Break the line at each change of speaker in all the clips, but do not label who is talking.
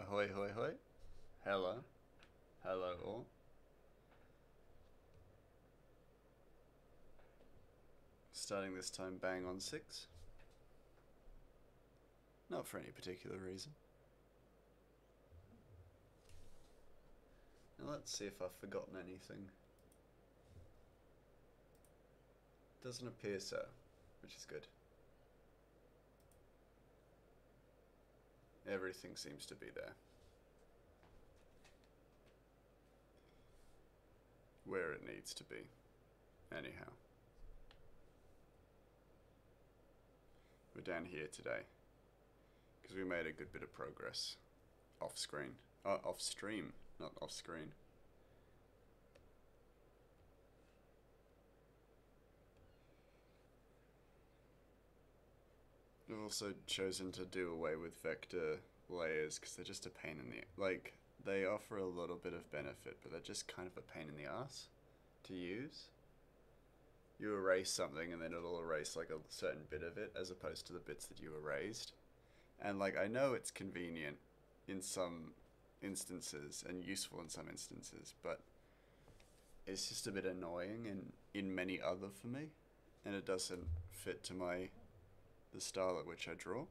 Ahoy, hoy, hoy. Hello. Hello, all. Starting this time bang on 6. Not for any particular reason. Now let's see if I've forgotten anything. Doesn't appear so, which is good. Everything seems to be there. Where it needs to be. Anyhow. We're down here today. Because we made a good bit of progress. Off screen. Off stream, not off screen. I've also chosen to do away with vector layers because they're just a pain in the... Like, they offer a little bit of benefit, but they're just kind of a pain in the ass to use. You erase something and then it'll erase like a certain bit of it as opposed to the bits that you erased. And like, I know it's convenient in some instances and useful in some instances, but it's just a bit annoying in many other for me, and it doesn't fit to the style at which I draw.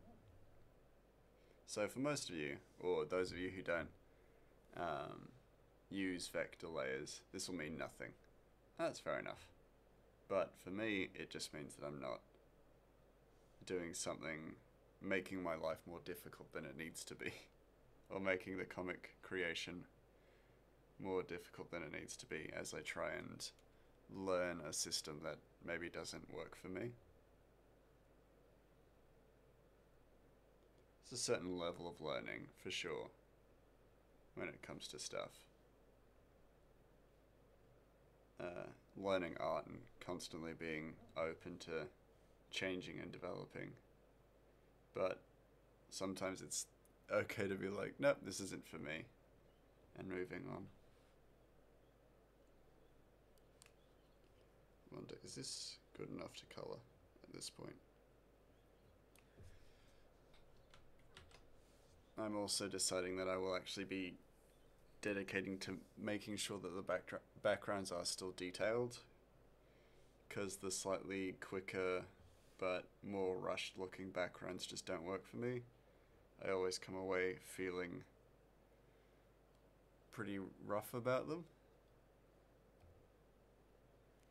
So for most of you, or those of you who don't use vector layers, this will mean nothing. That's fair enough. But for me, it just means that I'm not doing something, making my life more difficult than it needs to be, or making the comic creation more difficult than it needs to be as I try and learn a system that maybe doesn't work for me. It's a certain level of learning, for sure, when it comes to stuff. Learning art and constantly being open to changing and developing. But sometimes it's okay to be like, nope, this isn't for me, and moving on. I wonder, is this good enough to color at this point? I'm also deciding that I will actually be dedicating to making sure that the backgrounds are still detailed, because the slightly quicker but more rushed looking backgrounds just don't work for me. I always come away feeling pretty rough about them.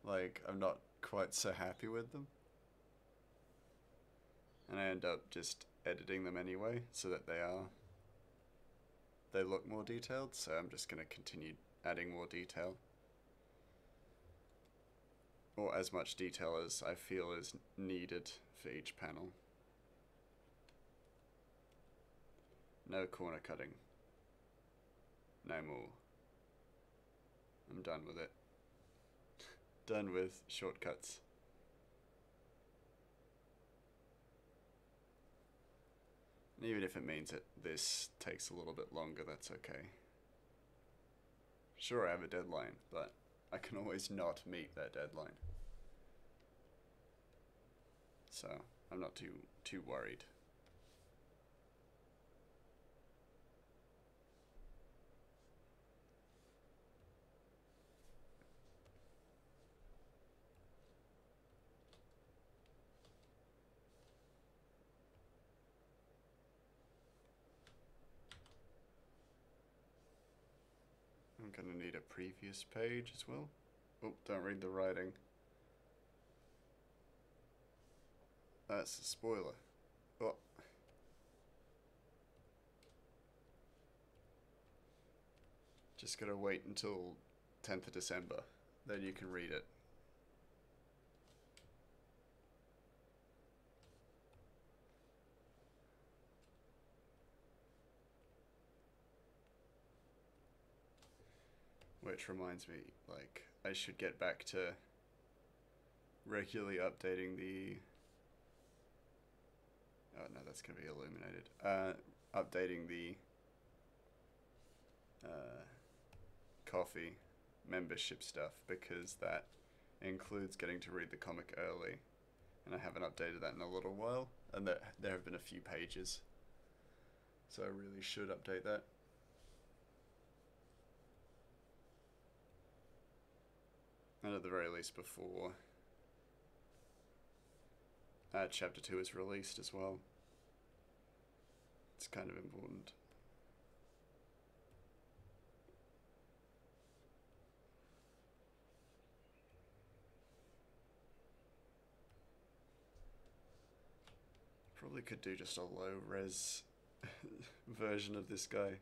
Like, I'm not quite so happy with them. And I end up just editing them anyway, so that they look more detailed, so I'm just going to continue adding more detail. Or as much detail as I feel is needed for each panel. No corner cutting. No more. I'm done with it. Done with shortcuts. And even if it means that this takes a little bit longer, that's okay. Sure, I have a deadline, but I can always not meet that deadline. So I'm not too worried. I'm gonna need a previous page as well. Oh, don't read the writing. That's a spoiler. Oh. Just gotta wait until 10th of December, then you can read it. Which reminds me, like, I should get back to regularly updating the... Oh no, that's gonna be illuminated. Updating the kofi membership stuff, because that includes getting to read the comic early, and I haven't updated that in a little while, and there have been a few pages, so I really should update that. And at the very least before chapter 2 is released as well. It's kind of important. Probably could do just a low res version of this guy,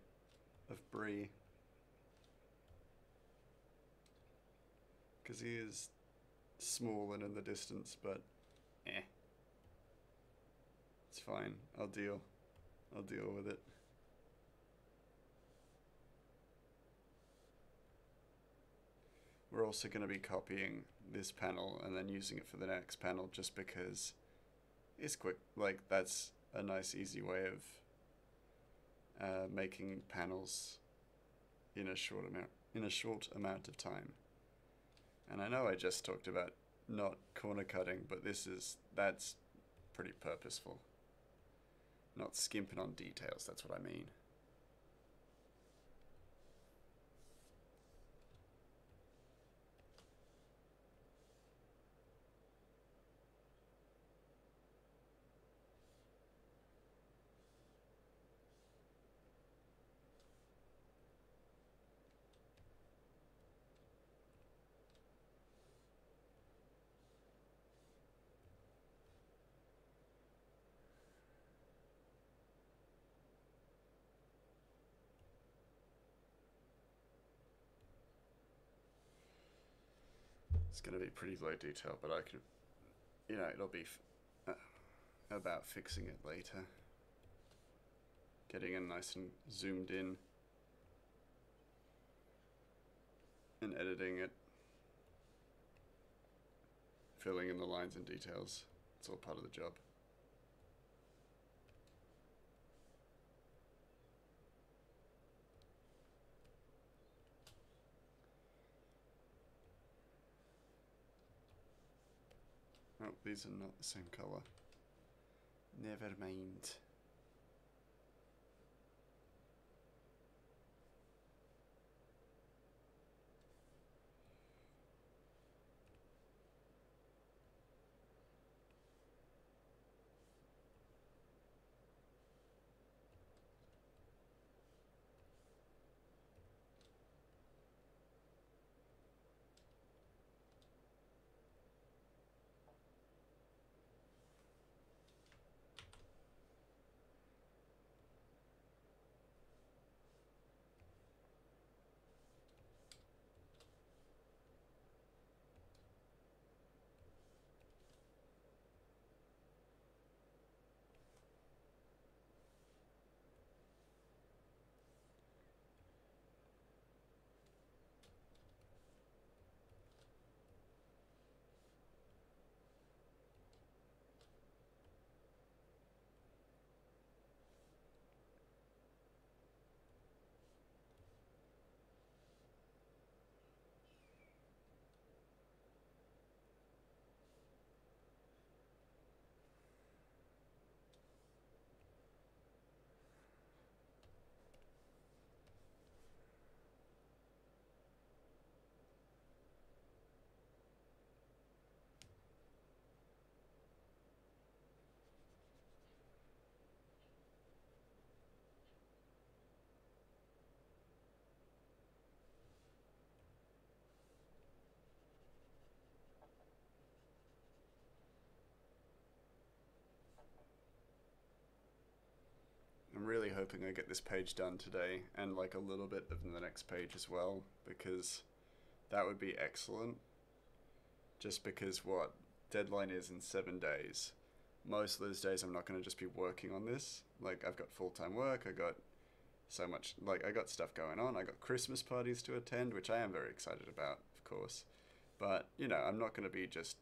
of Bree. Because he is small and in the distance, but it's fine. I'll deal with it. We're also going to be copying this panel and then using it for the next panel just because it's quick. Like, that's a nice easy way of making panels in a short amount of time. And I know I just talked about not corner cutting, but that's pretty purposeful. Not skimping on details, that's what I mean. It's going to be pretty low detail, but I can, it'll be about fixing it later. Getting it nice and zoomed in and editing it. Filling in the lines and details. It's all part of the job. Oh, these are not the same colour. Never mind. I'm really hoping I get this page done today, and like a little bit of the next page as well, because that would be excellent. Just because what deadline is in 7 days. Most of those days I'm not going to just be working on this. Like, I've got full-time work, I got so much, like, I got stuff going on, I got Christmas parties to attend, which I am very excited about, of course. But, I'm not going to be just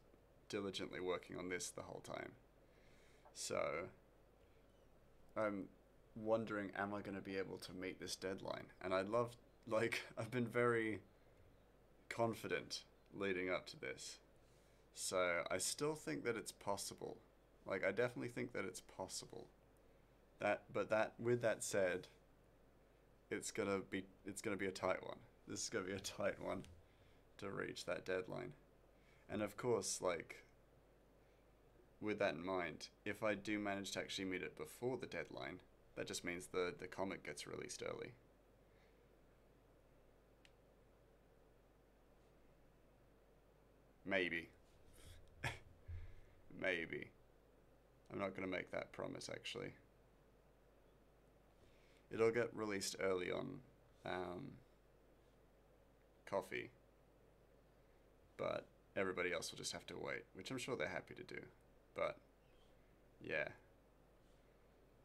diligently working on this the whole time. So, I'm wondering, am I going to be able to meet this deadline? And I've been very confident leading up to this. So I still think that it's possible. Like, I definitely think that it's possible. With that said, it's gonna be a tight one. This is gonna be a tight one to reach that deadline. And of course, like, with that in mind, if I do manage to actually meet it before the deadline, that just means the comic gets released early. Maybe. Maybe. I'm not going to make that promise, actually. It'll get released early on Kofi, but everybody else will just have to wait, which I'm sure they're happy to do. But, yeah.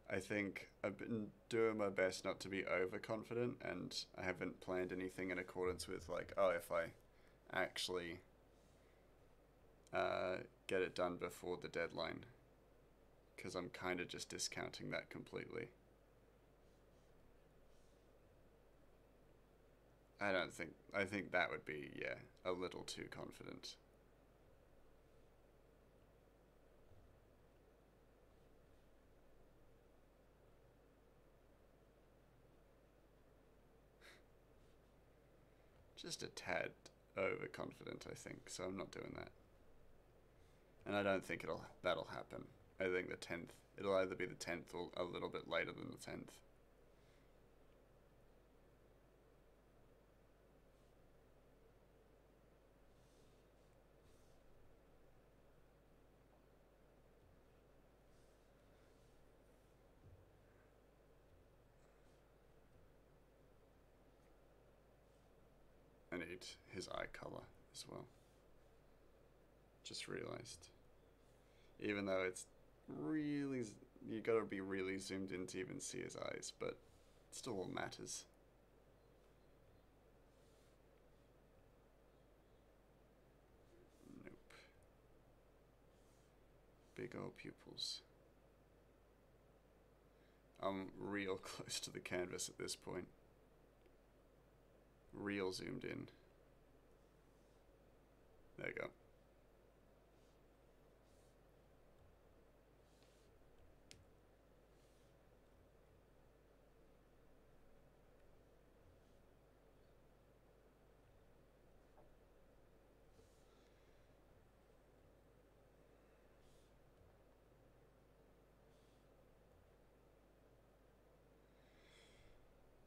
I think I've been doing my best not to be overconfident, and I haven't planned anything in accordance with, like, oh, if I actually get it done before the deadline, because I'm kind of just discounting that completely. I think that would be, yeah, a little too confident. Just a tad overconfident, I think, so I'm not doing that. And I don't think that'll happen. I think the 10th, it'll either be the 10th or a little bit later than the 10th. I need his eye color as well. Just realized. Even though it's really, you gotta be really zoomed in to even see his eyes, but it still all matters. Nope. Big old pupils. I'm real close to the canvas at this point. Real zoomed in. There you go.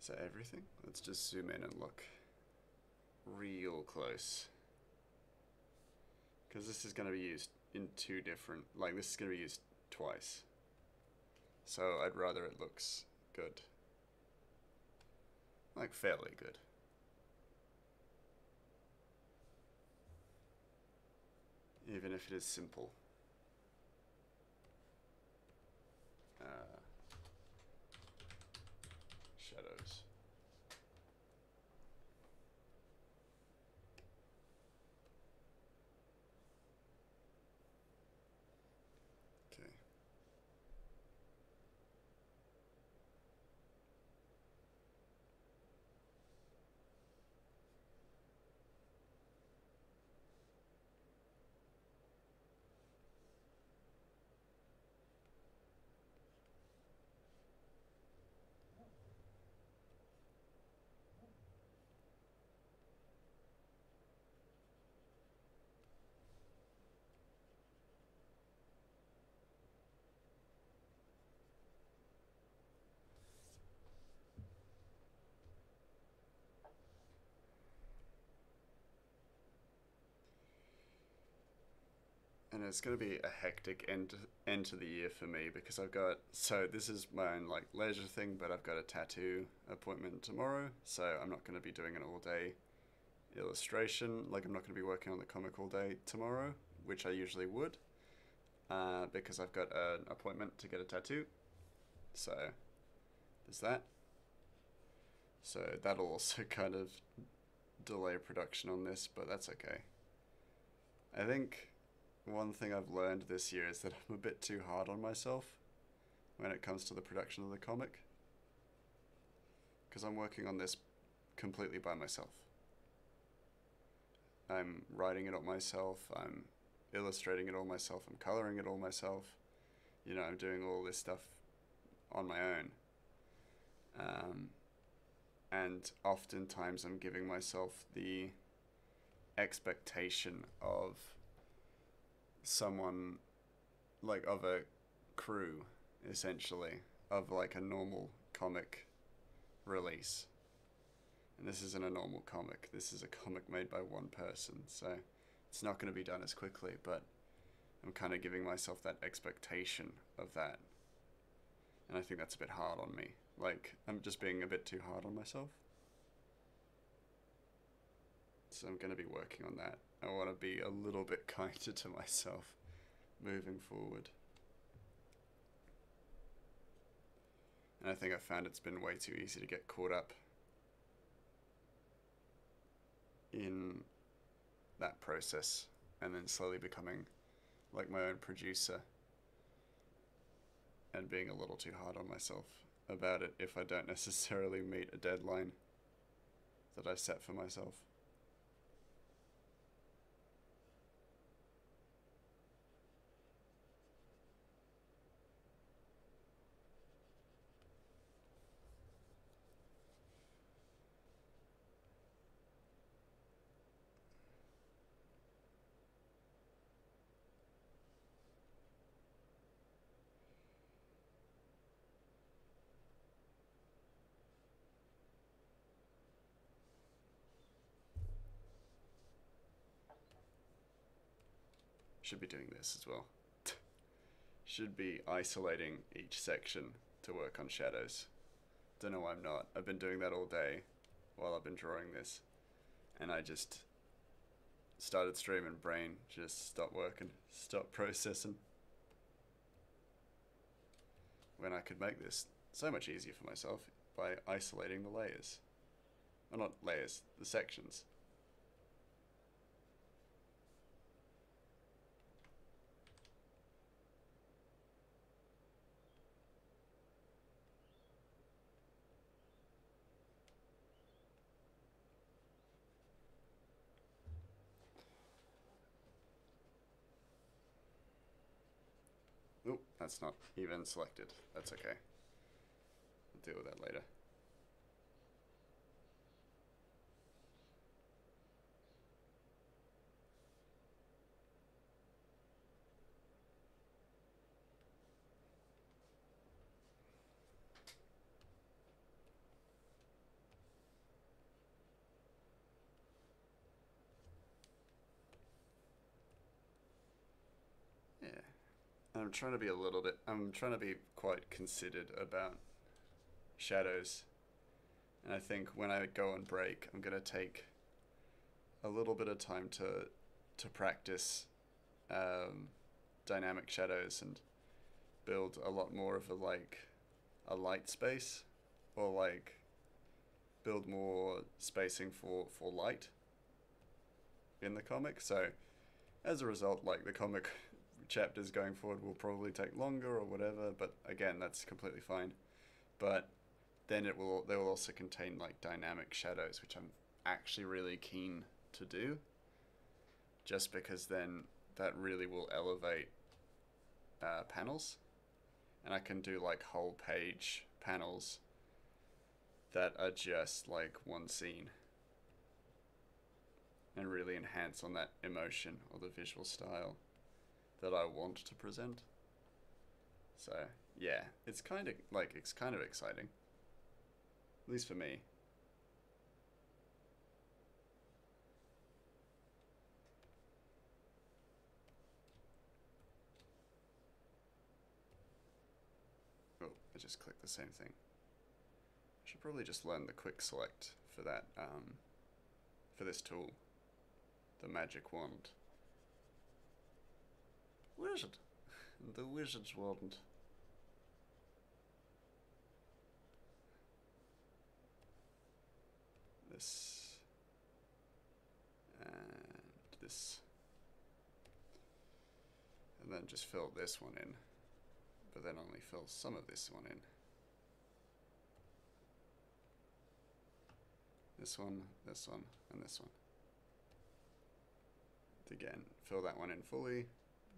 Is that everything? Let's just zoom in and look real close. Because this is going to be used in two different, like this is going to be used twice. So I'd rather it looks good. Like fairly good. Even if it is simple. Shadows. Okay. And it's going to be a hectic end to the year for me because I've got, so this is my own like leisure thing, but I've got a tattoo appointment tomorrow, so I'm not going to be doing an all day illustration. Like I'm not going to be working on the comic all day tomorrow, which I usually would, because I've got an appointment to get a tattoo. So there's that. So that'll also kind of delay production on this, but that's okay. I think one thing I've learned this year is that I'm a bit too hard on myself when it comes to the production of the comic, because I'm working on this completely by myself. I'm writing it all myself, I'm illustrating it all myself, I'm coloring it all myself. You know, I'm doing all this stuff on my own. And oftentimes I'm giving myself the expectation of someone, like of a crew, essentially, of like a normal comic release. And this isn't a normal comic. This is a comic made by one person, so it's not going to be done as quickly, but I'm kind of giving myself that expectation of that. And I think that's a bit hard on me. Like, I'm just being a bit too hard on myself. So I'm going to be working on that. I want to be a little bit kinder to myself moving forward. And I think I found it's been way too easy to get caught up in that process and then slowly becoming like my own producer and being a little too hard on myself about it if I don't necessarily meet a deadline that I set for myself. Should be doing this as well. Should be isolating each section to work on shadows. Don't know why I'm not. I've been doing that all day while I've been drawing this. And I just started stream and brain just stopped working, stopped processing. When I could make this so much easier for myself by isolating the layers. Well, not layers, the sections. Oh, that's not even selected. That's okay. I'll deal with that later. Yeah. I'm trying to be quite considered about shadows. And I think when I go on break, I'm going to take a little bit of time to practice dynamic shadows and build a lot more of a light space, or like build more spacing for light in the comic. So as a result, like the comic chapters going forward will probably take longer or whatever, but again, that's completely fine. But then they will also contain like dynamic shadows, which I'm actually really keen to do, just because then that really will elevate panels, and I can do like whole page panels that are just like one scene and really enhance on that emotion or the visual style that I want to present. So yeah, it's kind of exciting, at least for me. Oh, I just clicked the same thing. I should probably just learn the quick select for that, for this tool, the magic wand. Wizard, the wizard's wand. This and this, and then just fill this one in, but then only fill some of this one in. This one, and this one. Again, fill that one in fully,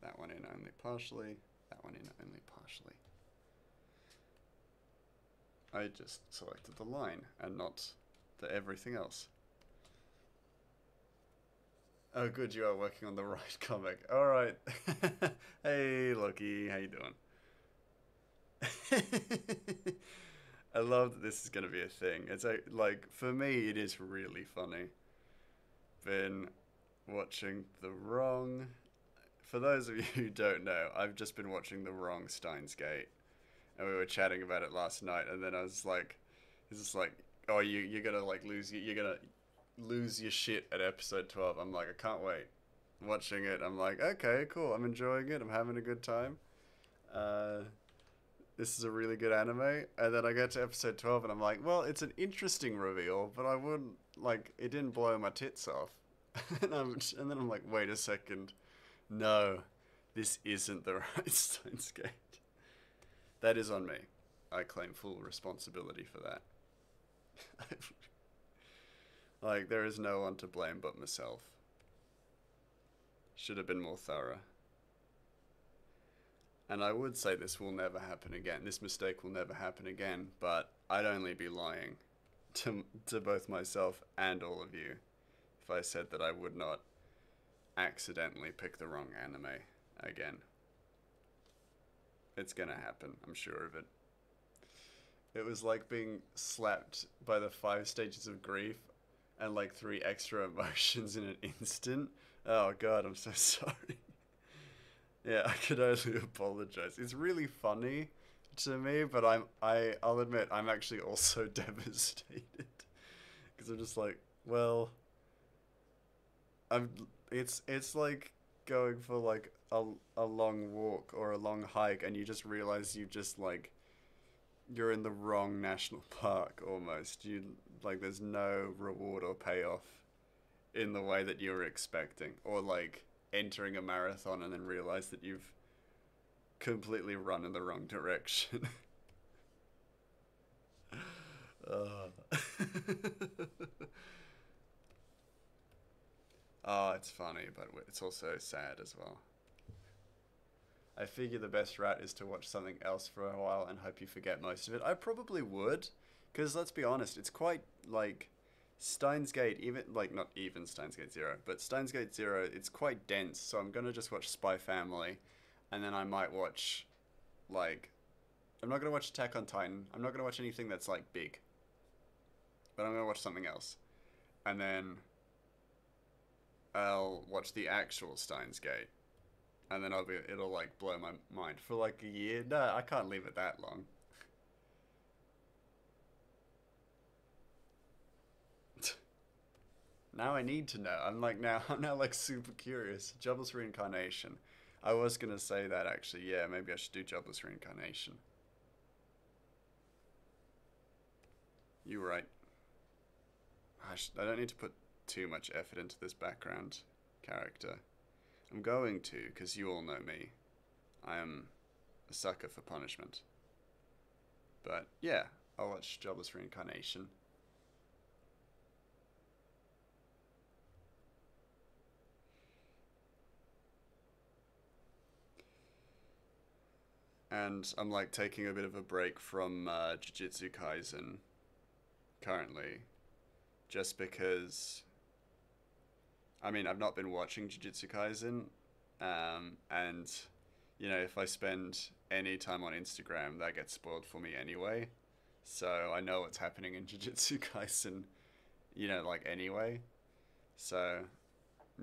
that one in only partially, that one in only partially. I just selected the line and not the everything else. Oh, good, you are working on the right comic. All right. Hey, Loki, how you doing? I love that this is gonna be a thing. It's like for me, it is really funny. Been watching the wrong. For those of you who don't know, I've just been watching the wrong Steins Gate, and we were chatting about it last night. And then I was like, "It's just like, oh, you're gonna like you're gonna lose your shit at episode 12." I'm like, I can't wait. Watching it, I'm like, okay, cool. I'm enjoying it. I'm having a good time. Uh, this is a really good anime. And then I get to episode 12, and I'm like, well, it's an interesting reveal, but I wouldn't like it didn't blow my tits off. And then I'm like, wait a second, no, this isn't the right Steins Gate. That is on me. I claim full responsibility for that. Like, there is no one to blame but myself. Should have been more thorough. And I would say this will never happen again. This mistake will never happen again, but I'd only be lying to both myself and all of you if I said that I would not accidentally pick the wrong anime again. It's gonna happen, I'm sure of it. It was like being slapped by the 5 stages of grief and like 3 extra emotions in an instant. Oh god, I'm so sorry. Yeah, I could only apologize. It's really funny to me, but I'll admit I'm actually also devastated because I'm just like, well, I'm it's like going for like a long walk or a long hike and you just realize you just like you're in the wrong national park almost. You like there's no reward or payoff in the way that you were expecting, or like entering a marathon and then realize that you've completely run in the wrong direction. uh. Oh, it's funny, but it's also sad as well. I figure the best route is to watch something else for a while and hope you forget most of it. I probably would, because let's be honest, it's quite like Steins Gate, even like not even Steins Gate Zero, but Steins Gate Zero, it's quite dense. So I'm gonna just watch Spy Family, and then I might watch like I'm not gonna watch Attack on Titan. I'm not gonna watch anything that's like big, but I'm gonna watch something else, and then I'll watch the actual Steins Gate, and then it'll like blow my mind for like a year. No, I can't leave it that long. Now I need to know. I'm now like super curious. Jobless reincarnation. I was gonna say that actually. Yeah, maybe I should do jobless reincarnation. You were right. I don't need to put too much effort into this background character. I'm going to, because you all know me. I am a sucker for punishment. But yeah, I'll watch Jobless Reincarnation. And I'm like taking a bit of a break from Jujutsu Kaisen currently, just because. I mean, I've not been watching Jujutsu Kaisen, and you know, if I spend any time on Instagram, that gets spoiled for me anyway. So I know what's happening in Jujutsu Kaisen, you know, like anyway. So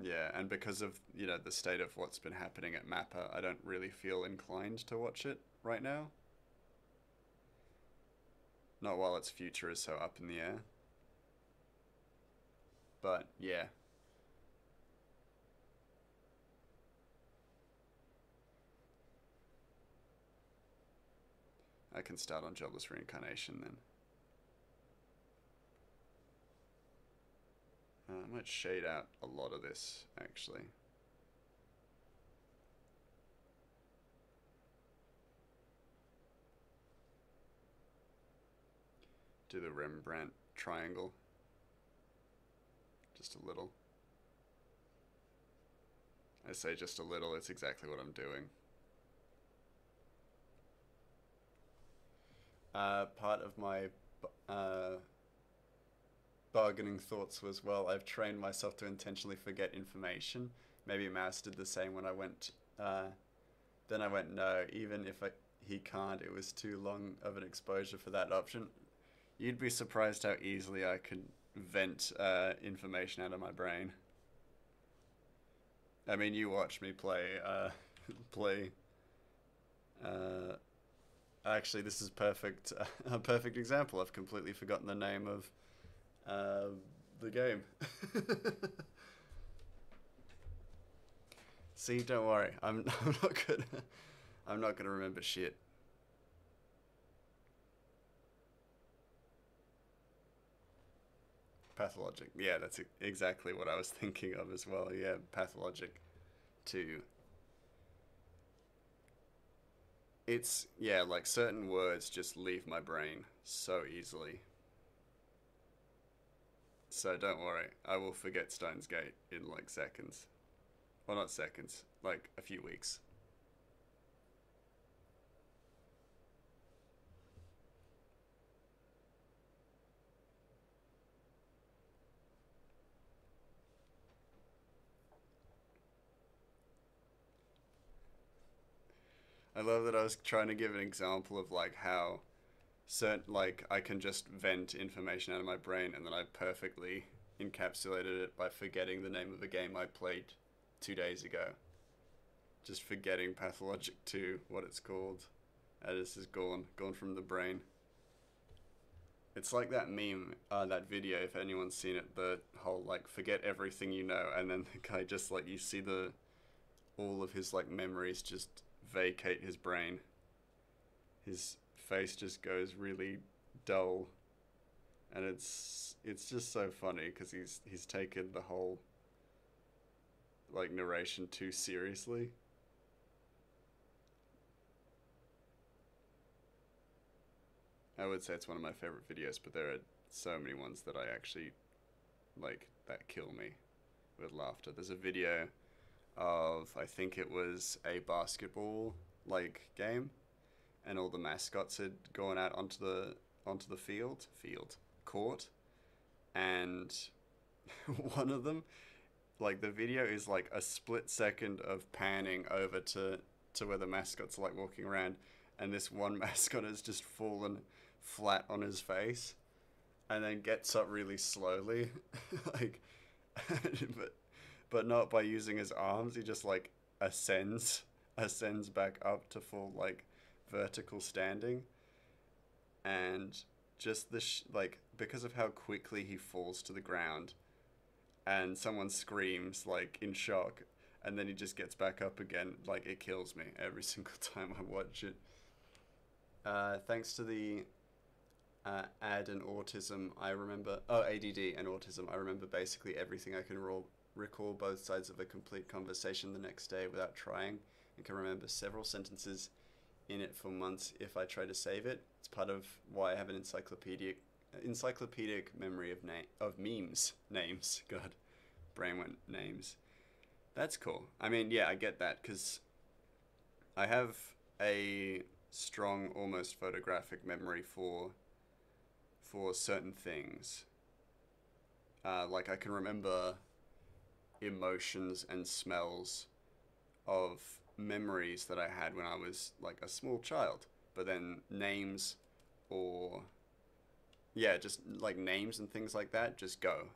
yeah, and because of the state of what's been happening at Mappa, I don't really feel inclined to watch it right now. Not while its future is so up in the air. But yeah, I can start on Jobless Reincarnation then. I might shade out a lot of this actually. Do the Rembrandt triangle. Just a little. I say just a little, it's exactly what I'm doing. Part of my bargaining thoughts was, well, I've trained myself to intentionally forget information. Maybe Mouse did the same when I went. Then I went, no, even if he can't, it was too long of an exposure for that option. You'd be surprised how easily I could vent information out of my brain. I mean, you watch me play. Play. Uh, Actually, this is perfect. A perfect example. I've completely forgotten the name of the game. See, don't worry. I'm not gonna I'm not gonna remember shit. Pathologic. Yeah, that's exactly what I was thinking of as well. Yeah, pathologic. Too. It's yeah, like certain words just leave my brain so easily. So don't worry, I will forget Stone's Gate in like seconds. Well, not seconds, like a few weeks. I love that I was trying to give an example of like how certain like I can just vent information out of my brain and then I perfectly encapsulated it by forgetting the name of a game I played 2 days ago. Just forgetting Pathologic 2, what it's called. And it's just gone from the brain. It's like that meme, that video, if anyone's seen it, the whole like forget everything you know, and then the guy just like you see the all of his like memories just vacate his brain. His face just goes really dull, and it's just so funny because he's taken the whole like narration too seriously. I would say it's one of my favorite videos, but there are so many ones that I actually like that kill me with laughter. There's a video of I think it was a basketball like game, and all the mascots had gone out onto the field court, and one of them like the video is like a split second of panning over to where the mascots are like walking around, and this one mascot has just fallen flat on his face and then gets up really slowly like but not by using his arms. He just like ascends back up to full like vertical standing, and just like because of how quickly he falls to the ground, and someone screams like in shock, and then he just gets back up again. Like it kills me every single time I watch it. Thanks to the AD and autism, I remember. Oh, ADD and autism. I remember basically everything. I can recall both sides of a complete conversation the next day without trying, and can remember several sentences in it for months if I try to save it. It's part of why I have an encyclopedic memory of memes names. God, brain went names. That's cool. I mean, yeah, I get that because I have a strong, almost photographic memory for certain things. Like I can remember emotions and smells of memories that I had when I was like a small child, but then names or yeah, just like names and things like that just go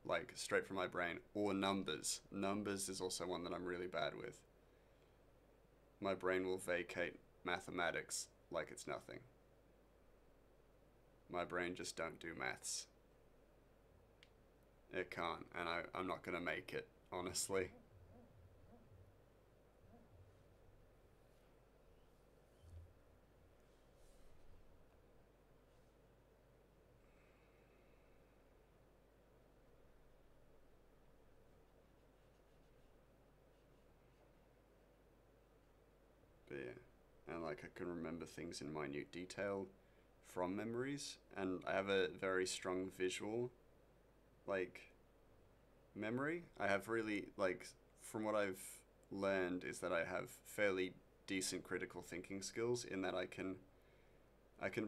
like straight from my brain. Or numbers. Numbers is also one that I'm really bad with. My brain will vacate mathematics like it's nothing. My brain just don't do maths. It can't, and I'm not gonna make it, honestly. But yeah, and like I can remember things in minute detail from memories, and I have a very strong visual, like, memory. I have really, like, from what I've learned, is that I have fairly decent critical thinking skills in that I can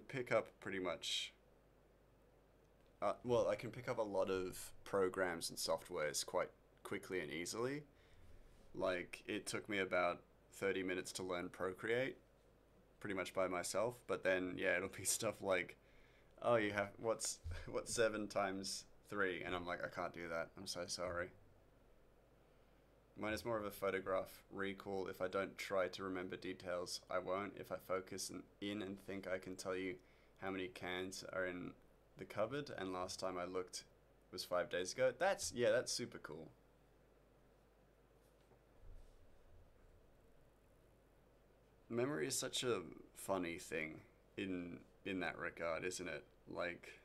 pick up pretty much well, I can pick up a lot of programs and softwares quite quickly and easily. Like, it took me about 30 minutes to learn Procreate, pretty much by myself. But then, yeah, it'll be stuff like, oh, you have, what's 7 times 3? And I'm like, I can't do that. I'm so sorry. Mine is more of a photograph recall. If I don't try to remember details, I won't. If I focus in and think I can tell you how many cans are in the cupboard, and last time I looked was 5 days ago. Yeah, that's super cool. Memory is such a funny thing in that regard, isn't it? Like,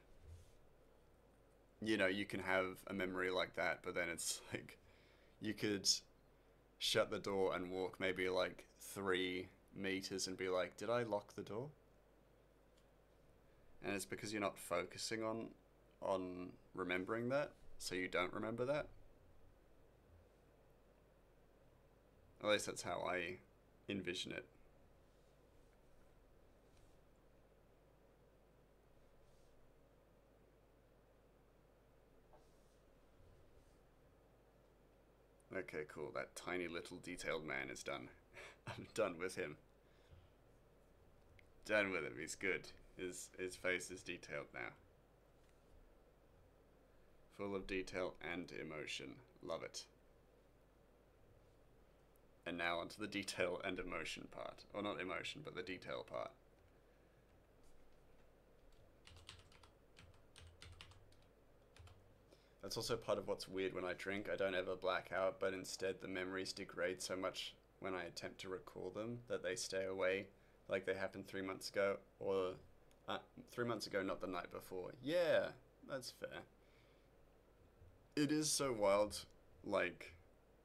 you can have a memory like that, but then it's like you could shut the door and walk maybe like 3 meters and be like, did I lock the door? And it's because you're not focusing on remembering that, so you don't remember that. At least that's how I envision it. Okay, cool. That tiny little detailed man is done. I'm done with him. Done with him. He's good. His face is detailed now. Full of detail and emotion. Love it. And now onto the detail and emotion part. Or not emotion, but the detail part. That's also part of what's weird when I drink. I don't ever black out, but instead the memories degrade so much when I attempt to recall them that they stay away, like they happened 3 months ago, or 3 months ago, not the night before. Yeah, that's fair. It is so wild, like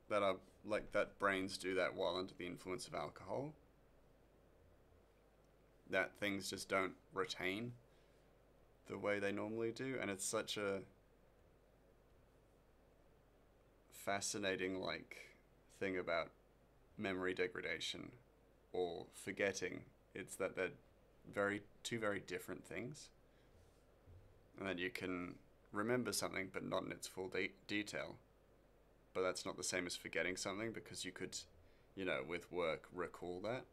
that brains do that while under the influence of alcohol. That things just don't retain the way they normally do, and it's such a fascinating thing about memory degradation or forgetting. It's that they're two very different things, and that you can remember something but not in its full detail. But that's not the same as forgetting something, because you could, with work, recall that.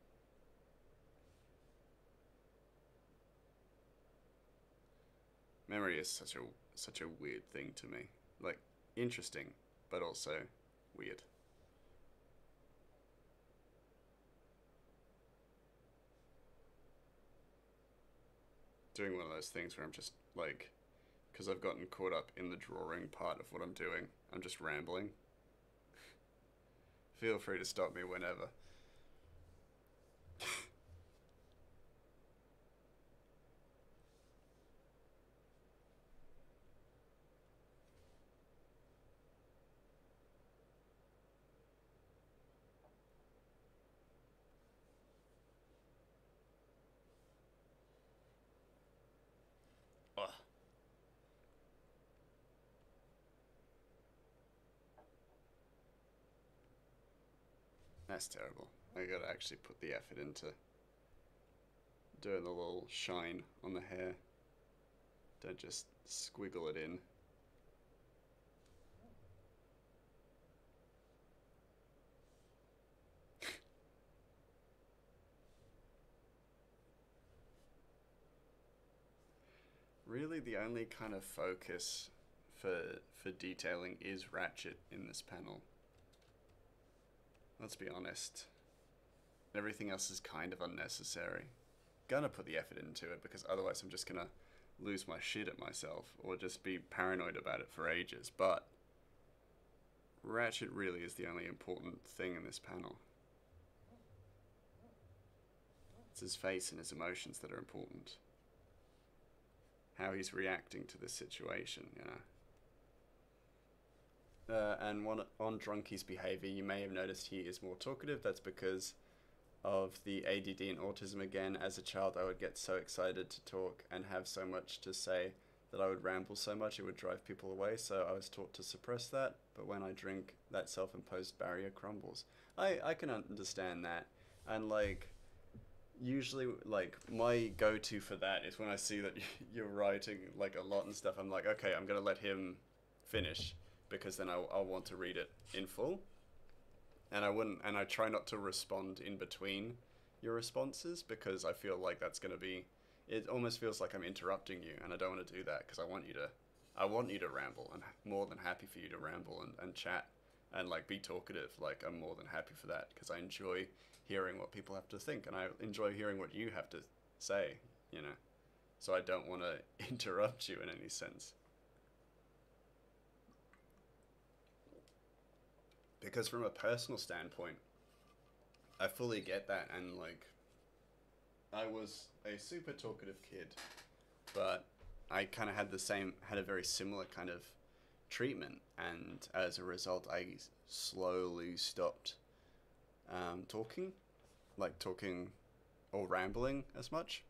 Memory is such a weird thing to me. Like, interesting, but also weird. Doing one of those things where I'm just like, because I've gotten caught up in the drawing part of what I'm doing, I'm just rambling. Feel free to stop me whenever. Ugh, that's terrible. I gotta actually put the effort into doing the little shine on the hair. Don't just squiggle it in. Really, the only kind of focus for detailing is Ratchet in this panel. Let's be honest. Everything else is kind of unnecessary. Gonna put the effort into it because otherwise I'm just gonna lose my shit at myself or just be paranoid about it for ages. But Ratchet really is the only important thing in this panel. It's his face and his emotions that are important. How he's reacting to this situation. And on Drunky's behavior, you may have noticed he is more talkative. That's because of the ADD and autism again. As a child, I would get so excited to talk and have so much to say that I would ramble so much it would drive people away, so I was taught to suppress that, but when I drink, that self-imposed barrier crumbles. I can understand that, and usually like my go-to for that is when I see that you're writing like a lot and stuff. I'm like, okay, I'm gonna let him finish because then I'll want to read it in full, and I wouldn't, and I try not to respond in between your responses because I feel like that's gonna be, it almost feels like I'm interrupting you, and I don't want to do that because I want you to ramble. I'm more than happy for you to ramble and chat and like be talkative. Like I'm more than happy for that because I enjoy hearing what people have to think, and I enjoy hearing what you have to say, you know. So I don't want to interrupt you in any sense. Because from a personal standpoint, I fully get that, and like I was a super talkative kid, but I kind of had a very similar kind of treatment, and as a result, I slowly stopped talking, like talking or rambling as much,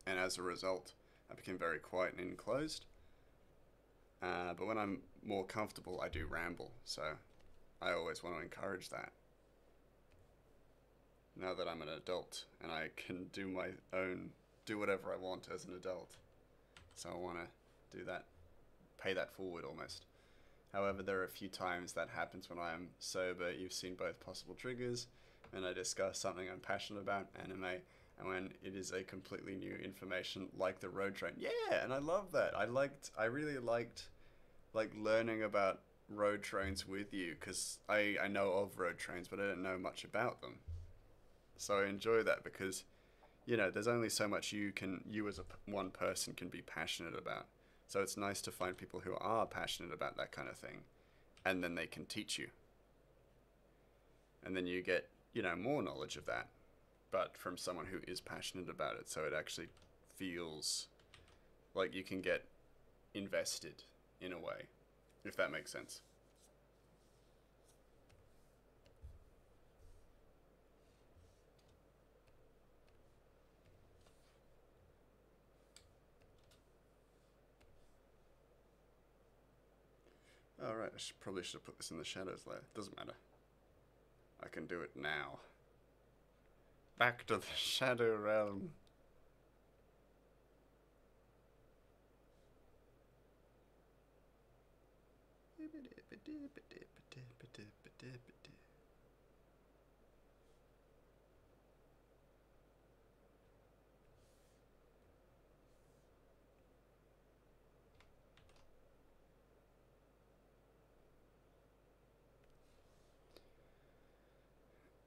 and as a result, I became very quiet and enclosed. But when I'm more comfortable, I do ramble, so I always want to encourage that. Now that I'm an adult and I can do whatever I want as an adult, so I want to do that, pay that forward almost. However, there are a few times that happens when I am sober. You've seen both possible triggers, and I discuss something I'm passionate about, anime, and when it is a completely new information like the road train. Yeah, and I love that. I really liked like learning about road trains with you because I know of road trains, but I don't know much about them. So I enjoy that because there's only so much you as one person can be passionate about. So it's nice to find people who are passionate about that kind of thing, and then they can teach you, and then you get more knowledge of that, but from someone who is passionate about it. So it actually feels like you can get invested in a way, if that makes sense. All right, probably should have put this in the shadows layer. Doesn't matter. I can do it now. Back to the shadow realm.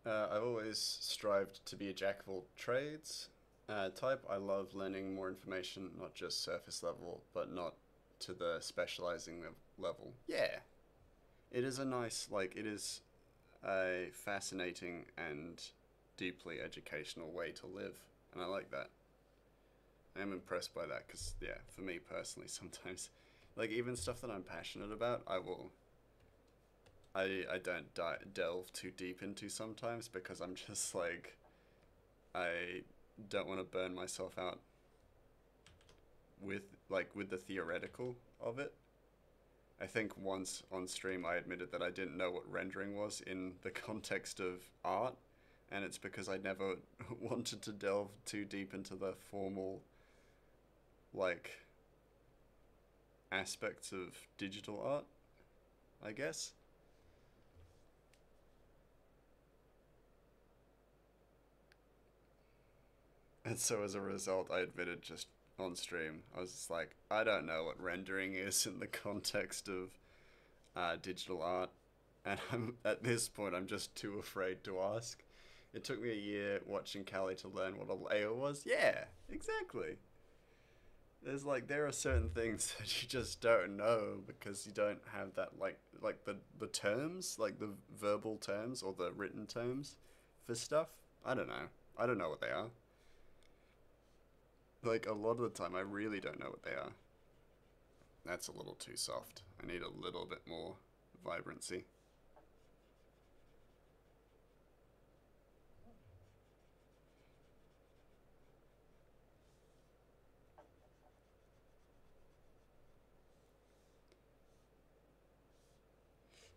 I've always strived to be a jack of all trades type. I love learning more information, not just surface level, but not to the specializing level. Yeah, it is a nice, like, it is a fascinating and deeply educational way to live, and I like that. I am impressed by that because, yeah, for me personally, sometimes, like, even stuff that I'm passionate about, I don't delve too deep into sometimes because I'm just like, I don't want to burn myself out with with the theoretical of it. I think once on stream I admitted that I didn't know what rendering was in the context of art, and it's because I never wanted to delve too deep into the formal like aspects of digital art, I guess. And so as a result, I admitted just on stream, I was just like, I don't know what rendering is in the context of digital art, and at this point I'm just too afraid to ask. It took me a year watching Callie to learn what a layer was. Yeah, exactly. There are certain things that you just don't know because you don't have that the terms, like the verbal terms or the written terms for stuff. I don't know. I don't know what they are. Like a lot of the time I really don't know what they are. That's a little too soft. I need a little bit more vibrancy.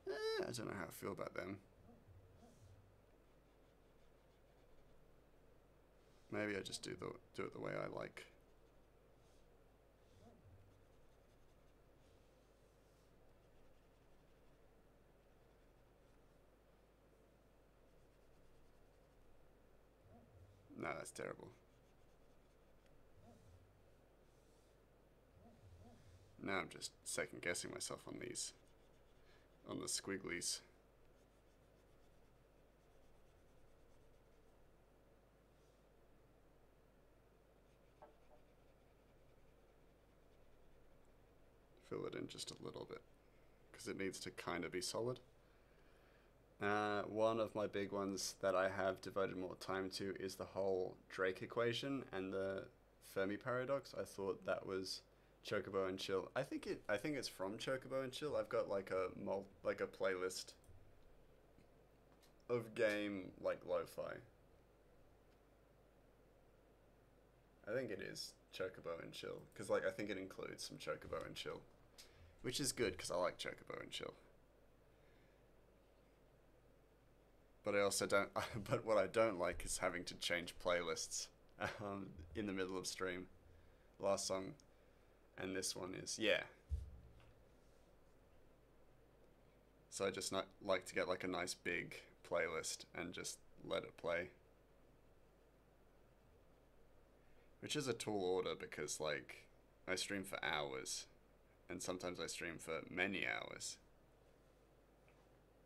I don't know how I feel about them. Maybe I just do it the way I like. No, that's terrible. Now I'm just second guessing myself on these, on the squigglies. Fill it in just a little bit, because it needs to kind of be solid. One of my big ones that I have devoted more time to is the whole Drake equation and the Fermi paradox. I thought that was Chocobo and Chill. I think it's from Chocobo and Chill. I've got like a playlist of game like lo-fi. I think it is Chocobo and Chill because like I think it includes some Chocobo and Chill, which is good because I like Chocobo and Chill. But I also don't. But what I don't like is having to change playlists in the middle of stream. Last song, and this one is yeah. So I just not like to get like a nice big playlist and just let it play. Which is a tall order because like I stream for hours, and sometimes I stream for many hours.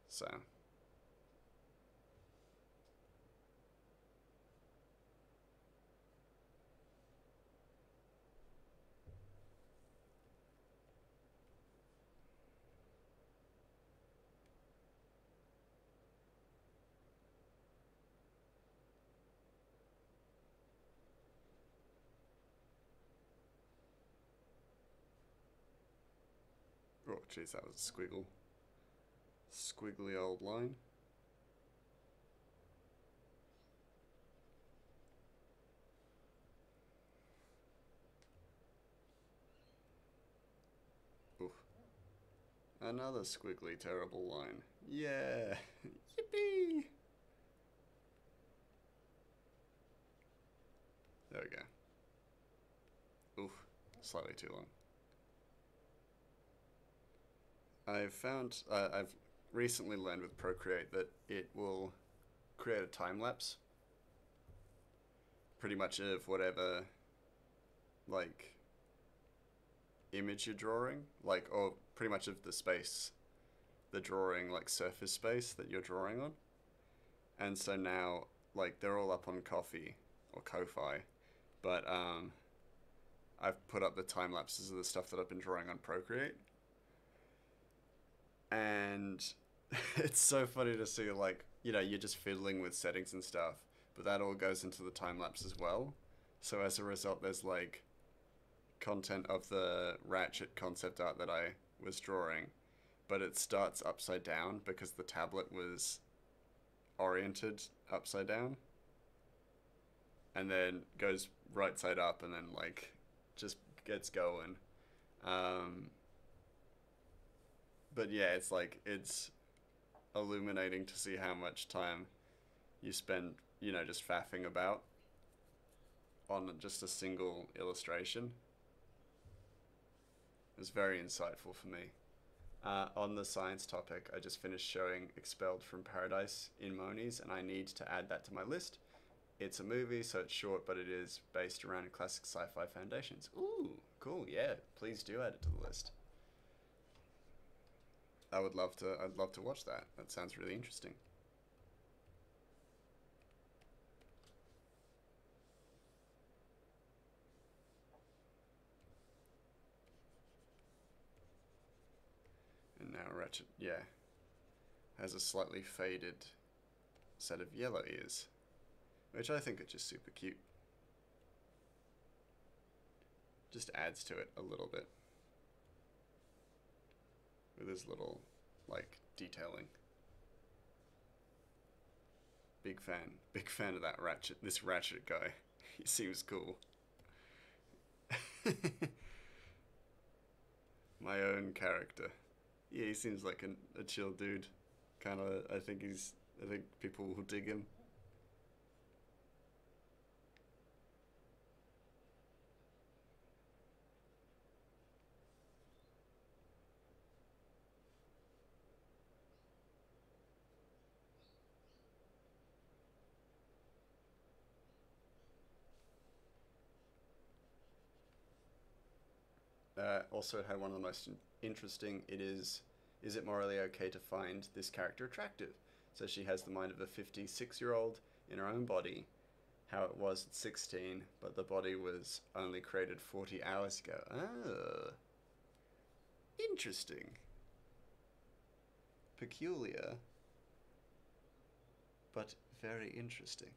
So. Oh, jeez, that was a squiggle. Squiggly old line. Oof. Another squiggly terrible line. Yeah! Yippee! There we go. Oof. Slightly too long. I've recently learned with Procreate that it will create a time lapse pretty much of whatever like image you're drawing, like, or pretty much of the space, the drawing like surface space that you're drawing on. And so now like they're all up on Kofi or Kofi, but I've put up the time lapses of the stuff that I've been drawing on Procreate. And it's so funny to see, like, you know, you're just fiddling with settings and stuff, but that all goes into the time lapse as well. So as a result, there's like content of the Ratchet concept art that I was drawing, but it starts upside down because the tablet was oriented upside down, and then goes right side up, and then like just gets going. Um, but yeah, it's like it's illuminating to see how much time you spend, you know, just faffing about on just a single illustration. It was very insightful for me. On the science topic, I just finished showing Expelled from Paradise in Monies, and I need to add that to my list. It's a movie, so it's short, but it is based around classic sci-fi foundations. Ooh, cool, yeah. Please do add it to the list. I'd love to watch that. That sounds really interesting. And now Ratchet, yeah, has a slightly faded set of yellow ears, which I think are just super cute. Just adds to it a little bit with his little, like, detailing. Big fan of that Ratchet, this Ratchet guy. He seems cool. My own character. Yeah, he seems like a chill dude. Kind of, I think people will dig him. also had one of the most interesting. Is it morally okay to find this character attractive? So she has the mind of a 56-year-old in her own body, how it was at 16, but the body was only created 40 hours ago. Oh, interesting. Peculiar, but very interesting.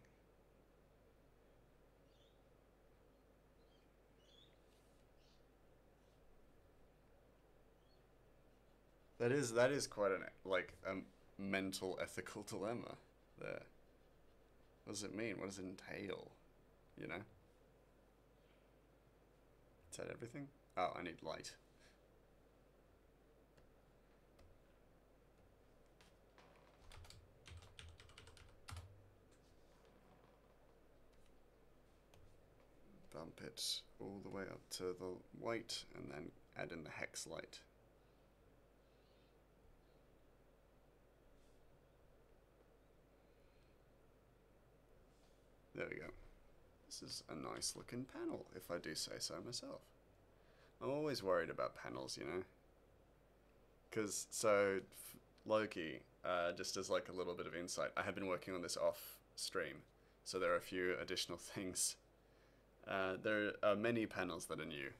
That is quite an a mental ethical dilemma there. What does it mean? What does it entail? You know? Is that everything? Oh, I need light. Bump it all the way up to the white and then add in the hex light. There we go. This is a nice looking panel, if I do say so myself. I'm always worried about panels, you know? Because, so, Loki, just as like a little bit of insight, I have been working on this off stream, so there are a few additional things. There are many panels that are new,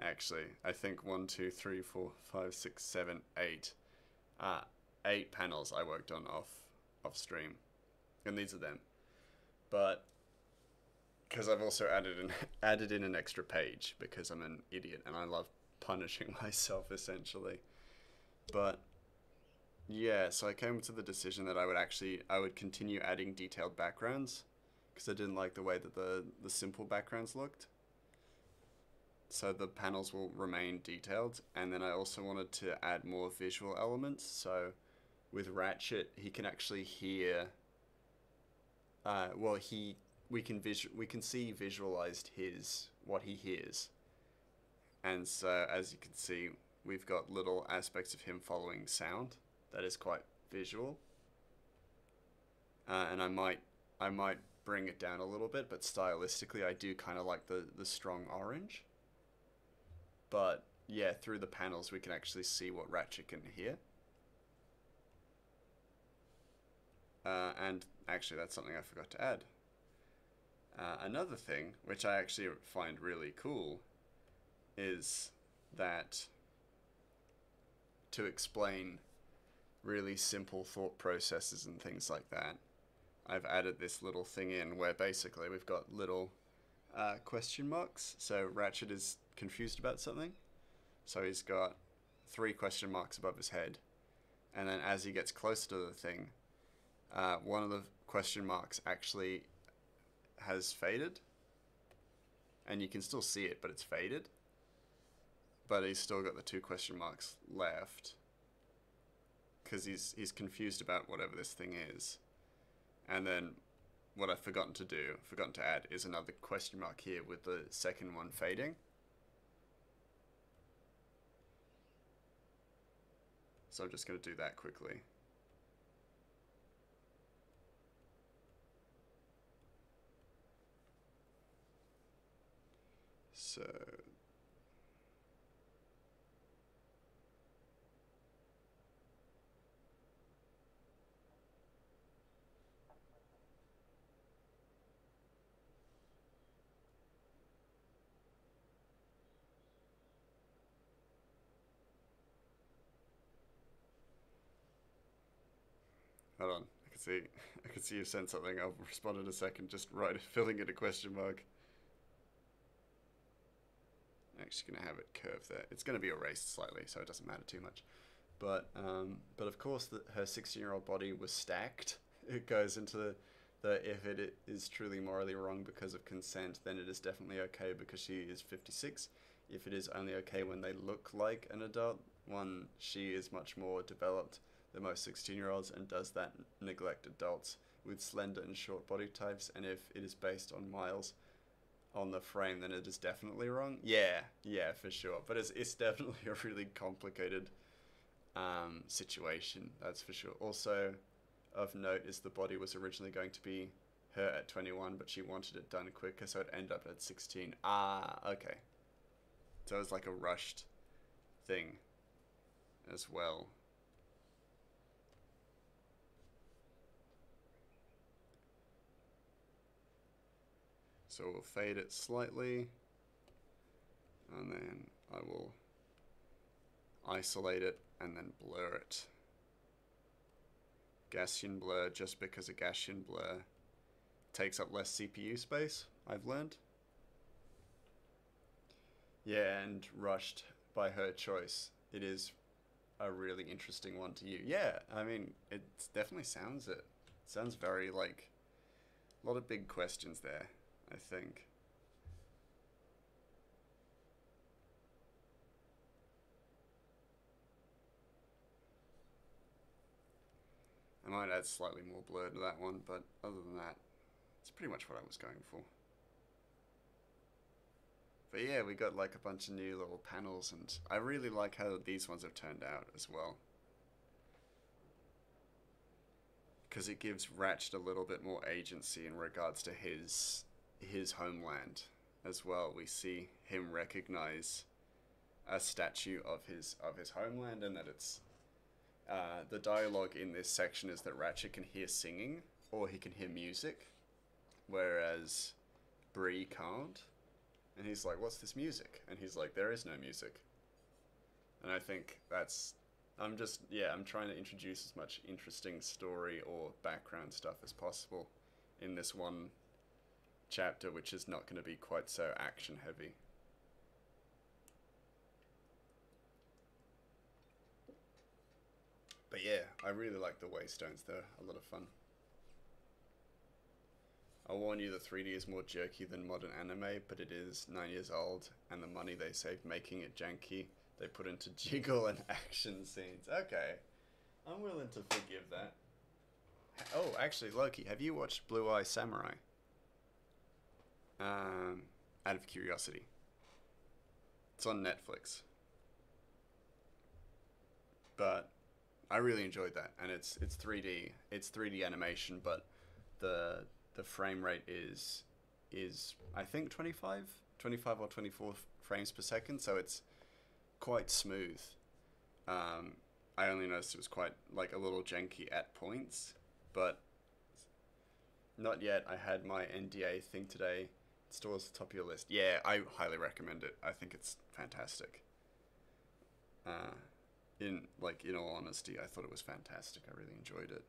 actually. I think 1, 2, 3, 4, 5, 6, 7, 8. 8 panels I worked on off stream, and these are them. But because I've also added in an extra page because I'm an idiot and I love punishing myself essentially. But yeah, so I came to the decision that I would continue adding detailed backgrounds because I didn't like the way that the simple backgrounds looked. So the panels will remain detailed, and then I also wanted to add more visual elements. So with Ratchet, he can actually hear. We can see visualized what he hears, and so as you can see, we've got little aspects of him following sound that is quite visual. And I might bring it down a little bit, but stylistically, I do kind of like the strong orange. But yeah, through the panels, we can actually see what Ratchet can hear. And actually, that's something I forgot to add. Another thing, which I actually find really cool, is that to explain really simple thought processes and things like that, I've added this little thing in where basically we've got little question marks. So Ratchet is confused about something. So he's got 3 question marks above his head. And then as he gets closer to the thing, one of the question marks actually has faded. And you can still see it, but it's faded. But he's still got the 2 question marks left. Because he's confused about whatever this thing is. And then what I've forgotten to add, is another question mark here with the second one fading. So I'm just going to do that quickly. So hold on, I can see you sent something. I'll respond in a second. Just filling in a question mark. I'm actually going to have it curved there. It's going to be erased slightly, so it doesn't matter too much. But of course, her 16-year-old body was stacked. It goes into if it is truly morally wrong because of consent, then it is definitely okay because she is 56. If it is only okay when they look like an adult, she is much more developed than most 16-year-olds and does that neglect adults with slender and short body types. And if it is based on miles on the frame, then it is definitely wrong. Yeah, for sure. But it's definitely a really complicated situation, that's for sure. Also, of note is the body was originally going to be her at 21, but she wanted it done quicker, so it ended up at 16. Ah, okay. So it's like a rushed thing as well. So we'll fade it slightly, and then I will isolate it and then blur it. Gaussian blur, just because a Gaussian blur takes up less CPU space, I've learned. Yeah, and rushed by her choice. It is a really interesting one to use. Yeah, I mean, it definitely sounds it. Sounds very like a lot of big questions there, I think. I might add slightly more blur to that one, but other than that, it's pretty much what I was going for. But yeah, we got like a bunch of new little panels, and I really like how these ones have turned out as well. Because it gives Ratchet a little bit more agency in regards to his homeland as well. We see him recognize a statue of his homeland, and that it's the dialogue in this section is that Ratchet can hear singing or he can hear music, whereas Bree can't. And he's like, "What's this music?" And he's like, "There is no music." And I think that's I'm just I'm trying to introduce as much interesting story or background stuff as possible in this one chapter, which is not going to be quite so action heavy. But yeah, I really like the Waystones. They're a lot of fun. I'll warn you, the 3D is more jerky than modern anime, but it is 9 years old, and the money they saved making it janky, they put into jiggle and action scenes. Okay, I'm willing to forgive that. Oh, actually, Loki, have you watched Blue Eye Samurai? Out of curiosity. It's on Netflix. But I really enjoyed that, and it's 3D. It's 3D animation, but the frame rate is I think 25 or 24 frames per second, so it's quite smooth. I only noticed it was quite like a little janky at points, but not yet. I had my NDA thing today. It's towards the top of your list. Yeah, I highly recommend it. I think it's fantastic. In all honesty, I thought it was fantastic. I really enjoyed it.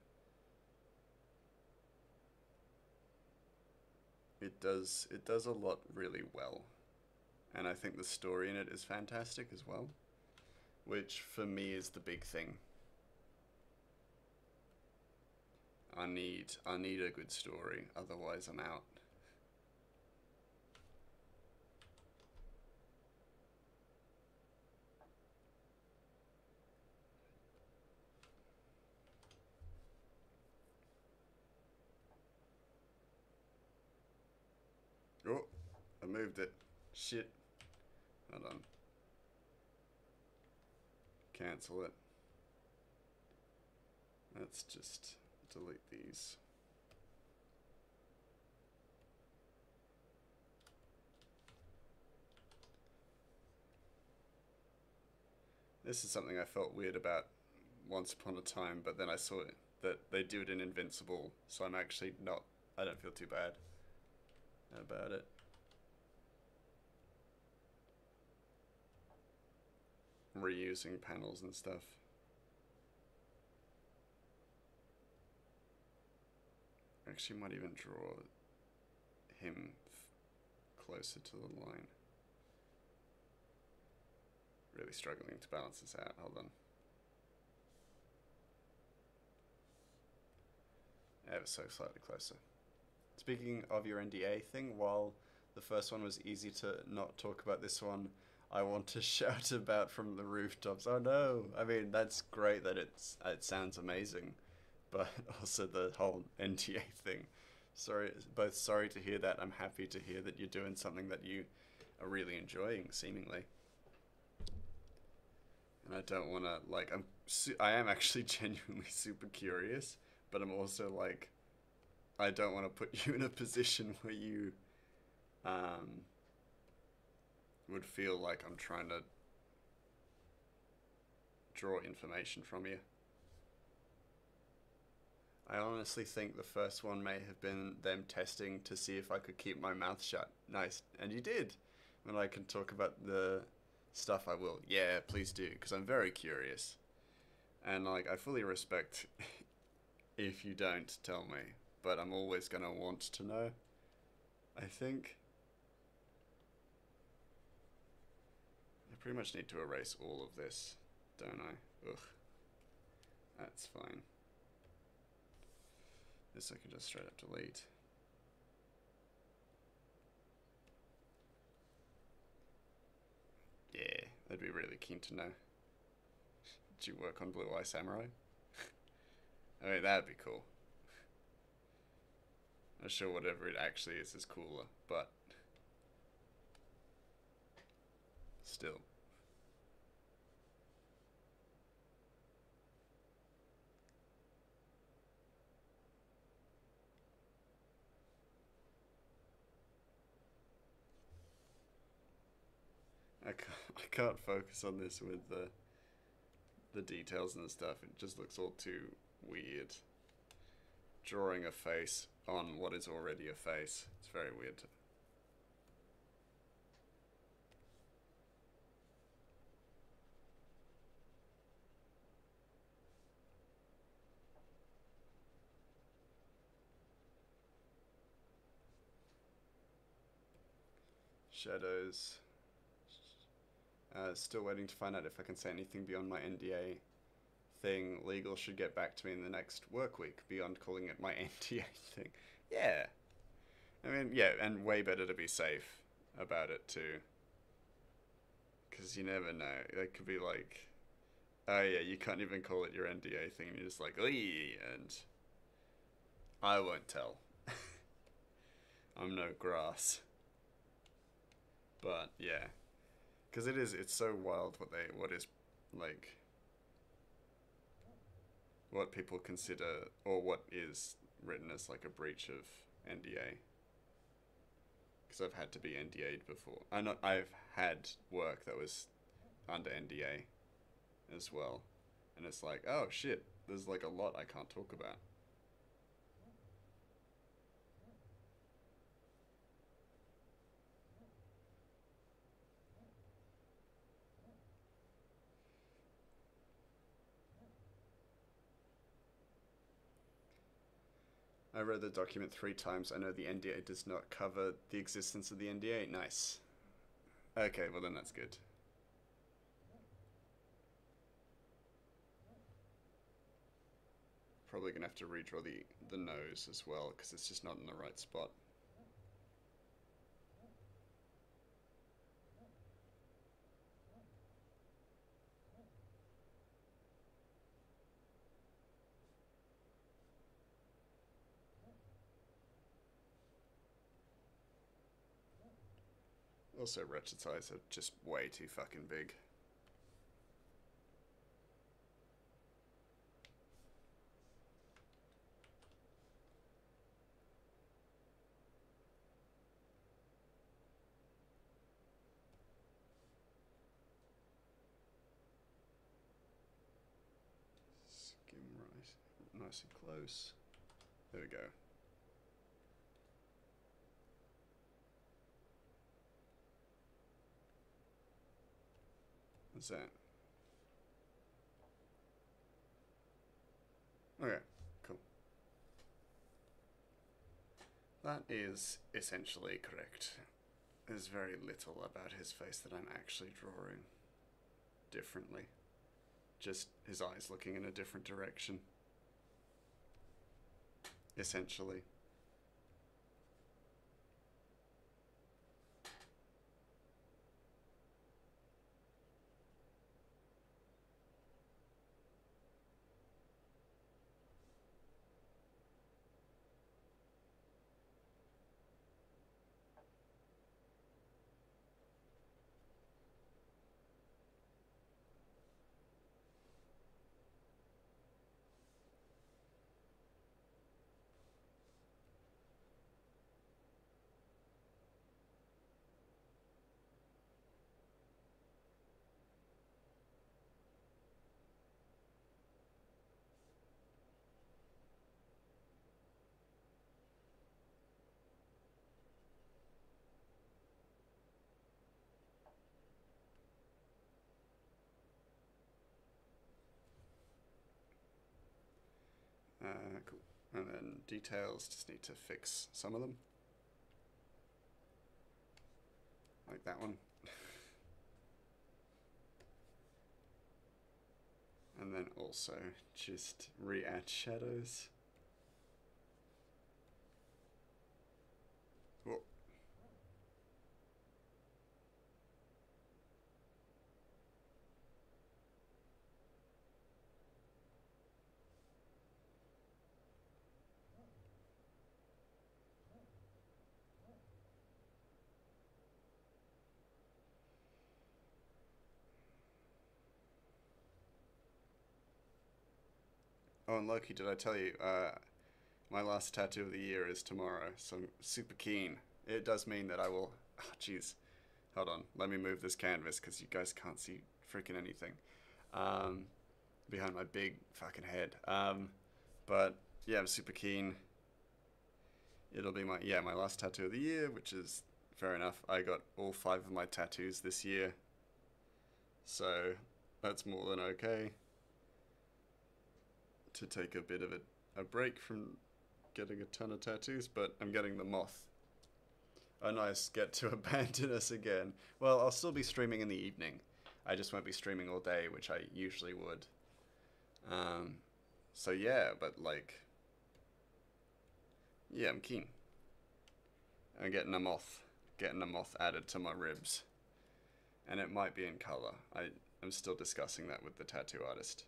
It does a lot really well, and I think the story in it is fantastic as well, which for me is the big thing. I need a good story, otherwise I'm out. Oh, I moved it. Shit. Hold on. Cancel it. Let's just delete these. This is something I felt weird about once upon a time, but then I saw it, that they do it in Invincible, so I'm actually not, I don't feel too bad about it. Reusing panels and stuff. Actually might even draw him closer to the line. Really struggling to balance this out. Hold on. Ever so slightly closer. Speaking of your NDA thing, while the first one was easy to not talk about, this one I want to shout about from the rooftops. Oh no! I mean, that's great that it sounds amazing, but also the whole NDA thing. Sorry to hear that. I'm happy to hear that you're doing something that you are really enjoying, seemingly. And I don't want to like I am actually genuinely super curious, but I'm also like I don't want to put you in a position um would feel like I'm trying to draw information from you. I honestly think the first one may have been them testing to see if I could keep my mouth shut. Nice. And you did. When I can talk about the stuff, I will. Yeah, please do, because I'm very curious. And, like, I fully respect if you don't tell me, but I'm always going to want to know, I think. I pretty much need to erase all of this, don't I? Ugh. That's fine. This I can just straight up delete. Yeah, I'd be really keen to know. Did you work on Blue Eye Samurai? I mean, that'd be cool. I'm sure whatever it actually is cooler, but still. I can't focus on this with the details and stuff. It just looks all too weird. Drawing a face on what is already a face. It's very weird. Shadows. Still waiting to find out if I can say anything beyond my NDA thing. Legal should get back to me in the next work week beyond calling it my NDA thing. Yeah. I mean, yeah, and way better to be safe about it too. Because you never know. It could be like, oh yeah, you can't even call it your NDA thing. And you're just like, oy, and I won't tell. I'm no grass. But yeah. Because it's so wild what is, like, what people consider, or what is written as, like, a breach of NDA. Because I've had to be NDA'd before. I've had work that was under NDA as well. And it's like, oh shit, there's, like, a lot I can't talk about. I read the document 3 times. I know the NDA does not cover the existence of the NDA. Nice. Okay, well then that's good. Probably gonna have to redraw the nose as well, because it's just not in the right spot. Also, Wretched's eyes are just way too fucking big. Skim right, nice and close. There we go. What's that? Okay, cool. That is essentially correct. There's very little about his face that I'm actually drawing differently. Just his eyes looking in a different direction. Essentially. Cool. And then details, just need to fix some of them. Like that one. And then also just re-add shadows. Whoa. Oh, and Loki, did I tell you, my last tattoo of the year is tomorrow, so I'm super keen. It does mean that I will... Oh, jeez. Hold on, let me move this canvas, because you guys can't see freaking anything. Behind my big fucking head. But, yeah, I'm super keen. It'll be my last tattoo of the year, which is fair enough. I got all 5 of my tattoos this year, so that's more than okay. To take a bit of a break from getting a ton of tattoos, but I'm getting the moth. Oh nice, get to abandon us again. Well, I'll still be streaming in the evening. I just won't be streaming all day, which I usually would. So yeah, but like... Yeah, I'm keen. I'm getting a moth. Getting a moth added to my ribs. And it might be in color. I'm still discussing that with the tattoo artist.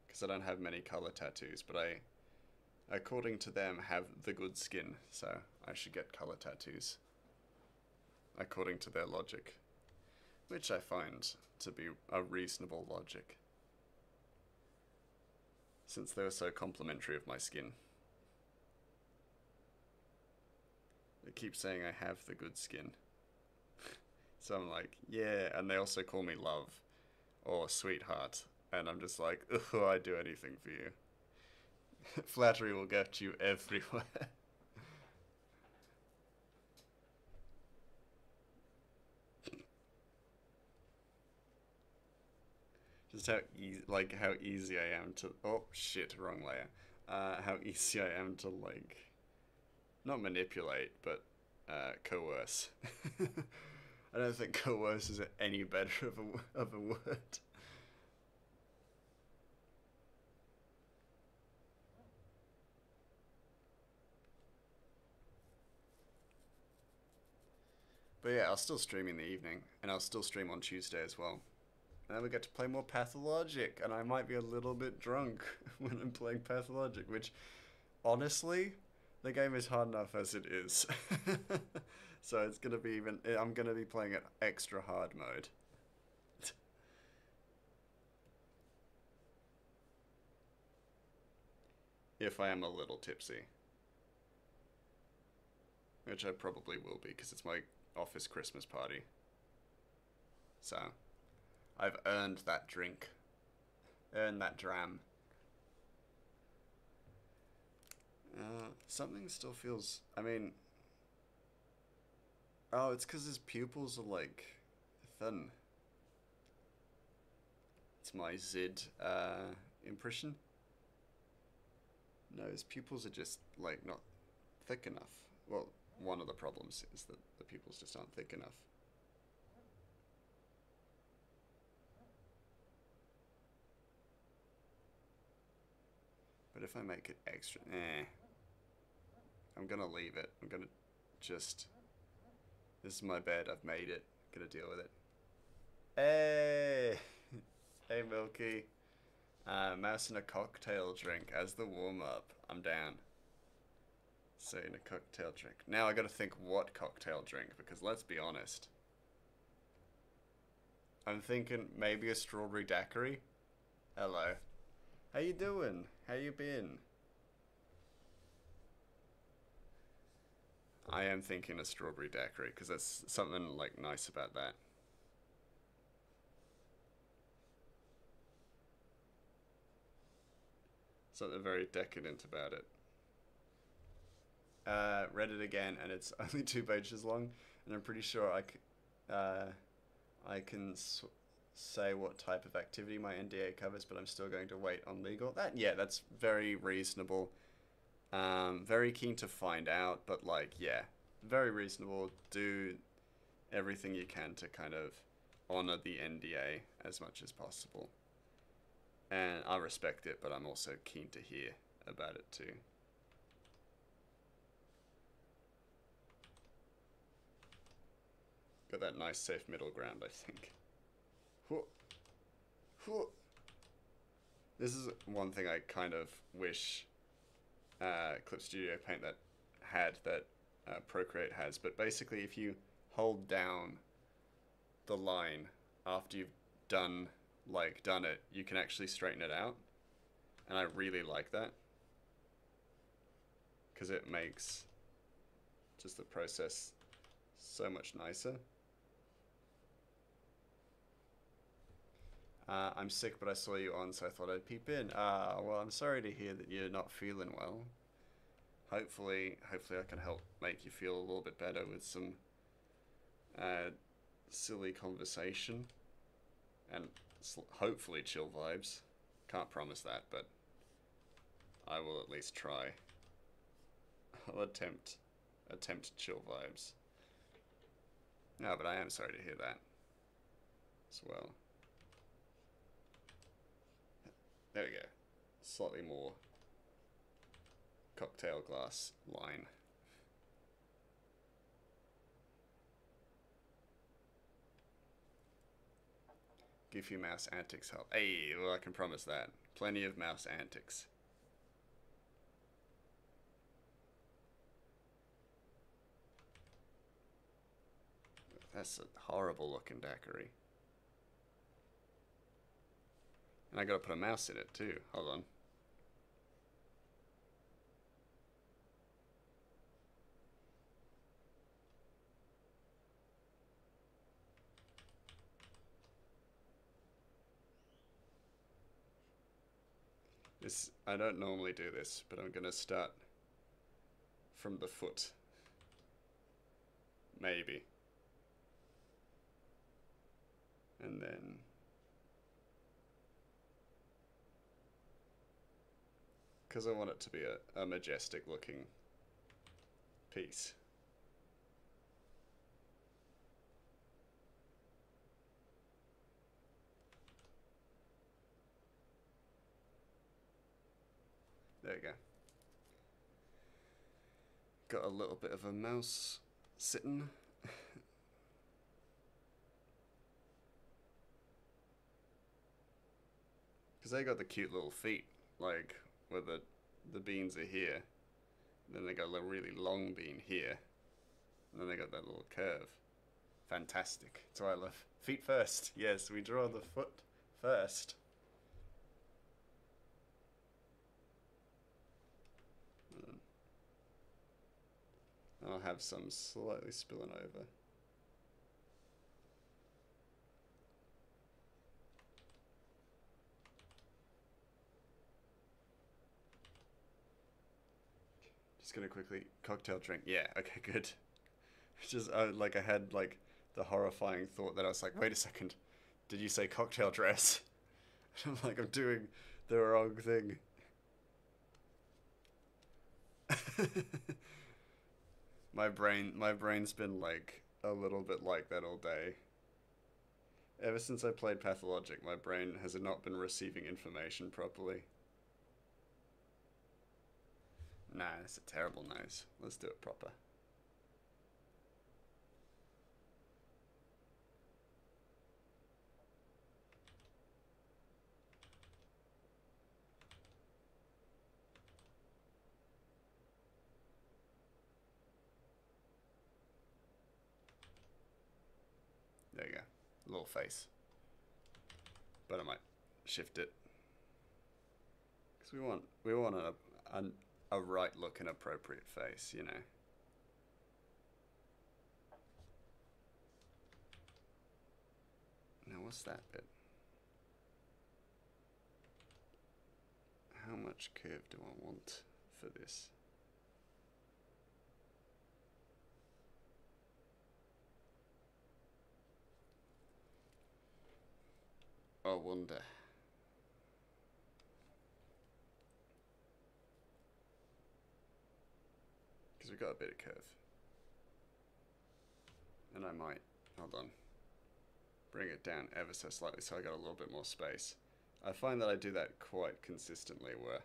Because I don't have many color tattoos, but I, according to them, have the good skin, so I should get color tattoos. According to their logic. Which I find to be a reasonable logic. Since they were so complimentary of my skin. They keep saying I have the good skin. So I'm like, yeah, and they also call me love. Or sweetheart. And I'm just like, oh, I'd do anything for you. Flattery will get you everywhere. Just how easy I am to... Oh, shit, wrong layer. How easy I am to, like... Not manipulate, but coerce. I don't think coerce is any better of a word. But yeah, I'll still stream in the evening, and I'll still stream on Tuesday as well. And then we get to play more Pathologic, and I might be a little bit drunk when I'm playing Pathologic, which, honestly, the game is hard enough as it is. So it's gonna be I'm gonna be playing it extra hard mode. If I am a little tipsy. Which I probably will be, because it's my office Christmas party. So, I've earned that drink. Earned that dram. Something still feels... I mean... Oh, it's because his pupils are, like, thin. It's my Zid, impression. No, his pupils are just, like, not thick enough. Well, one of the problems is that the pupils just aren't thick enough. But if I make it extra... I'm gonna leave it. I'm gonna just... This is my bed. I've made it. Gonna deal with it. Hey! Hey, Milky. Mouse in a cocktail drink as the warm-up. I'm down. So in a cocktail drink. Now I gotta think what cocktail drink, because let's be honest. I'm thinking maybe a strawberry daiquiri. Hello. How you doing? How you been? I am thinking a strawberry daiquiri, because there's something like nice about that. Something very decadent about it. Read it again, and it's only 2 pages long, and I'm pretty sure I can say what type of activity my NDA covers, but I'm still going to wait on legal. That's very reasonable. Very keen to find out, but like, yeah, very reasonable. Do everything you can to kind of honor the NDA as much as possible. And I respect it, but I'm also keen to hear about it too. Got that nice safe middle ground, I think. This is one thing I kind of wish Clip Studio Paint that Procreate has, but basically if you hold down the line after you've done it, you can actually straighten it out, and I really like that because it makes just the process so much nicer. I'm sick, but I saw you on, so I thought I'd peep in. Well, I'm sorry to hear that you're not feeling well. Hopefully I can help make you feel a little bit better with some silly conversation and hopefully chill vibes. Can't promise that, but I will at least try. I'll attempt chill vibes. No, but I am sorry to hear that as well. There we go. Slightly more cocktail glass line. Goofy mouse antics help. Hey, well, I can promise that. Plenty of mouse antics. That's a horrible looking daiquiri. And I gotta put a mouse in it too. Hold on. I don't normally do this, but I'm gonna start from the foot. Maybe. And then because I want it to be a majestic looking piece. There you go. Got a little bit of a mouse sitting. Because they got the cute little feet, like where the beans are here. Then they got a really long bean here. And then they got that little curve. Fantastic. That's what I love. Feet first. Yes, we draw the foot first. I'll have some slightly spilling over. Just gonna quickly cocktail drink. Yeah, okay, good. Just like I had like the horrifying thought that I was like, wait a second, did you say cocktail dress? I'm like, I'm doing the wrong thing. My brain's been like a little bit like that all day. Ever since I played Pathologic, my brain has not been receiving information properly. Nah, that's a terrible nose. Let's do it proper. There you go. Little face. But I might shift it. Because we want a right look and appropriate face, you know. Now what's that bit? How much curve do I want for this? I wonder. got a bit of curve. And I might, hold on, bring it down ever so slightly so I got a little bit more space. I find that I do that quite consistently where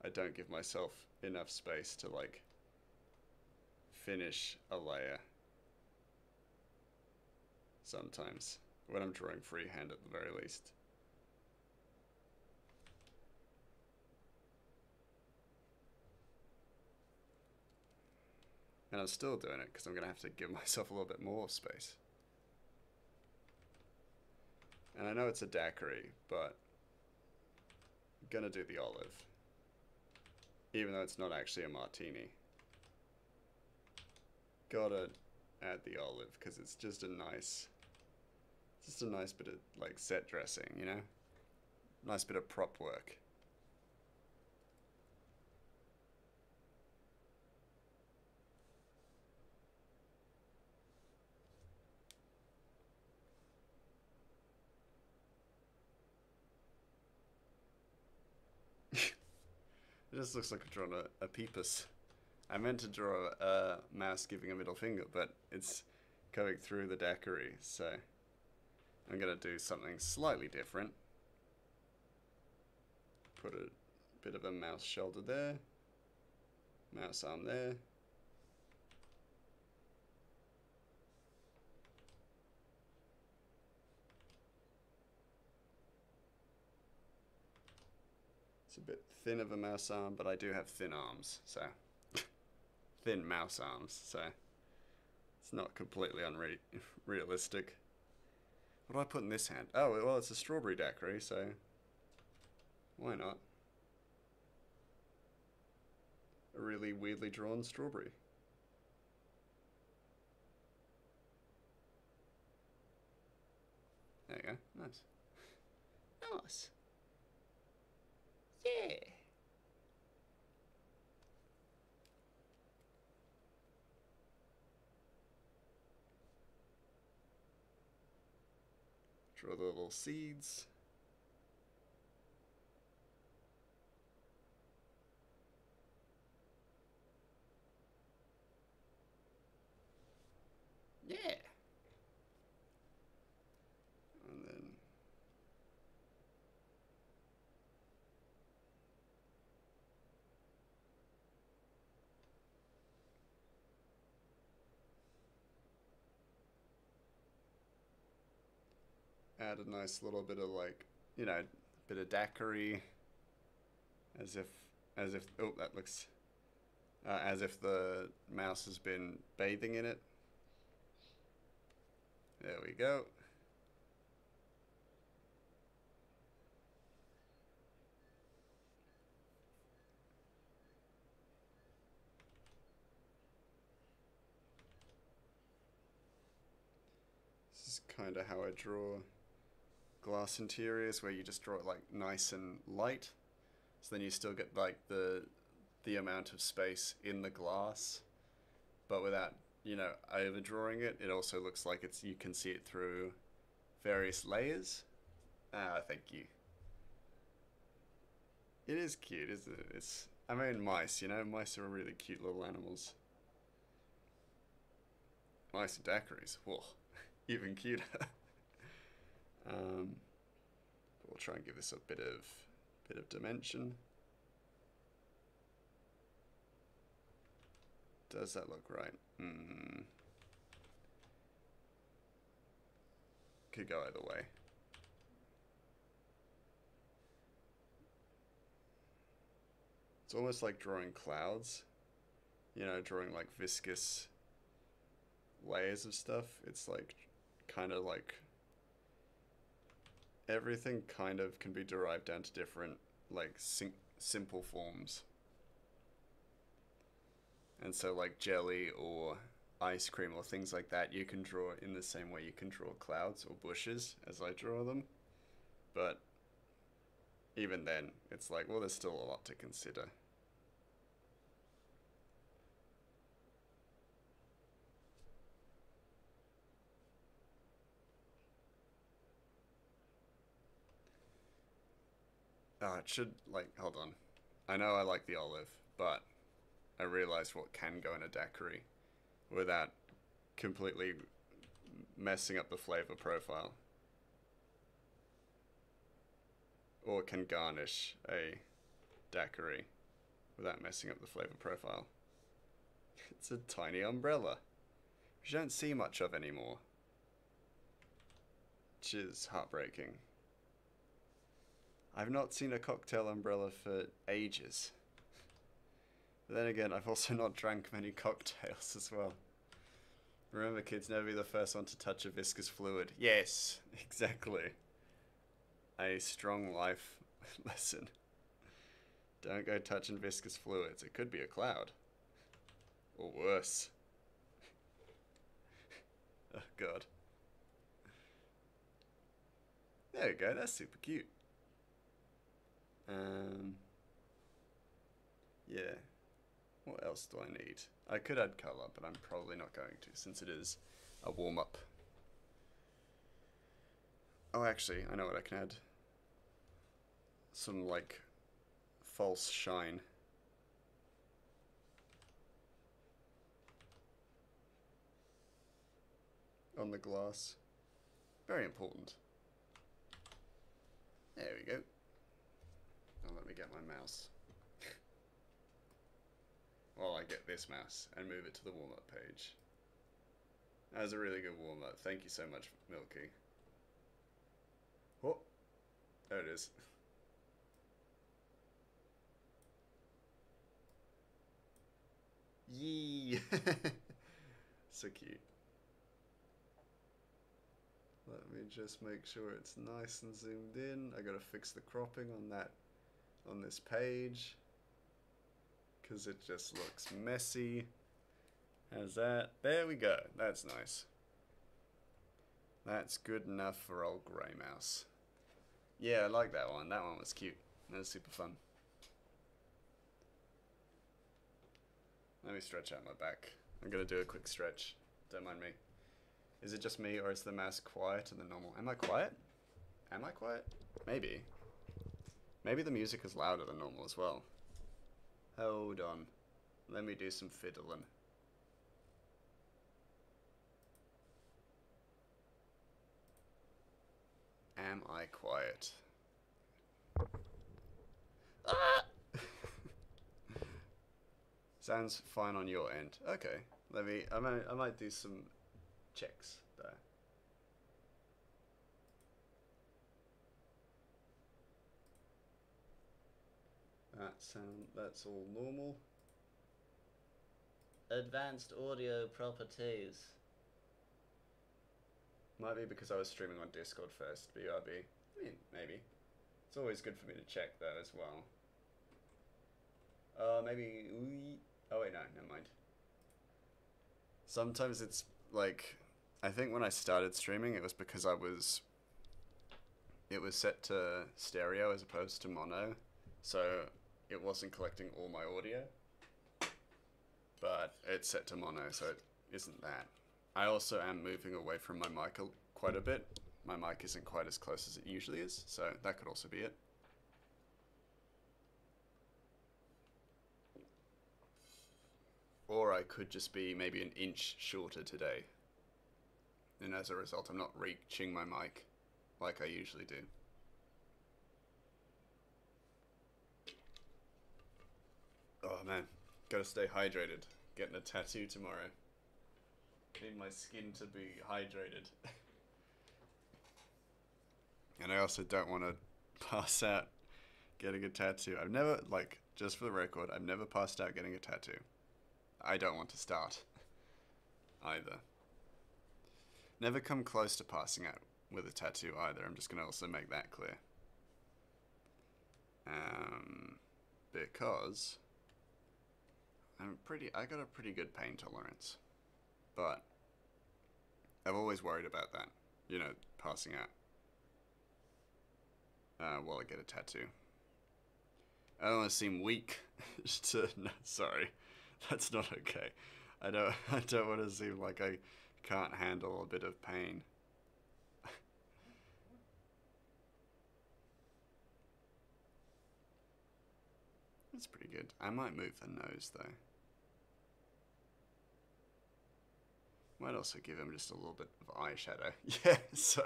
I don't give myself enough space to like finish a layer sometimes when I'm drawing freehand at the very least. And I'm still doing it because I'm going to have to give myself a little bit more space. And I know it's a daiquiri, but I'm going to do the olive. Even though it's not actually a martini. Gotta add the olive because it's just a nice bit of like set dressing, you know? Nice bit of prop work. It just looks like I've drawn a peepus. I meant to draw a mouse giving a middle finger, but it's going through the daiquiri, so I'm going to do something slightly different. Put a bit of a mouse shoulder there, mouse arm there. It's a bit thin of a mouse arm, but I do have thin arms, so thin mouse arms, so it's not completely unrealistic. What do I put in this hand? Oh, well, it's a strawberry daiquiri, so why not? A really weirdly drawn strawberry. There you go. Nice. Nice. Yeah. Draw the little seeds. Yeah. And then add a nice little bit of like, you know, bit of daiquiri, as if, oh, that looks, as if the mouse has been bathing in it. There we go. This is kind of how I draw glass interiors, where you just draw it like nice and light, so then you still get like the amount of space in the glass, but without, you know, overdrawing it. It also looks like it's, you can see it through various layers. Ah, thank you. It is cute, isn't it? It's, I mean, mice, you know, mice are really cute little animals. Mice and daiquiris, whoa, even cuter. We'll try and give this a bit of dimension. Does that look right? Could go either way. It's almost like drawing clouds, you know, drawing like viscous layers of stuff. It's like kind of like everything kind of can be derived down to different like simple forms. And so like jelly or ice cream or things like that, you can draw in the same way you can draw clouds or bushes as I draw them. But even then, it's like, well, there's still a lot to consider. Oh, it should, like, hold on. I know I like the olive, but I realized what can go in a daiquiri without completely messing up the flavor profile. Or can garnish a daiquiri without messing up the flavor profile. It's a tiny umbrella, which you don't see much of anymore, which is heartbreaking. I've not seen a cocktail umbrella for ages. But then again, I've also not drank many cocktails as well. Remember, kids, never be the first one to touch a viscous fluid. Yes, exactly. A strong life lesson. Don't go touching viscous fluids. It could be a cloud. Or worse. Oh god. There we go, that's super cute. Yeah. What else do I need? I could add colour, but I'm probably not going to, since it is a warm-up. Oh, actually, I know what I can add. Some, like, false shine. On the glass. Very important. There we go. Now let me get my mouse. Well, I get this mouse and move it to the warm-up page. That was a really good warm-up. Thank you so much, Milky. Oh, there it is. Yee! So cute. Let me just make sure it's nice and zoomed in. I gotta fix the cropping on this page, because it just looks messy. How's that? There we go. That's nice. That's good enough for old Grey Mouse. Yeah, I like that one. That one was cute. That was super fun. Let me stretch out my back. I'm gonna do a quick stretch. Don't mind me. Is it just me, or is the mouse quieter than normal? Am I quiet? Am I quiet? Maybe. Maybe the music is louder than normal as well. Hold on. Let me do some fiddling. Am I quiet? Ah! Sounds fine on your end. Okay. I might do some checks there. That's all normal. Advanced audio properties. Might be because I was streaming on Discord first, BRB. I mean, maybe. It's always good for me to check that as well. Maybe... Oh wait, no, never mind. Sometimes it's like... I think when I started streaming, it was because it was set to stereo as opposed to mono, so it wasn't collecting all my audio. But it's set to mono, so it isn't that. I also am moving away from my mic quite a bit. My mic isn't quite as close as it usually is, so that could also be it. Or I could just be maybe an inch shorter today. And as a result, I'm not reaching my mic like I usually do. Oh man, gotta stay hydrated. Getting a tattoo tomorrow. Need my skin to be hydrated. And I also don't want to pass out getting a tattoo. I've never, like, just for the record, I've never passed out getting a tattoo. I don't want to start either. Never come close to passing out with a tattoo either. I'm just going to also make that clear. Because I got a pretty good pain tolerance. But I've always worried about that. You know, passing out while I get a tattoo. I don't want to seem weak. No, sorry. That's not okay. I don't want to seem like I can't handle a bit of pain. That's pretty good. I might move the nose though. Might also give him just a little bit of eyeshadow. Yeah, so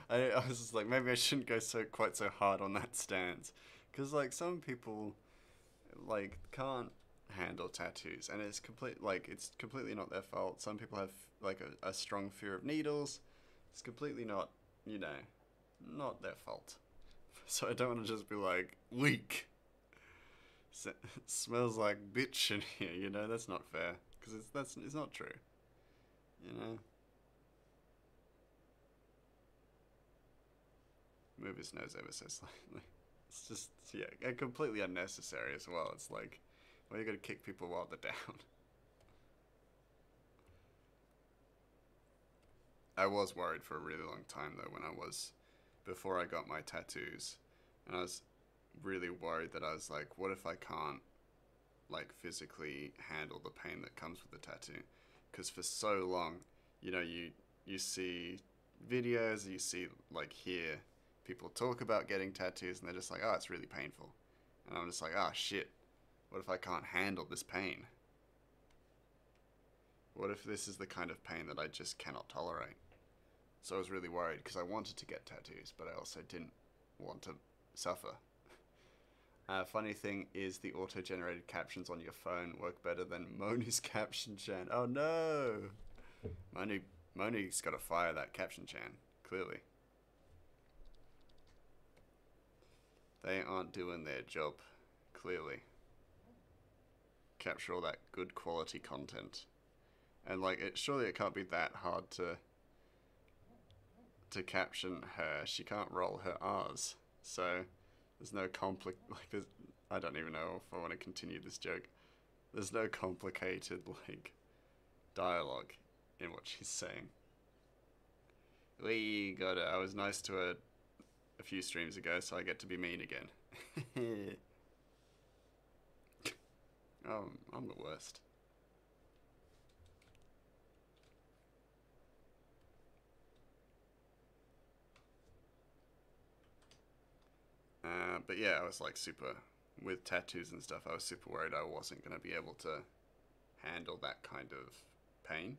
I was just like, maybe I shouldn't go quite so hard on that stance. Because, like, some people, like, can't handle tattoos. And it's completely not their fault. Some people have, like, a strong fear of needles. It's completely not, you know, not their fault. So I don't want to just be like, weak. Smells like bitch in here, you know? That's not fair. Because it's not true. You know? Move his nose ever so slightly. It's just, yeah, completely unnecessary as well. It's like, why you gotta kick people while they're down? I was worried for a really long time though before I got my tattoos. And I was really worried that I was like, what if I can't, like, physically handle the pain that comes with the tattoo? Because for so long, you know, you see videos, you see, like, hear people talk about getting tattoos, and they're just like, oh, it's really painful. And I'm just like, oh, shit. What if I can't handle this pain? What if this is the kind of pain that I just cannot tolerate? So I was really worried because I wanted to get tattoos, but I also didn't want to suffer. Funny thing is the auto-generated captions on your phone work better than Moni's caption chan. Oh no! Moni's got to fire that caption chan, clearly. They aren't doing their job, clearly. Capture all that good quality content. And like, surely it can't be that hard to caption her. She can't roll her R's, so there's no I don't even know if I want to continue this joke. There's no complicated, like, dialogue in what she's saying. We got it. I was nice to her a few streams ago, so I get to be mean again. Oh, I'm the worst. But yeah, I was like with tattoos and stuff, I was super worried I wasn't going to be able to handle that kind of pain.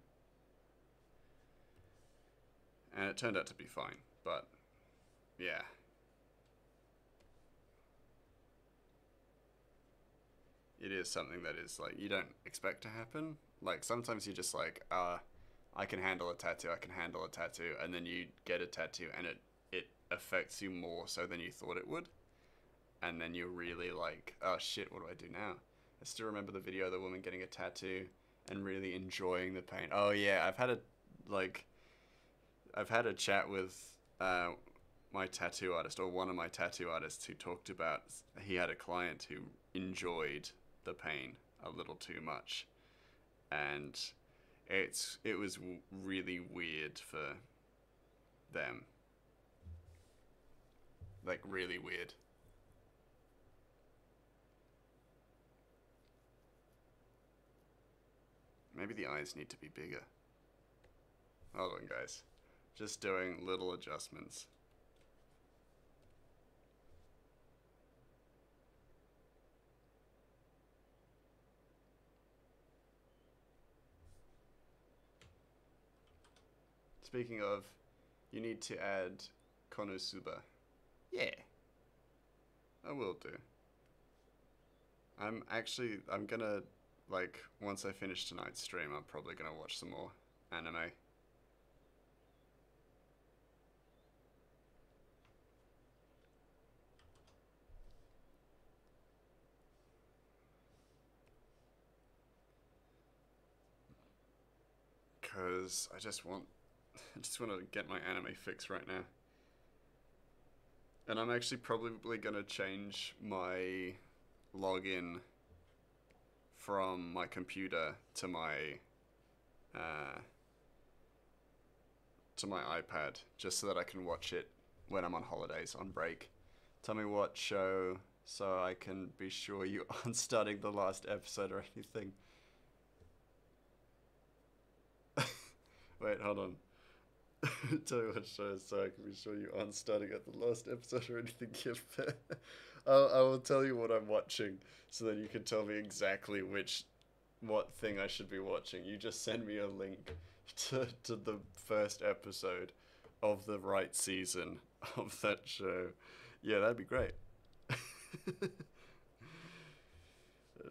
And it turned out to be fine, but yeah. It is something that is like, you don't expect to happen. Like, sometimes you're just like, I can handle a tattoo, and then you get a tattoo and it affects you more so than you thought it would. And then you're really like, oh shit, what do I do now? I still remember the video of the woman getting a tattoo and really enjoying the pain. Oh yeah, I've had a chat with my tattoo artist, or one of my tattoo artists, who talked about he had a client who enjoyed the pain a little too much, and it was really weird for them, like really weird. Maybe the eyes need to be bigger. Hold on, guys. Just doing little adjustments. Speaking of, you need to add Konosuba. Yeah. I will do. I'm gonna, like, once I finish tonight's stream, I'm probably gonna watch some more anime. Because I just want to get my anime fix right now. And I'm actually probably gonna change my login from my computer to my iPad, just so that I can watch it when I'm on holidays, on break. Tell me what show, so I can be sure you aren't starting the last episode or anything. Wait, hold on. Tell me what show, so I can be sure you aren't starting at the last episode or anything. I will tell you what I'm watching, so then you can tell me exactly which what thing I should be watching, you just send me a link to the first episode of the right season of that show. Yeah, that'd be great.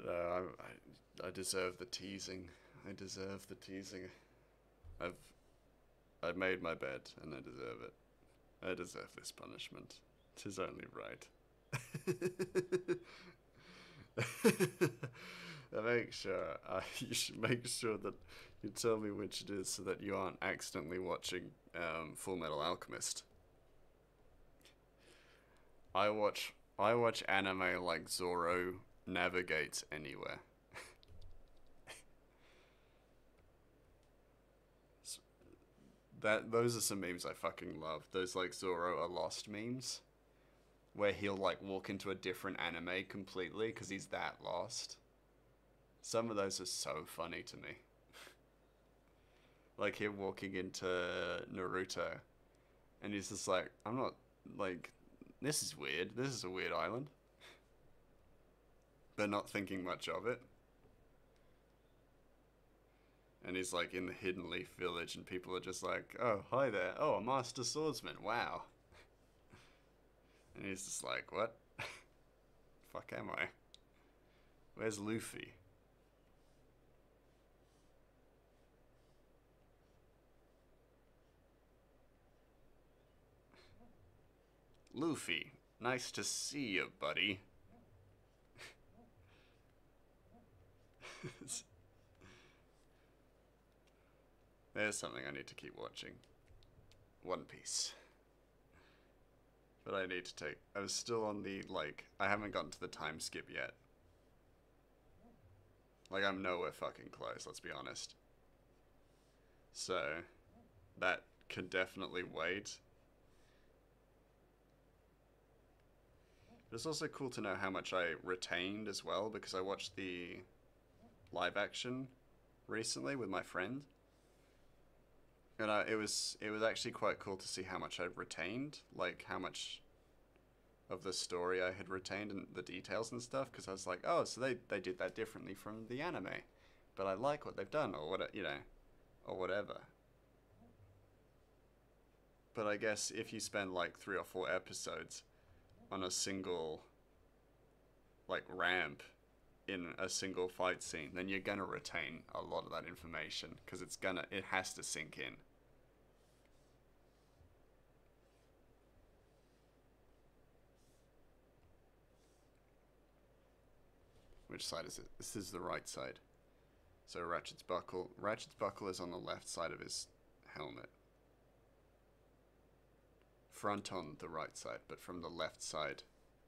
No, I deserve the teasing. I deserve the teasing. I've I've made my bed and I deserve it. I deserve this punishment. 'Tis only right. Make sure you should make sure that you tell me which it is so that you aren't accidentally watching Full Metal Alchemist. I watch anime like Zoro navigates anywhere. Those are some memes I fucking love. Those like Zoro are lost memes where he'll like walk into a different anime completely because he's that lost. Some of those are so funny to me. Like him walking into Naruto and he's just like, I'm not like this is weird. This is a weird island. But not thinking much of it. And he's like in the Hidden Leaf Village and people are just like, oh, hi there. Oh, a master swordsman. Wow. And he's just like, what? Fuck am I? Where's Luffy? Luffy, nice to see you, buddy. There's something I need to keep watching. One Piece. But I need to take... I was still on the, like... I haven't gotten to the time skip yet. Like, I'm nowhere fucking close, let's be honest. So, that could definitely wait. But it's also cool to know how much I retained as well, because I watched the live action recently with my friend. And it was actually quite cool to see how much I'd retained, like how much of the story I had retained and the details and stuff. Because I was like, oh, so they did that differently from the anime, but I like what they've done, or what or whatever. But I guess if you spend like 3 or 4 episodes on a single like ramp in a single fight scene, then you're gonna retain a lot of that information because it has to sink in. Which side is it? This is the right side. So Ratchet's buckle is on the left side of his helmet. Front on the right side, but from the left side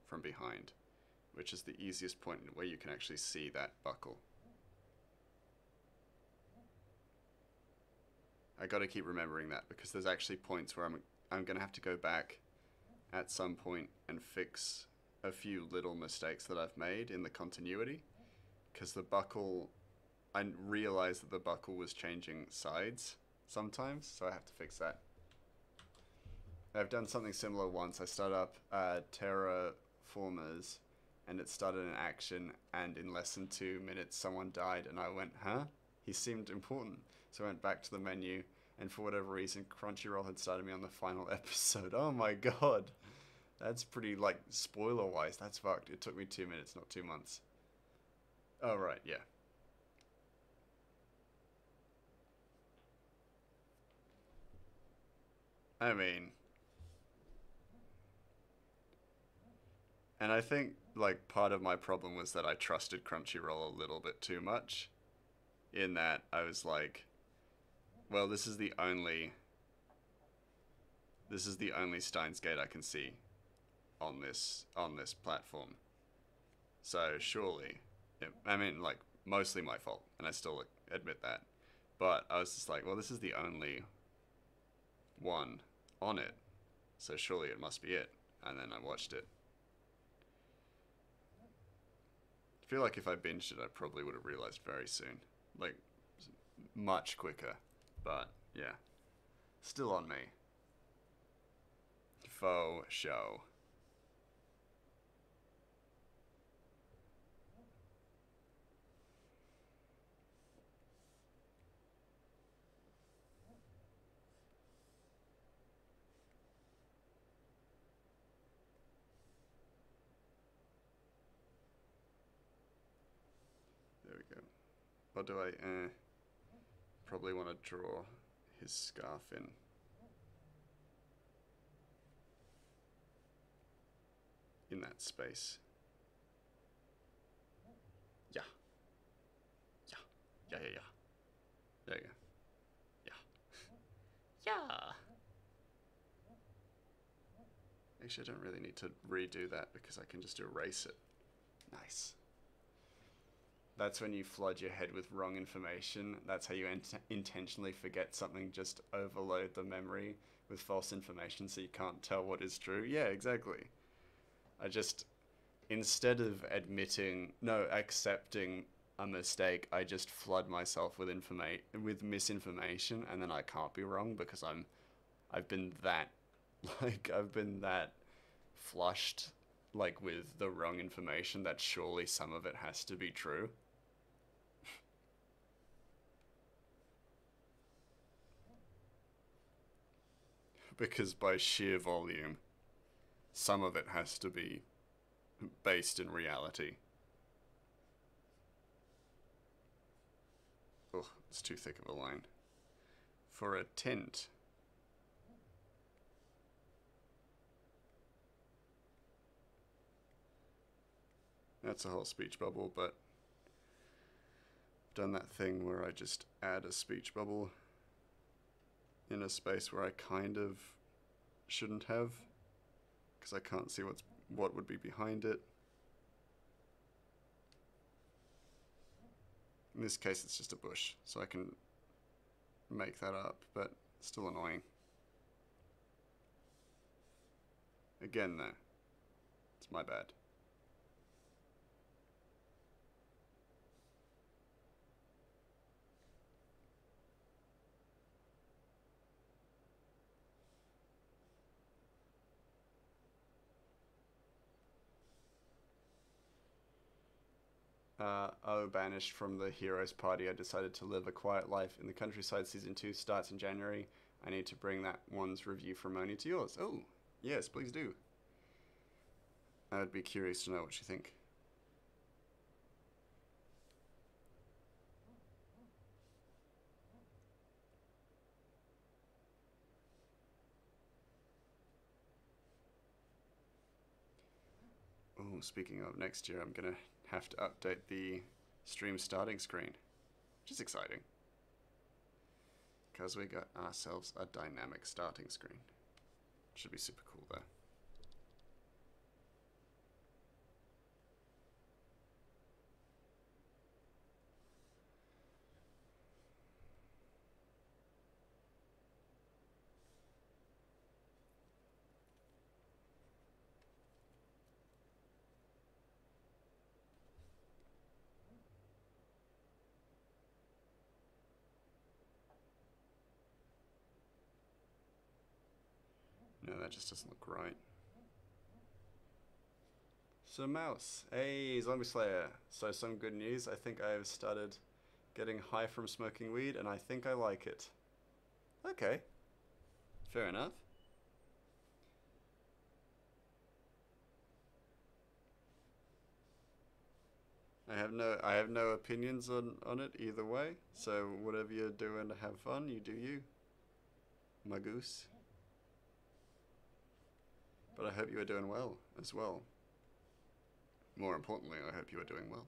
from behind, which is the easiest point where you can actually see that buckle. I gotta keep remembering that because there's actually points where I'm gonna have to go back at some point and fix a few little mistakes that I've made in the continuity, because the buckle, I realized that the buckle was changing sides sometimes, so I have to fix that. I've done something similar once. I started up Terraformers and it started an action, and in less than 2 minutes someone died and I went, huh? He seemed important. So I went back to the menu and for whatever reason Crunchyroll had started me on the final episode. Oh my god. That's pretty, like, spoiler-wise, that's fucked. It took me 2 minutes, not 2 months. Oh, right, yeah. I mean... And I think, like, part of my problem was that I trusted Crunchyroll a little bit too much. In that I was like, well, this is the only Steins Gate I can see on this platform. So surely, I mean, like, mostly my fault, and I still admit that. But I was just like, well, this is the only one on it, so surely it must be it. And then I watched it. I feel like if I binged it, I probably would have realized very soon. Like, much quicker. But, yeah. Still on me. Faux show. Or do I probably want to draw his scarf in that space. Yeah. Yeah. Yeah, yeah, yeah. There you go. Yeah. Yeah. Actually, I don't really need to redo that because I can just erase it. Nice. That's when you flood your head with wrong information. That's how you intentionally forget something, just overload the memory with false information so you can't tell what is true. Yeah, exactly. I just, instead of accepting a mistake, I just flood myself with misinformation, and then I can't be wrong because I've been that, I've been that flushed, like, with the wrong information that surely some of it has to be true. Because by sheer volume, some of it has to be based in reality. Ugh, it's too thick of a line. For a tint. That's a whole speech bubble, but I've done that thing where I just add a speech bubble in a space where I kind of shouldn't have, because I can't see what would be behind it. In this case, it's just a bush, so I can make that up, but still annoying. Again, though, it's my bad. Banished from the Heroes Party, I decided to live a quiet life in the countryside. Season 2 starts in January. I need to bring that one's review from Moni to yours. Oh, yes, please do. I would be curious to know what you think. Oh, speaking of, next year I'm gonna have to update the stream starting screen, which is exciting. Because we got ourselves a dynamic starting screen. Should be super cool though. No, that just doesn't look right. So Mouse, hey Zombie Slayer. So some good news, I think I have started getting high from smoking weed and I think I like it. Okay, fair enough. I have no opinions on it either way, so whatever you're doing to have fun, you do you. My goose. But I hope you are doing well as well. More importantly, I hope you are doing well.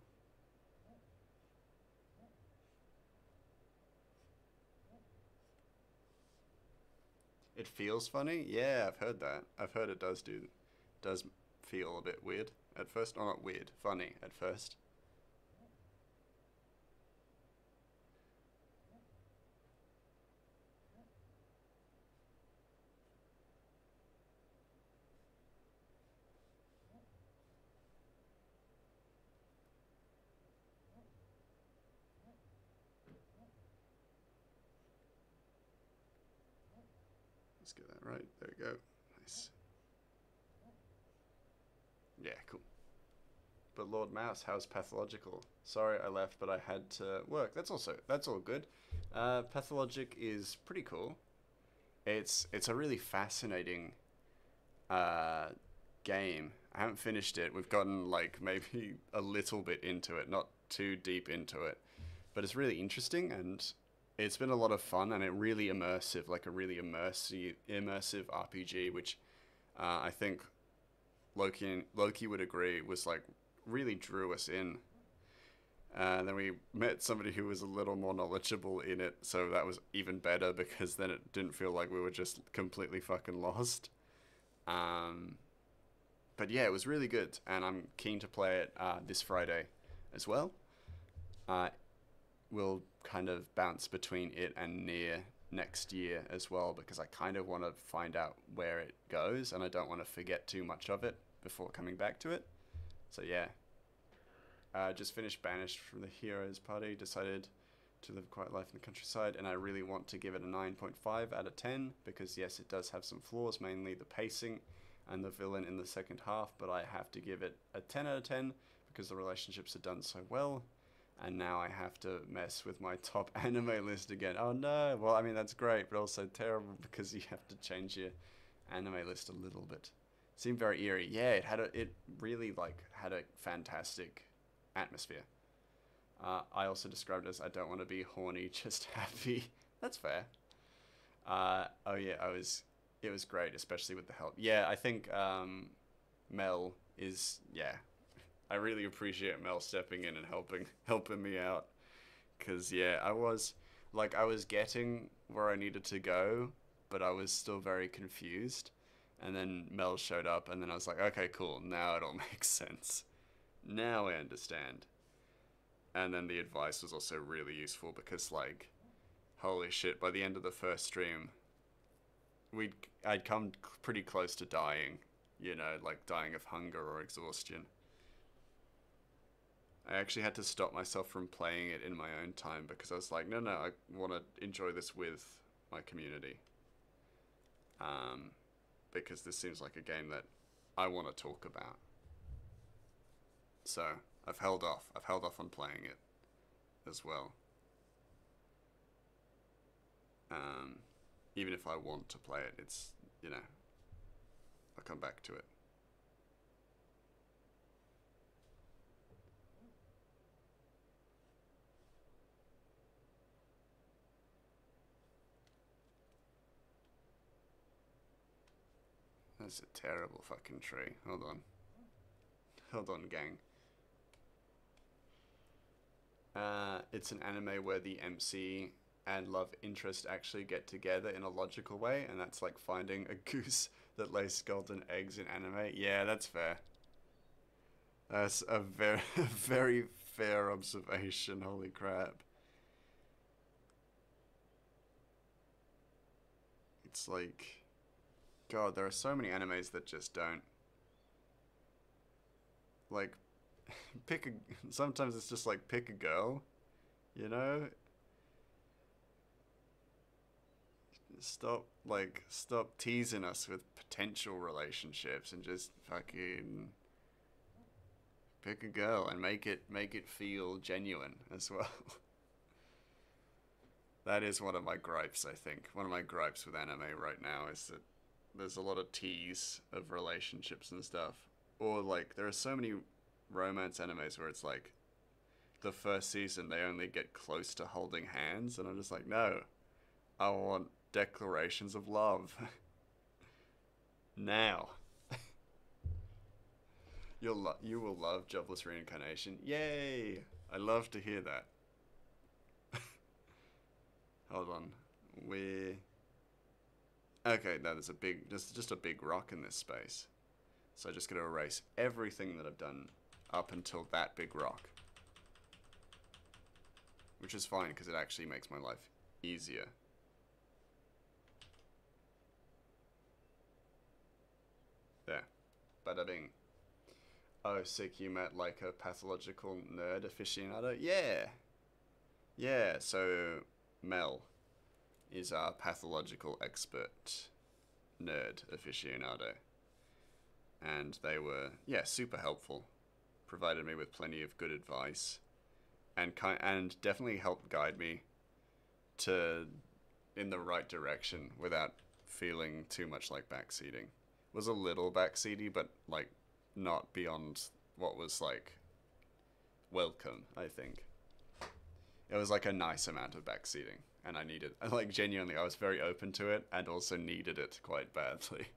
It feels funny? Yeah, I've heard that. I've heard it does feel a bit weird at first. Or not weird, funny at first. Let's get that right. There we go. Nice. Yeah, cool. But Lord Mouse, how's Pathological? Sorry I left, but I had to work. That's all good. Pathologic is pretty cool. It's a really fascinating game. I haven't finished it. We've gotten like maybe a little bit into it, not too deep into it, but it's really interesting, and it's been a lot of fun, and it really immersive, like a really immersive RPG, which I think Loki would agree was like really drew us in. Then we met somebody who was a little more knowledgeable in it, so that was even better because then it didn't feel like we were just completely fucking lost. Um, but yeah, it was really good, and I'm keen to play it this Friday as well. Uh, we'll kind of bounce between it and Near next year as well because I kind of want to find out where it goes, and I don't want to forget too much of it before coming back to it. So yeah, just finished Banished from the Heroes Party, decided to live a quiet life in the countryside, and I really want to give it a 9.5 out of 10 because yes, it does have some flaws, mainly the pacing and the villain in the second half, but I have to give it a 10 out of 10 because the relationships are done so well. And now I have to mess with my top anime list again. Oh no! Well, I mean that's great, but also terrible because you have to change your anime list a little bit. It seemed very eerie. Yeah, it really like had a fantastic atmosphere. I also described it as I don't want to be horny, just happy. That's fair. Oh yeah, it was great, especially with the help. Yeah, I think Mel is yeah. I really appreciate Mel stepping in and helping me out, cause yeah, I was getting where I needed to go, but I was still very confused, and then Mel showed up, and then I was like, okay, cool, now it all makes sense. Now I understand. And then the advice was also really useful because like, holy shit, by the end of the first stream, I'd come pretty close to dying, you know, like dying of hunger or exhaustion. I actually had to stop myself from playing it in my own time because I was like, no, I want to enjoy this with my community. Because this seems like a game that I want to talk about. So I've held off. I've held off on playing it as well. Even if I want to play it, it's, you know, I'll come back to it. That's a terrible fucking tree. Hold on. Hold on, gang. It's an anime where the MC and love interest actually get together in a logical way, and that's like finding a goose that lays golden eggs in anime. Yeah, that's fair. That's a very, very fair observation. Holy crap. It's like, God, there are so many animes that just don't. Like, sometimes it's just like, pick a girl, you know? Stop teasing us with potential relationships and just fucking pick a girl and make it feel genuine as well. That is one of my gripes, I think. One of my gripes with anime right now is that there's a lot of tease of relationships and stuff. Or like there are so many romance animes where it's like the first season they only get close to holding hands, and I'm just like, no, I want declarations of love. Now. You will love Jobless Reincarnation. Yay! I love to hear that. Hold on. Okay, no, there's just a big rock in this space. So I'm just gonna erase everything that I've done up until that big rock. Which is fine, because it actually makes my life easier. There. Bada bing. Oh, sick, you met like a pathological nerd aficionado? Yeah! Yeah, so Mel is our pathological expert nerd aficionado. And they were, yeah, super helpful. Provided me with plenty of good advice. And definitely helped guide me in the right direction without feeling too much like backseating. Was a little backseaty, but like not beyond what was like welcome, I think. it was like a nice amount of backseating, and I needed, like, genuinely, I was very open to it and also needed it quite badly.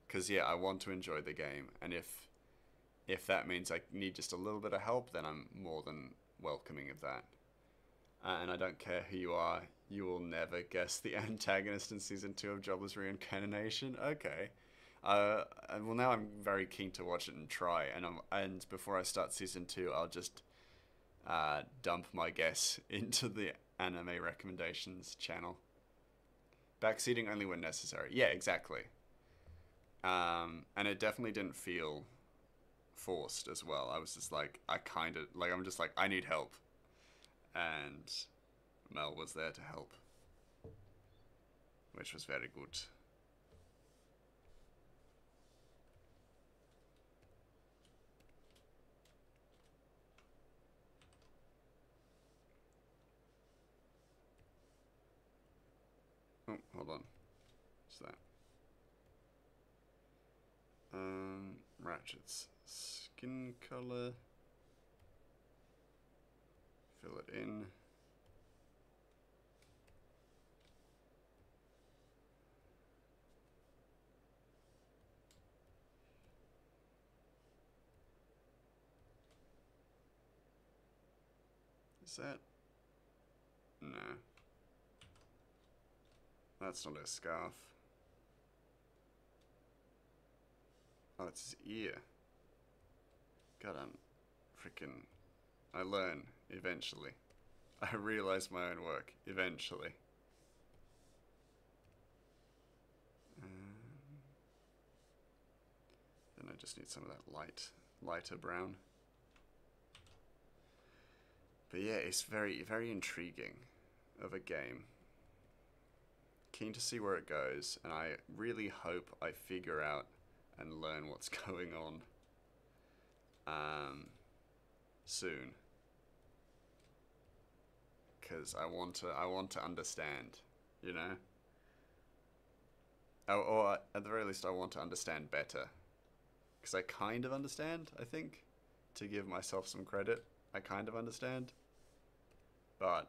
Because yeah, I want to enjoy the game, and if that means I need just a little bit of help, then I'm more than welcoming of that. And I don't care who you are, you will never guess the antagonist in season 2 of Jobless Reincarnation. Okay. Well, now I'm very keen to watch it and try, and before I start season 2, I'll just dump my guess into the anime recommendations channel. Backseating only when necessary. Yeah, exactly. And it definitely didn't feel forced as well. I was just like, I'm just like, I need help. And Mel was there to help, which was very good. Oh, hold on. What's that? Ratchet's skin color. Fill it in. Is that? No. That's not a scarf. Oh, it's his ear. God, I learn, eventually. I realize my own work, eventually. Then I just need some of that lighter brown. But yeah, it's very, very intriguing of a game. Keen to see where it goes, and I really hope I figure out and learn what's going on soon, because I want to understand, you know. Or at the very least, I want to understand better, because I kind of understand. I think, to give myself some credit, I kind of understand, but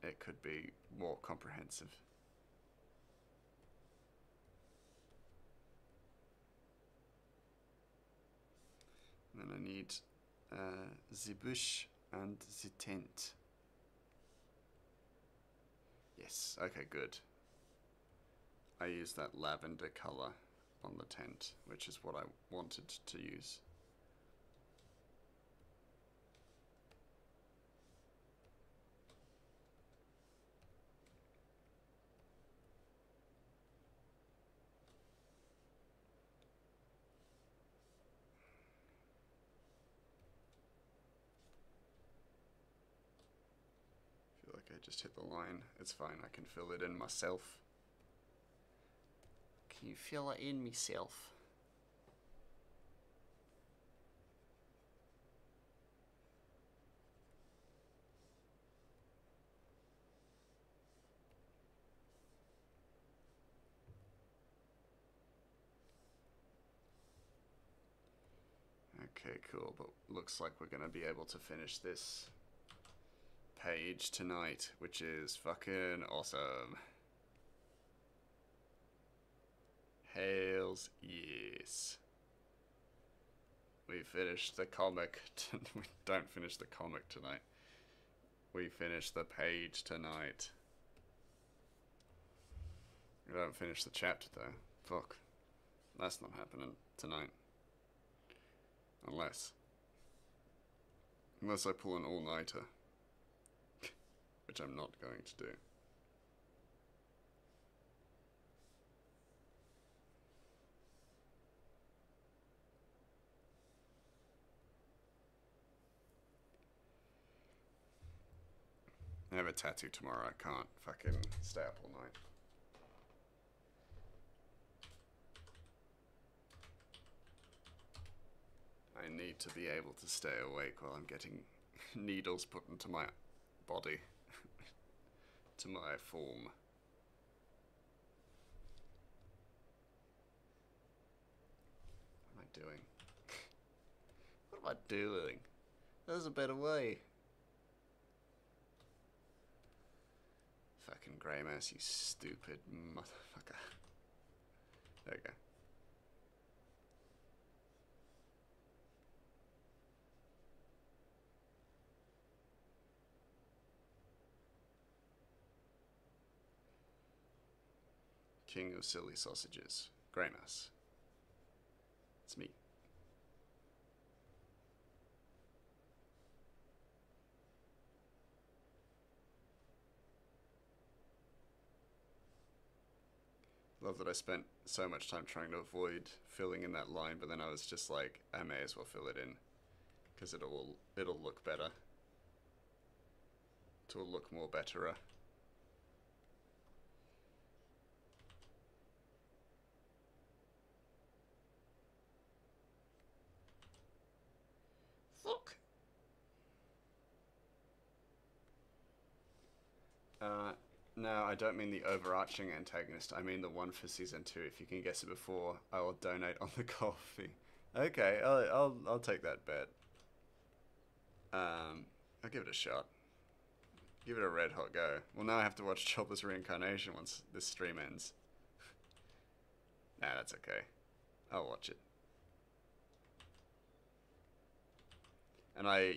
it could be more comprehensive. And then I need the bush and the tent. Yes, okay, good. I used that lavender color on the tent, which is what I wanted to use. I just hit the line. It's fine, I can fill it in myself. Can you fill it in myself? Okay, cool, but looks like we're gonna be able to finish this page tonight, which is fucking awesome. Hails yes. We finished the comic. We don't finish the comic tonight. We finish the page tonight. We don't finish the chapter though. Fuck. That's not happening tonight. Unless I pull an all-nighter. Which I'm not going to do. I have a tattoo tomorrow. I can't fucking stay up all night. I need to be able to stay awake while I'm getting needles put into my body. To my form. What am I doing? What am I doing? There's a better way. fucking grey mouse, you stupid motherfucker. There we go. King of silly sausages. Grey mouse. It's me. Love that I spent so much time trying to avoid filling in that line, but then I was just like, I may as well fill it in, because it'll look better. It'll look more betterer. Fuck. No, I don't mean the overarching antagonist. I mean the one for season 2. If you can guess it before, I will donate on the coffee. Okay, I'll take that bet. I'll give it a shot. Give it a red hot go. Well, now I have to watch Chopper's reincarnation once this stream ends. Nah, that's okay. I'll watch it. And I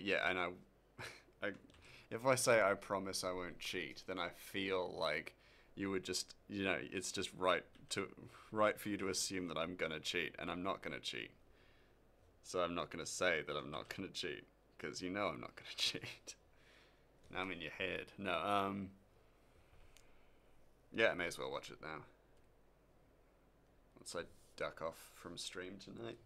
if I say I promise I won't cheat, then I feel like you would just, it's just right for you to assume that I'm gonna cheat, and I'm not gonna cheat. So I'm not gonna say that I'm not gonna cheat, because I'm not gonna cheat. Now I'm in your head. No, yeah, I may as well watch it now. Once I duck off from stream tonight.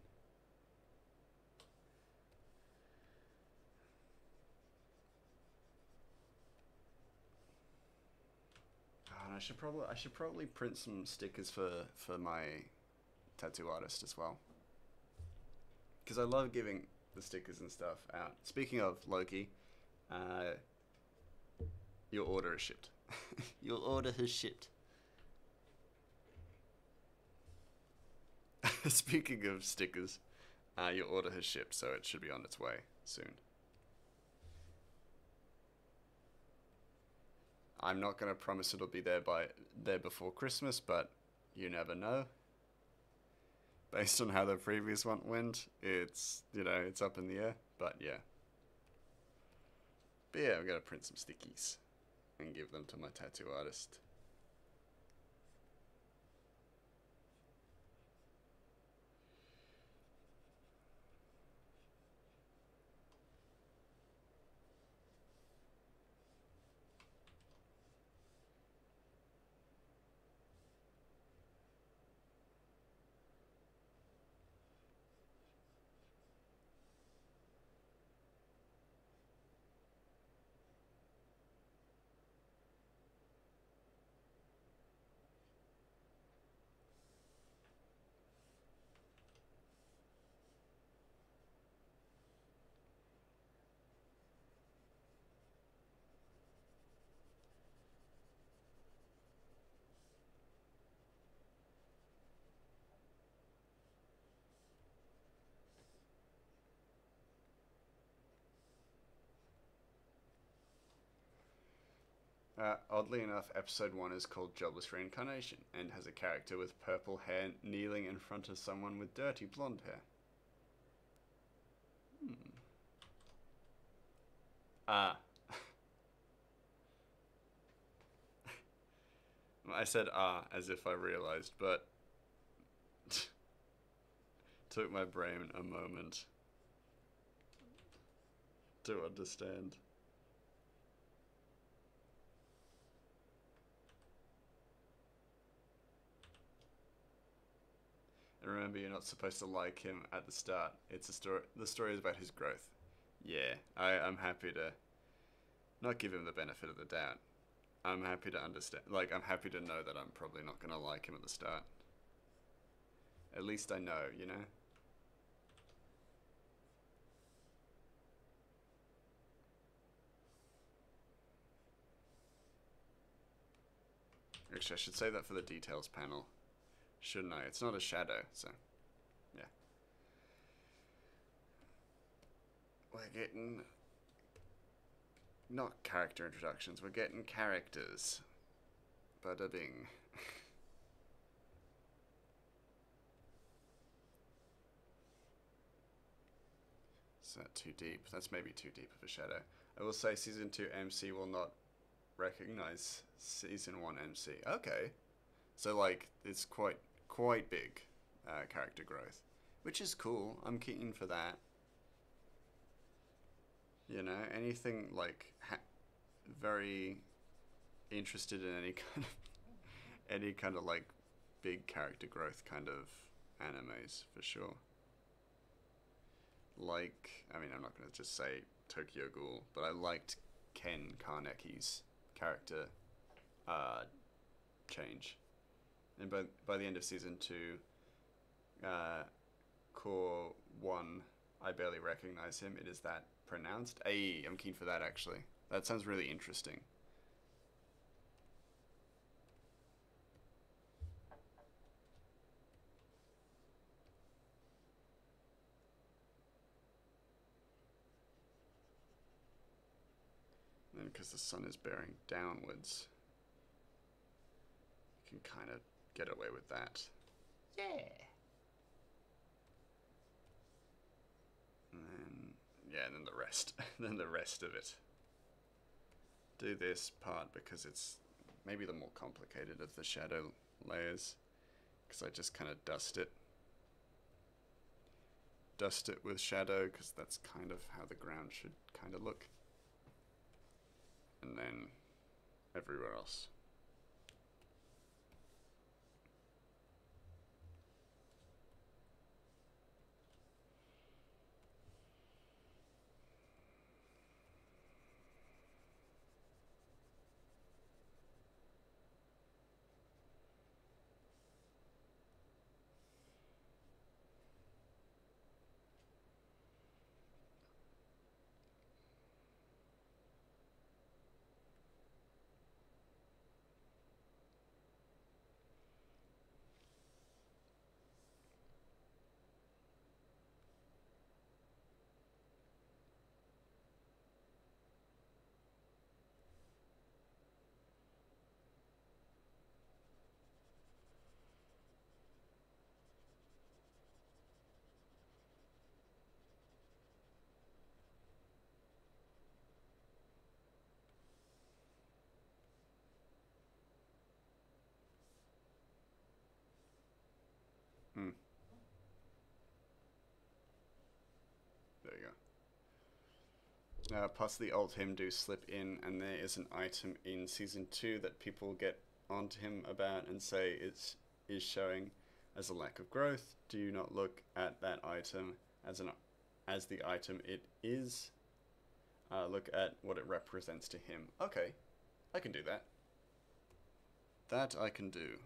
And I should probably print some stickers for my tattoo artist as well, because I love giving the stickers and stuff out. Speaking of Loki, your order is shipped. Your order has shipped. Speaking of stickers, your order has shipped, so it should be on its way soon. I'm not going to promise it'll be there before Christmas, but you never know. Based on how the previous one went, it's up in the air, but yeah. But yeah, I'm going to print some stickies and give them to my tattoo artist. Oddly enough, episode 1 is called Jobless Reincarnation and has a character with purple hair kneeling in front of someone with dirty blonde hair. I said as if I realized, but took my brain a moment to understand. And remember, you're not supposed to like him at the start. It's a story. The story is about his growth. Yeah, I'm happy to not give him the benefit of the doubt. I'm happy to understand. Like, I'm happy to know that I'm probably not gonna like him at the start. At least I know, you know? Actually, I should say that for the details panel. Shouldn't I? It's not a shadow, so yeah. We're getting not character introductions, we're getting characters. Bada bing. Is that too deep? That's maybe too deep of a shadow. I will say Season 2 MC will not recognize Season 1 MC. Okay. So, like, it's quite big character growth. Which is cool. I'm keen for that. You know, anything, like, very interested in any kind of, like, big character growth kind of animes, for sure. Like, I mean, I'm not going to just say Tokyo Ghoul, but I liked Ken Kaneki's character change. And by the end of season 2, core 1, I barely recognize him. It is that pronounced. Ay, I'm keen for that, actually. That sounds really interesting. And because the sun is bearing downwards, you can kind of get away with that. Yeah. And then, yeah, and then the rest. Then the rest of it. Do this part because it's maybe the more complicated of the shadow layers. Because I just kind of dust it. Dust it with shadow because that's kind of how the ground should kind of look. And then everywhere else. Hmm. There you go. Plus the alt him do slip in, and there is an item in season 2 that people get onto him about and say is showing as a lack of growth. Do not look at that item as the item it is. Look at what it represents to him. Okay, I can do that. That I can do.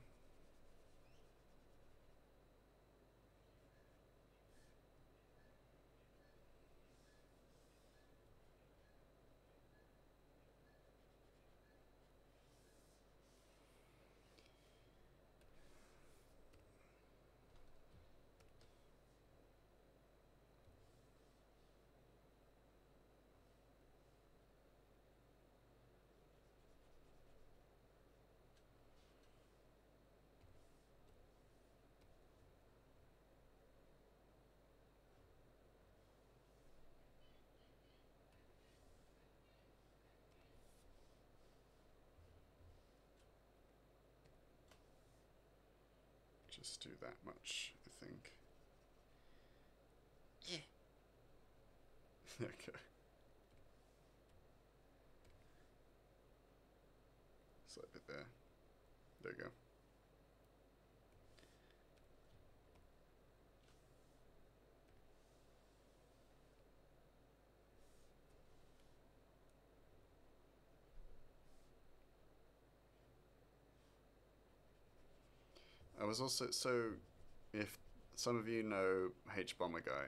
Just do that much, I think. Yeah. Okay. Slip it there. There you go. I was also, so if some of you know H Bomber Guy,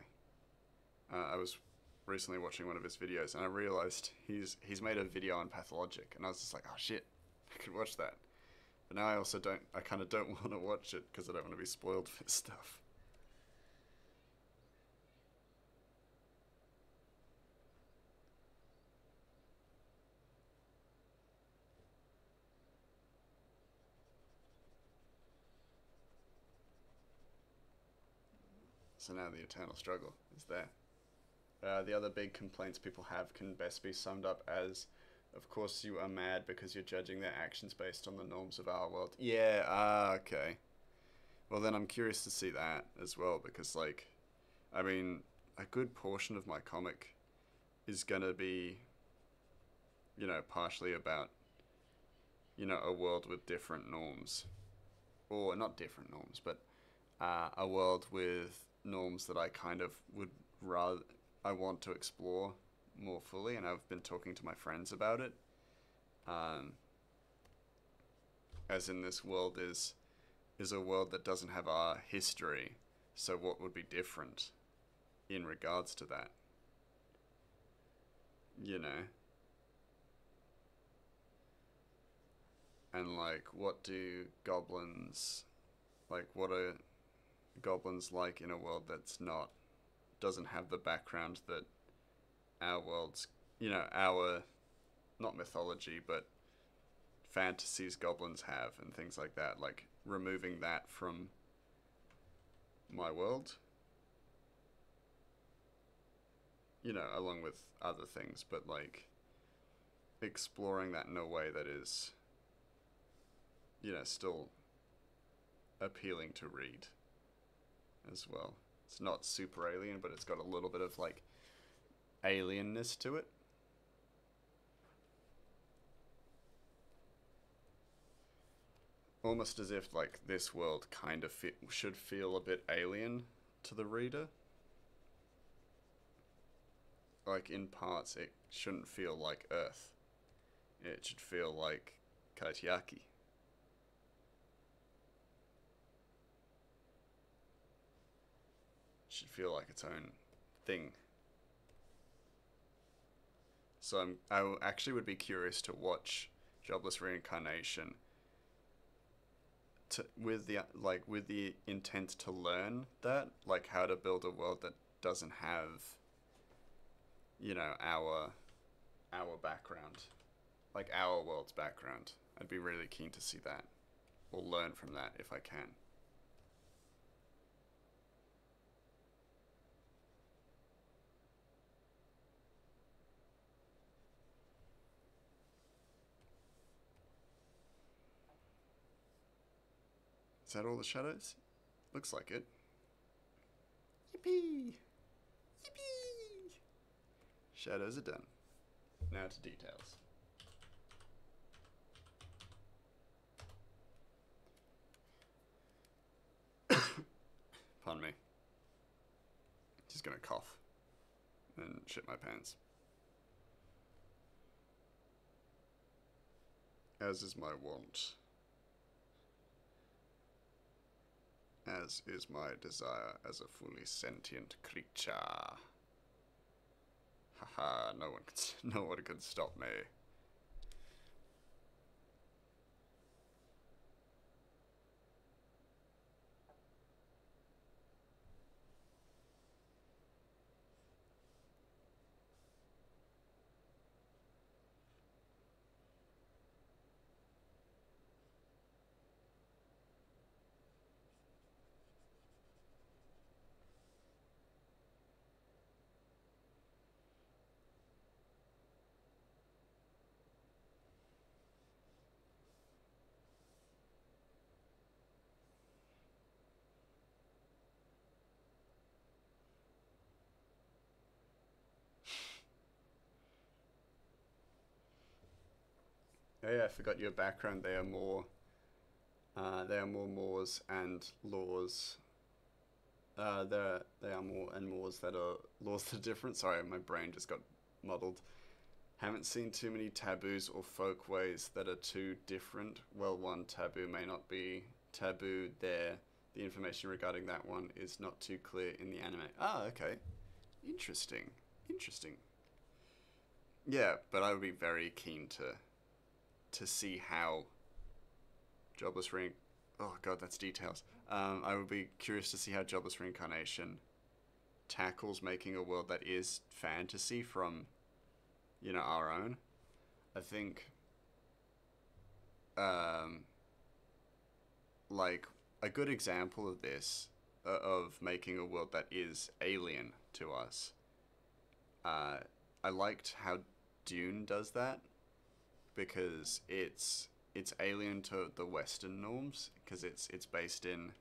I was recently watching one of his videos and I realized he's made a video on Pathologic, and I was just like, oh shit, I could watch that. But now I kind of don't want to watch it because I don't want to be spoiled for stuff. So now the eternal struggle is there. The other big complaints people have can best be summed up as, of course, you are mad because you're judging their actions based on the norms of our world. Yeah, okay. Well, then I'm curious to see that as well, because, like, I mean, a good portion of my comic is gonna be, partially about, a world with different norms. Or not different norms, but a world with norms that I kind of would rather I want to explore more fully, and I've been talking to my friends about it. Um, as in, this world is a world that doesn't have our history, so what would be different in regards to that? You know, and like, what are goblins like in a world that's doesn't have the background that our world's, our, not mythology, but fantasies goblins have and things like that. Like, removing that from my world, along with other things, but like exploring that in a way that is, still appealing to read as well. It's not super alien, but it's got a little bit of like alienness to it. Almost as if like this world kind of should feel a bit alien to the reader. Like, in parts, it shouldn't feel like Earth. It should feel like Kaitiaki. It should feel like its own thing. So I actually would be curious to watch Jobless Reincarnation with the intent to learn that, like, how to build a world that doesn't have, our background, like our world's background. I'd be really keen to see that, or learn from that if I can. Is that all the shadows? Looks like it. Yippee! Yippee! Shadows are done. Now to details. Pardon me. Just gonna cough and shit my pants. As is my wont. As is my desire as a fully sentient creature. Haha, no one could stop me. Oh yeah, I forgot your background. They are more Moors and laws. They are more and Moors that are laws that are different. Sorry, my brain just got muddled. Haven't seen too many taboos or folkways that are too different. Well, one taboo may not be taboo there. The information regarding that one is not too clear in the anime. Ah, okay. Interesting. Interesting. Yeah, but I would be very keen to see how Jobless Ring. Oh god, that's details. I would be curious to see how Jobless Reincarnation tackles making a world that is fantasy from, our own. I think, like, a good example of this of making a world that is alien to us. Uh, I liked how Dune does that because it's alien to the Western norms because it's based in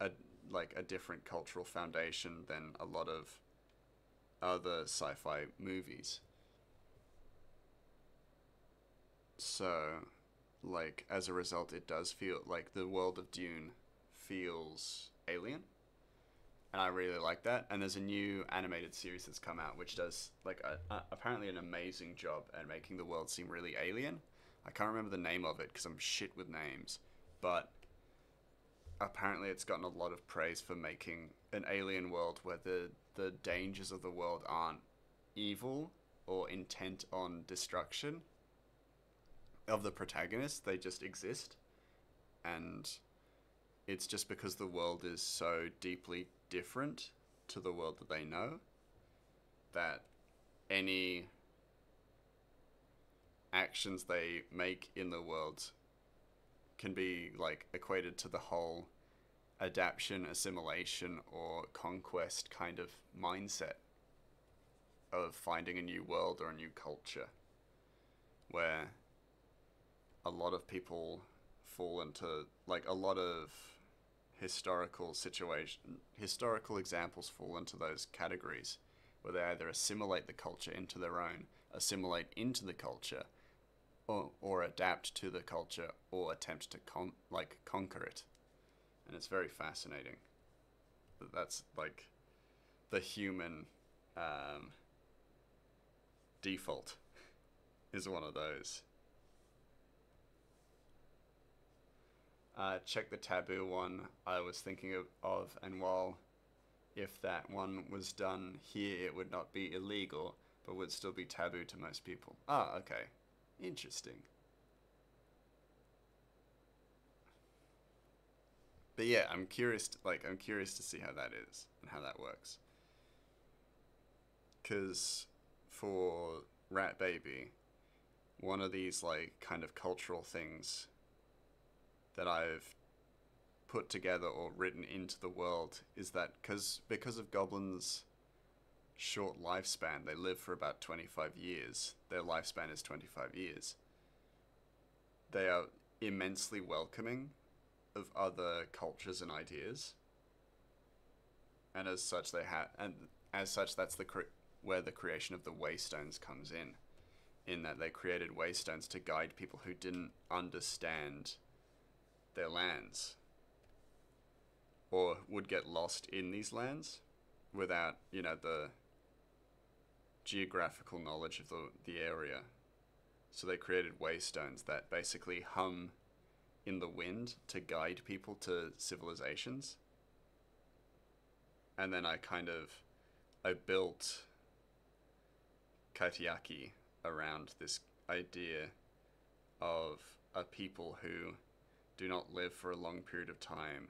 a like a different cultural foundation than a lot of other sci-fi movies. So, like as a result, it does feel like the world of Dune feels alien, and I really like that. And there's a new animated series that's come out, which does like apparently an amazing job at making the world seem really alien. I can't remember the name of it because I'm shit with names, but apparently it's gotten a lot of praise for making an alien world where the dangers of the world aren't evil or intent on destruction of the protagonist. They just exist, and it's just because the world is so deeply different to the world that they know that any actions they make in the world can be like equated to the whole adaptation, assimilation, or conquest kind of mindset of finding a new world or a new culture, where a lot of people fall into like a lot of historical examples fall into those categories where they either assimilate the culture into their own, assimilate into the culture, or adapt to the culture or attempt to conquer it. And it's very fascinating. That's like the human default is one of those. Check the taboo one I was thinking of, and while if that one was done here, it would not be illegal, but would still be taboo to most people. Ah, okay. Interesting. But yeah, I'm curious to see how that is and how that works. Cause for Rat Baby, one of these like kind of cultural things that I've put together or written into the world is that because of goblins' short lifespan, they live for about 25 years. Their lifespan is 25 years. They are immensely welcoming of other cultures and ideas, and as such that's where the creation of the waystones comes in that they created waystones to guide people who didn't understand their lands or would get lost in these lands without the geographical knowledge of the area. So they created waystones that basically hum in the wind to guide people to civilizations. And then I built Kaitiaki around this idea of a people who do not live for a long period of time.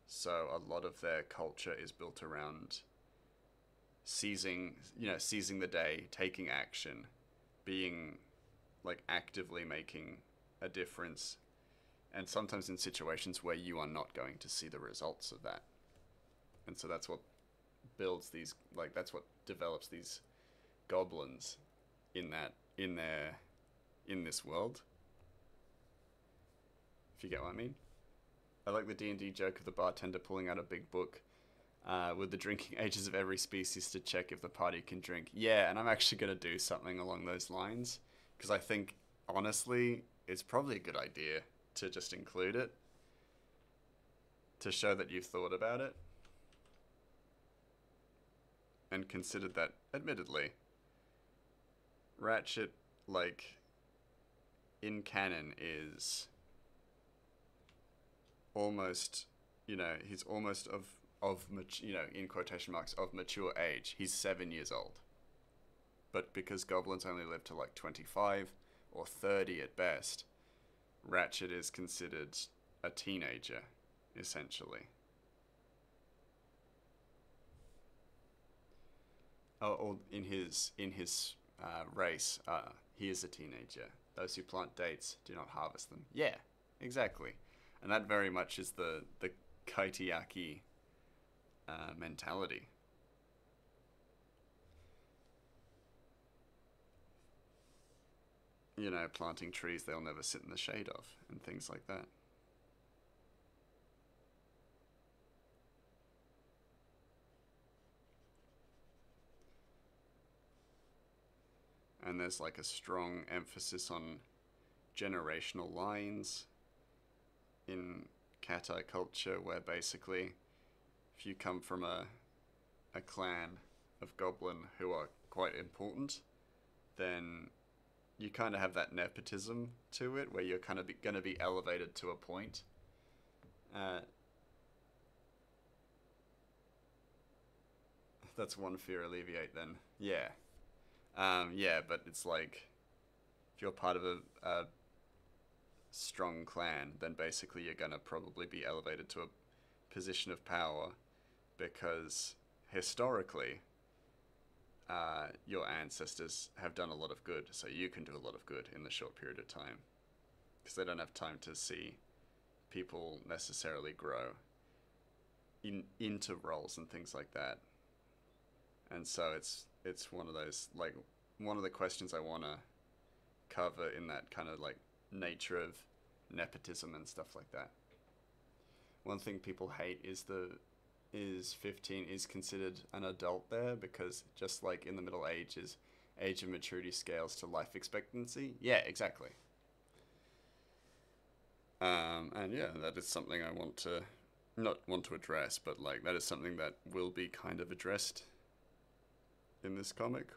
So a lot of their culture is built around seizing the day, taking action, being like actively making a difference, and sometimes in situations where you are not going to see the results of that. And so that's what that's what develops these goblins in this world. If you get what I mean. I like the D&D joke of the bartender pulling out a big book with the drinking ages of every species to check if the party can drink. Yeah, and I'm actually going to do something along those lines because I think, honestly, it's probably a good idea to just include it to show that you've thought about it and considered that, admittedly, Ratchet, like, in canon is almost, he's almost in quotation marks, of mature age. He's 7 years old. But because goblins only live to like 25 or 30 at best, Ratchet is considered a teenager, essentially. Or in his race, he is a teenager. Those who plant dates do not harvest them. Yeah, exactly. And that very much is the kaitiaki mentality. You know, planting trees they'll never sit in the shade of, and things like that. And there's like a strong emphasis on generational lines in Katai culture, where basically, if you come from a clan of goblin who are quite important, then you kind of have that nepotism to it, where you're kind of going to be elevated to a point. That's one fear alleviate then. Yeah. Yeah, but it's like, if you're part of a strong clan, then basically you're going to probably be elevated to a position of power because historically your ancestors have done a lot of good, so you can do a lot of good in the short period of time because they don't have time to see people necessarily grow into roles and things like that. And so it's one of those, like, one of the questions I want to cover in that kind of like nature of nepotism and stuff like that. One thing people hate is 15 is considered an adult there, because just like in the Middle Ages, age of maturity scales to life expectancy. Yeah, exactly. And yeah, that is something I want to not want to address, but like that is something that will be kind of addressed in this comic,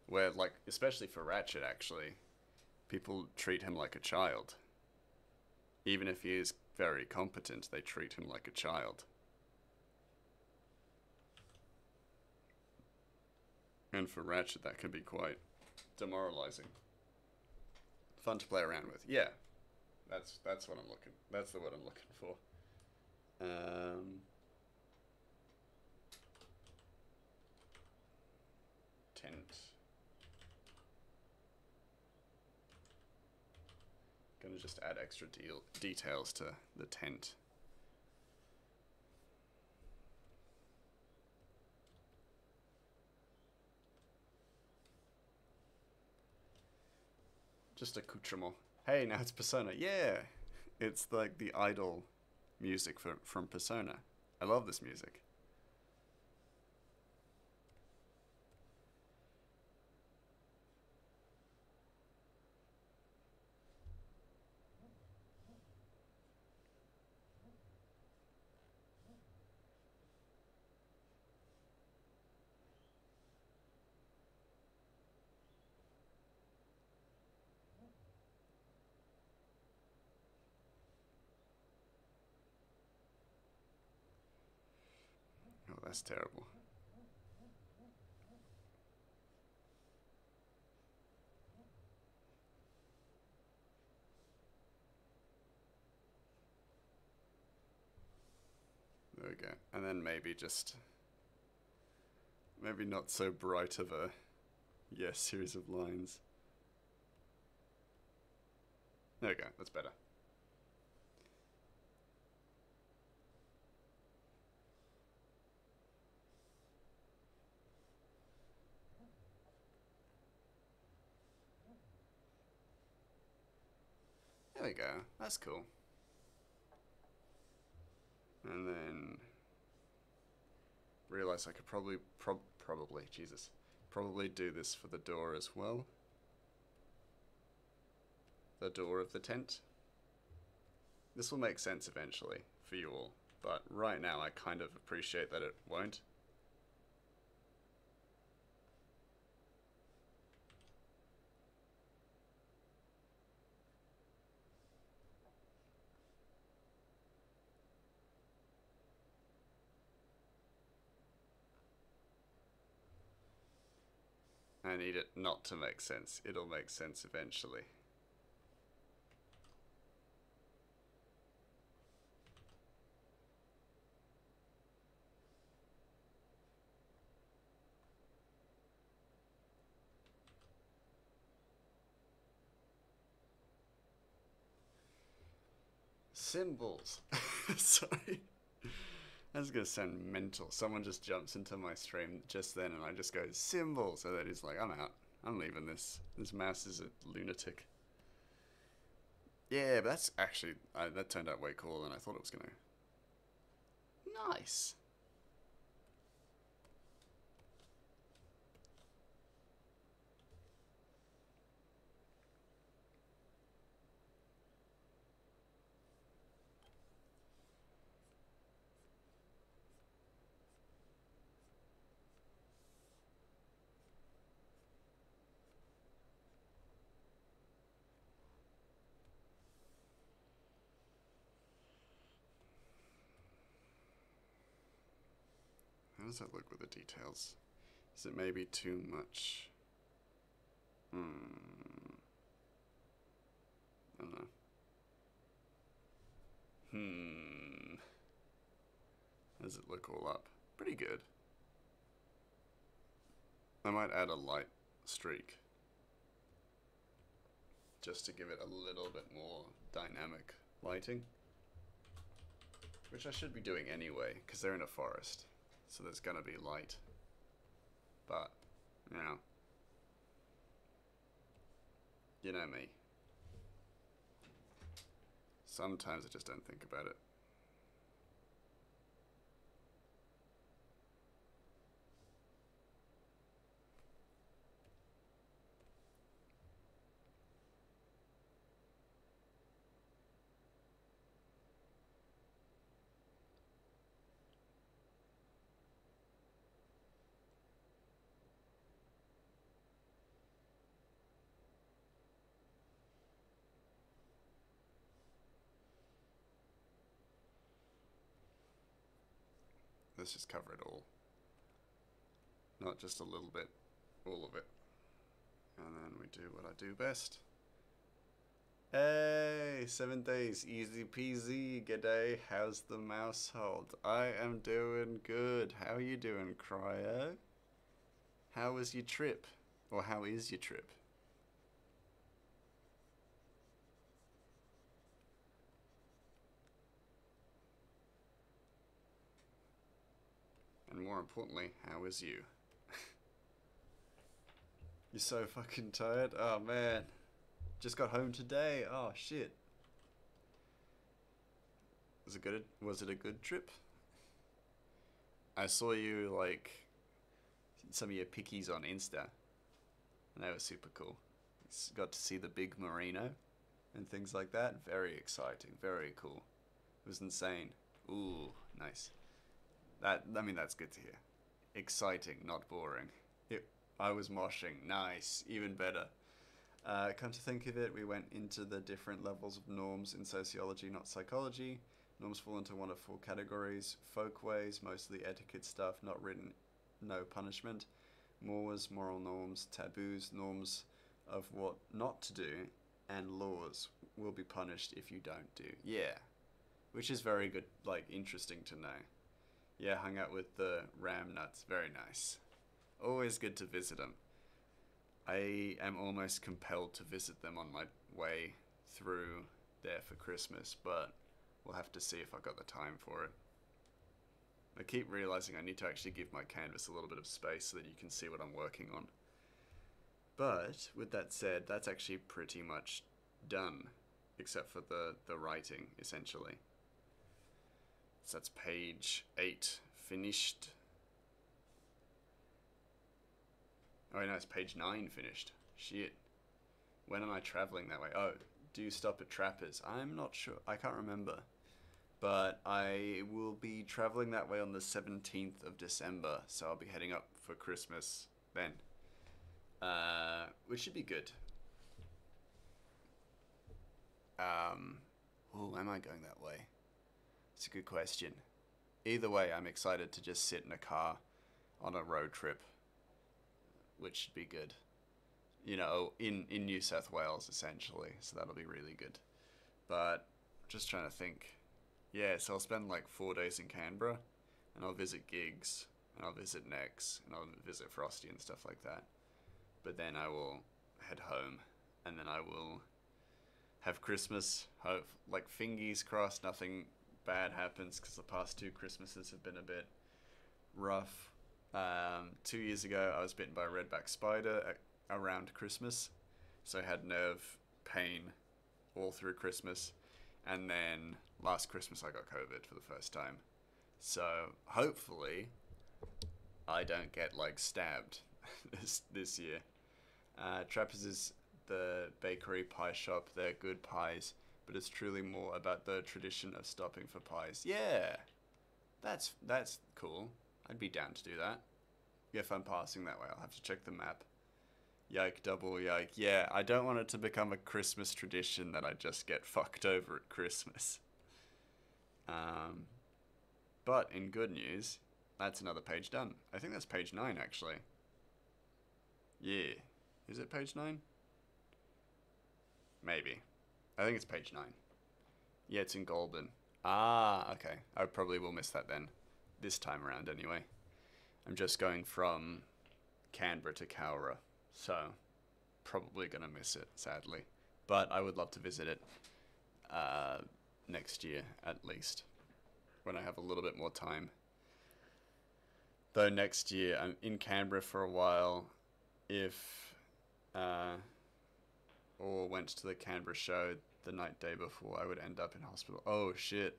where like especially for Ratchet, actually, people treat him like a child. Even if he is very competent, they treat him like a child. And for Ratchet, that can be quite demoralizing. Fun to play around with. Yeah, that's what I'm looking. That's the word I'm looking for. Tent. Gonna just add extra details to the tent. Just accoutrement. Hey, now it's Persona. Yeah, it's like the idol music from Persona. I love this music. Oh, that's terrible. There we go. And then maybe just maybe not so bright of a series of lines. There we go. That's better. There we go. That's cool. And then realize I could probably do this for the door as well. The door of the tent. This will make sense eventually for you all, but right now I kind of appreciate that it won't. I need it not to make sense. It'll make sense eventually. Symbols. Sorry. That's gonna sound mental. Someone just jumps into my stream just then and I just go, symbols. And then he's like, I'm out. I'm leaving this. This mouse is a lunatic. Yeah, but that's actually, that turned out way cooler than I thought it was gonna. Nice. How does that look with the details? Is it maybe too much? I don't know. How does it look all up? Pretty good. I might add a light streak. Just to give it a little bit more dynamic lighting. Which I should be doing anyway, because they're in a forest. So there's gonna be light. But, you know me. Sometimes I just don't think about it. Let's just cover it all. Not just a little bit, all of it. And then we do what I do best. Hey, 7 days, easy peasy. G'day, how's the mousehold? I am doing good. How are you doing, Cryo? How was your trip? Or how is your trip? And more importantly, how is you? You're so fucking tired? Oh man. Just got home today. Oh shit. Was it a good trip? I saw you like some of your pickies on Insta. And they were super cool. Got to see the big merino and things like that. Very exciting, very cool. It was insane. Ooh, nice. That's good to hear. Exciting, not boring. I was moshing. Nice, even better. Come to think of it, we went into the different levels of norms in sociology, not psychology. Norms fall into one of 4 categories. Folkways, mostly etiquette stuff, not written, no punishment. Mores, moral norms. Taboos, norms of what not to do. And laws, will be punished if you don't do. Yeah, which is very good, like, interesting to know. Yeah, hung out with the ram nuts, very nice. Always good to visit them. I am almost compelled to visit them on my way through there for Christmas, but we'll have to see if I got the time for it. I keep realizing I need to actually give my canvas a little bit of space so that you can see what I'm working on. But, with that said, that's actually pretty much done, except for the writing, essentially. So that's page 8, finished. Oh no, it's page 9 finished. Shit. When am I traveling that way? Oh, do you stop at Trappers? I'm not sure. I can't remember. But I will be traveling that way on the 17th of December, so I'll be heading up for Christmas then. Which should be good. Am I going that way? It's a good question. Either way, I'm excited to just sit in a car on a road trip, which should be good. You know, in New South Wales, essentially, so that'll be really good. But, just trying to think. Yeah, so I'll spend like 4 days in Canberra, and I'll visit gigs, and I'll visit Nex, and I'll visit Frosty and stuff like that. But then I will head home, and then I will have Christmas. Hope, like, fingies crossed, nothing bad happens, because the past two Christmases have been a bit rough. 2 years ago, I was bitten by a redback spider around Christmas, so I had nerve pain all through Christmas, and then last Christmas I got COVID for the first time. So hopefully I don't get like stabbed this year. Trappers is the bakery pie shop. They're good pies, but it's truly more about the tradition of stopping for pies. Yeah, that's cool. I'd be down to do that. If I'm passing that way, I'll have to check the map. Yike, double yike. Yeah, I don't want it to become a Christmas tradition that I just get fucked over at Christmas. But in good news, that's another page done. I think that's page 9, actually. Yeah. Is it page 9? Maybe. I think it's page 9. Yeah, it's in Goulburn. Ah, okay. I probably will miss that then. This time around, anyway. I'm just going from Canberra to Cowra, so probably gonna miss it, sadly. But I would love to visit it next year, at least, when I have a little bit more time. Though next year, I'm in Canberra for a while. If or went to the Canberra show the night day before, I would end up in hospital. Oh, shit.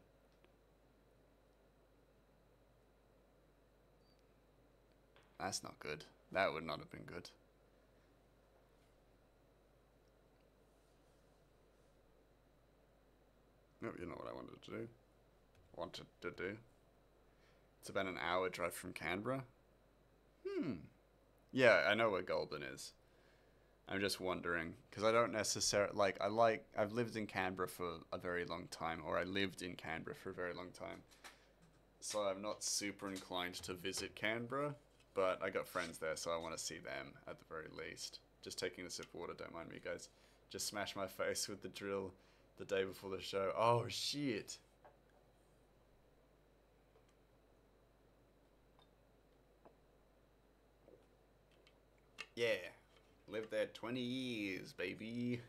That's not good. That would not have been good. No, you know what I wanted to do. It's about an hour drive from Canberra. Yeah, I know where Goulburn is. I'm just wondering, because I don't necessarily, I've lived in Canberra for a very long time, or I lived in Canberra for a very long time. So I'm not super inclined to visit Canberra, but I got friends there, so I want to see them at the very least. Just taking a sip of water, don't mind me, guys. Just smash my face with the drill the day before the show. Oh, shit. Yeah. Lived there 20 years, baby.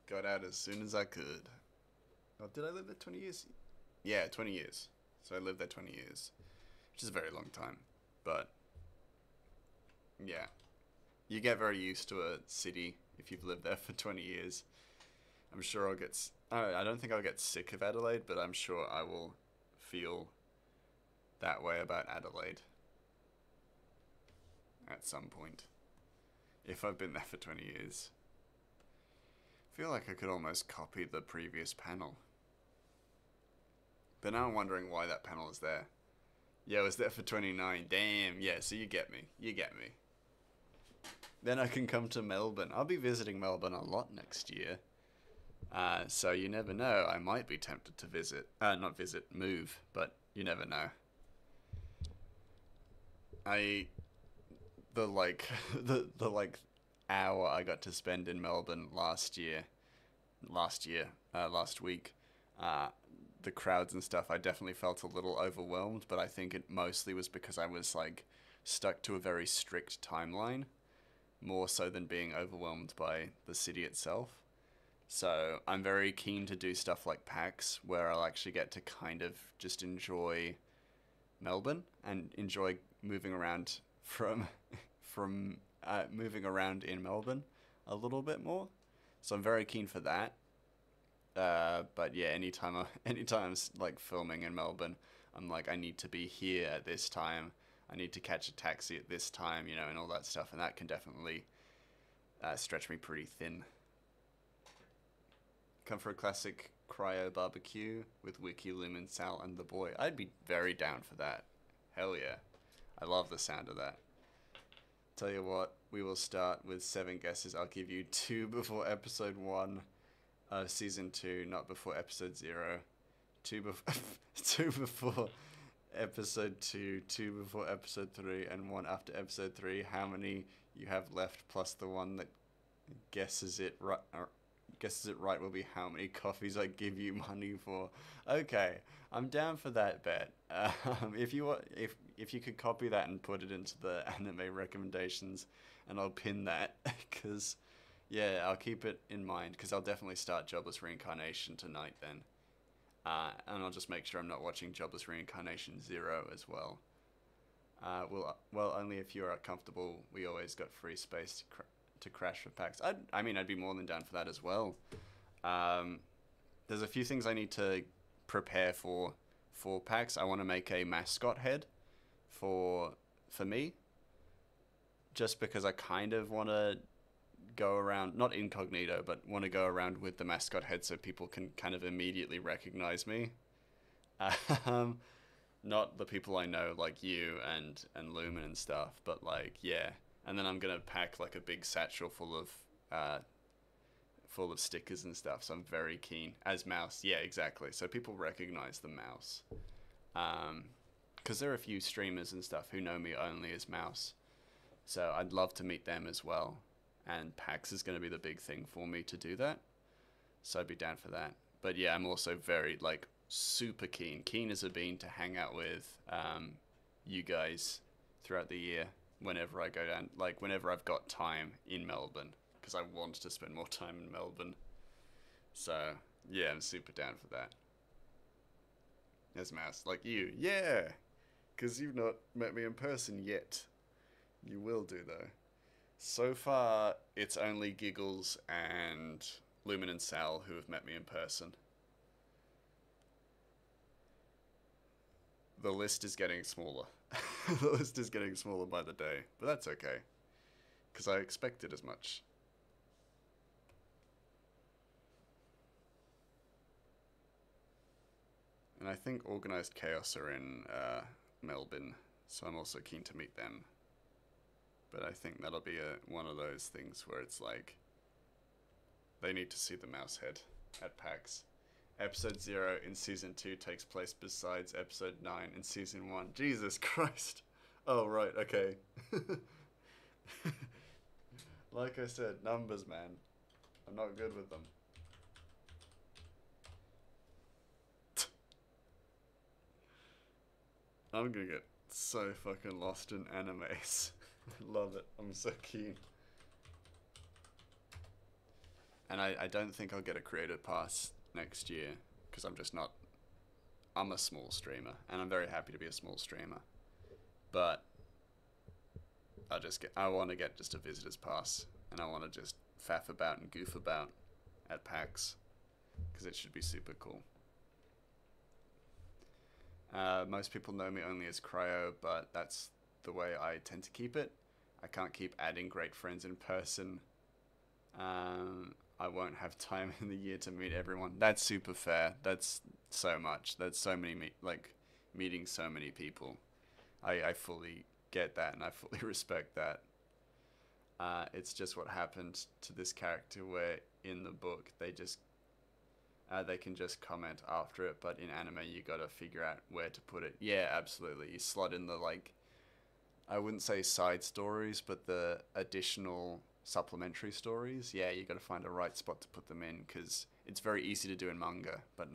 Got out as soon as I could. Oh, did I live there 20 years? Yeah, 20 years. So I lived there 20 years. Which is a very long time. But, yeah. You get very used to a city if you've lived there for 20 years. I'm sure I'll get... I don't think I'll get sick of Adelaide, but I'm sure I will feel that way about Adelaide at some point. If I've been there for 20 years. I feel like I could almost copy the previous panel. But now I'm wondering why that panel is there. Yeah, I was there for 29. Damn, yeah, so you get me. You get me. Then I can come to Melbourne. I'll be visiting Melbourne a lot next year. So you never know. I might be tempted to visit. Not visit, move. But you never know. The hour I got to spend in Melbourne last week, the crowds and stuff, I definitely felt a little overwhelmed, but I think it mostly was because I was like stuck to a very strict timeline, more so than being overwhelmed by the city itself. So I'm very keen to do stuff like PAX, where I'll actually get to kind of just enjoy Melbourne and enjoy moving around moving around in Melbourne a little bit more. So I'm very keen for that. But yeah, anytime I'm like filming in Melbourne, I'm like, I need to be here at this time. I need to catch a taxi at this time, you know, and all that stuff. And that can definitely stretch me pretty thin. Come for a classic cryo barbecue with Wiki, Lumen, Sal, and the boy. I'd be very down for that. Hell yeah. I love the sound of that. Tell you what, we will start with 7 guesses. I'll give you 2 before episode 1 of season 2, not before episode 0. 2 before episode 2, 2 before episode 3, and 1 after episode 3. How many you have left, plus the one that guesses it right will be how many coffees I give you money for. Okay, I'm down for that bet. If you could copy that and put it into the anime recommendations, and I'll pin that, because Yeah, I'll keep it in mind because I'll definitely start Jobless Reincarnation tonight then. And I'll just make sure I'm not watching Jobless Reincarnation Zero as well. Well, only if you are comfortable. We always got free space to crash for packs. I mean, I'd be more than down for that as well. Um, there's a few things I need to prepare for packs. I want to make a mascot head for me, just because I kind of want to go around, not incognito, but want to go around with the mascot head so people can kind of immediately recognize me. Um, not the people I know like you and Lumen and stuff, but like yeah. And then I'm gonna pack like a big satchel full of stickers and stuff. So I'm very keen as Mouse. Yeah, exactly. So people recognize the Mouse. Because there are a few streamers and stuff who know me only as Mouse. So I'd love to meet them as well. And PAX is going to be the big thing for me to do that. So I'd be down for that. But yeah, I'm also very, like, super keen as a bean to hang out with you guys throughout the year whenever I go down, like, whenever I've got time in Melbourne. Because I want to spend more time in Melbourne. So, yeah, I'm super down for that. As Mouse, like you. Yeah! Because you've not met me in person yet. You will do, though. So far, it's only Giggles and Lumen and Sal who have met me in person. The list is getting smaller. The list is getting smaller by the day, but that's okay. Because I expected as much. And I think Organised Chaos are in Melbourne, so I'm also keen to meet them. But I think that'll be one of those things where it's like, they need to see the mouse head at PAX. Episode 0 in Season 2 takes place besides Episode 9 in Season 1. Jesus Christ! Oh, right, okay. Like I said, numbers, man. I'm not good with them. I'm gonna get so fucking lost in animes. Love it. I'm so keen. And I don't think I'll get a creator pass next year because I'm just not. I'm a small streamer and I'm very happy to be a small streamer. But I want to get just a visitor's pass and I want to just faff about and goof about at PAX because it should be super cool. Most people know me only as Cryo, but that's the way I tend to keep it. I can't keep adding great friends in person. I won't have time in the year to meet everyone. That's super fair. That's so much. That's so many, meeting so many people. I fully get that and I fully respect that. It's just what happened to this character where in the book they can just comment after it, but in anime you gotta figure out where to put it. Yeah, absolutely. You slot in the I wouldn't say side stories, but the additional supplementary stories. Yeah, you gotta find a right spot to put them in because it's very easy to do in manga, but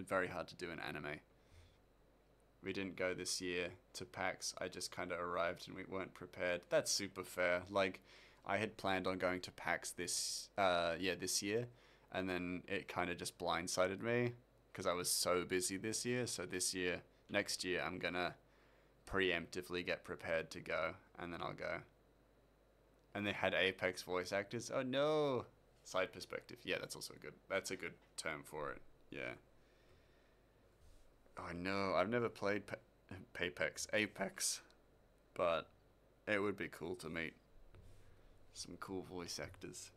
very hard to do in anime. We didn't go this year to PAX. I just kind of arrived and we weren't prepared. That's super fair. I had planned on going to PAX this year, and then it kind of just blindsided me because I was so busy this year. So next year, I'm gonna preemptively get prepared to go, and then I'll go. And they had Apex voice actors. Oh no! Side perspective. Yeah, that's a good term for it. Yeah. Oh no, I've never played Apex, but it would be cool to meet some cool voice actors.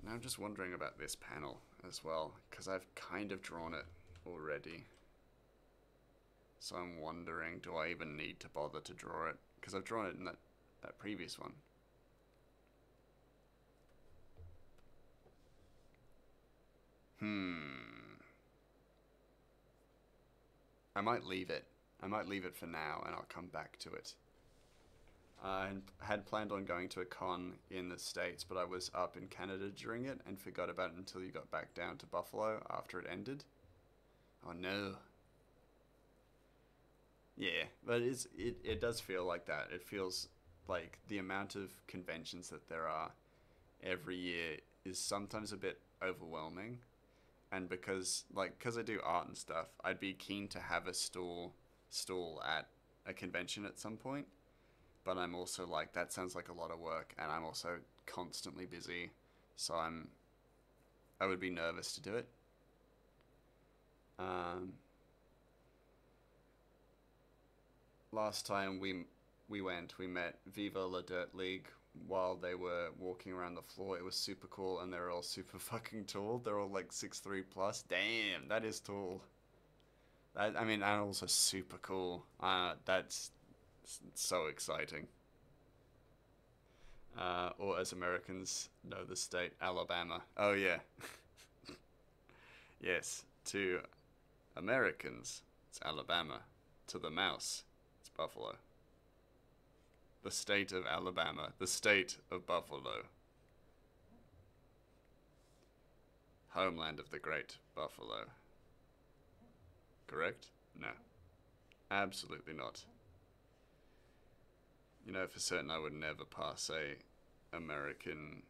Now I'm just wondering about this panel as well, because I've kind of drawn it already. So I'm wondering, do I even need to bother to draw it? Because I've drawn it in that previous one. I might leave it. I might leave it for now and I'll come back to it. I had planned on going to a con in the States, but I was up in Canada during it and forgot about it until you got back down to Buffalo after it ended. Oh no. Yeah, but it does feel like that. It feels like the amount of conventions that there are every year is sometimes a bit overwhelming. And because I do art and stuff, I'd be keen to have a stall at a convention at some point. But I'm also like, that sounds like a lot of work, and I'm also constantly busy, so I would be nervous to do it. Um, Last time we met Viva La Dirt League while they were walking around the floor. It was super cool, and they're all super fucking tall. They're all like 6'3" plus. Damn, that is tall. I mean, animals are super cool. That's so exciting. Or as Americans know the state, Alabama. Oh yeah, yes. To Americans, it's Alabama. To the mouse, it's Buffalo. The state of Alabama. The state of Buffalo. Homeland of the great buffalo. Correct? No. Absolutely not. You know for certain I would never pass a American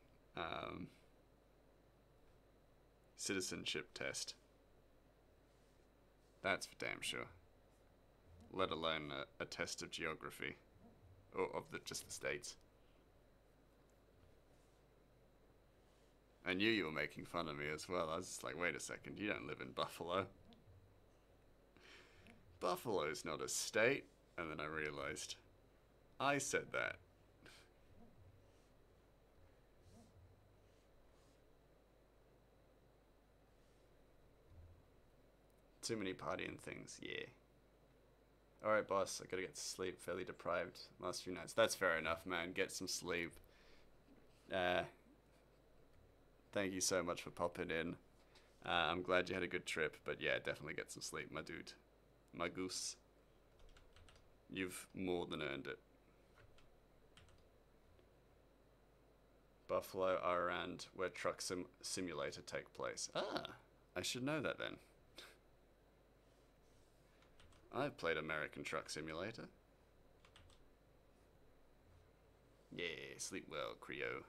citizenship test. That's for damn sure. Let alone a test of geography. Or of just the states. I knew you were making fun of me as well. I was just like, wait a second, you don't live in Buffalo. Buffalo's not a state. And then I realized I said that. Too many partying things, yeah. Alright, boss, I gotta get to sleep. Fairly deprived last few nights. That's fair enough, man. Get some sleep. Uh, Thank you so much for popping in. I'm glad you had a good trip, but yeah, definitely get some sleep, my dude. My goose. You've more than earned it. Buffalo are around where Truck Simulator take place. Ah, I should know that then. I've played American Truck Simulator. Yeah, sleep well, Creo.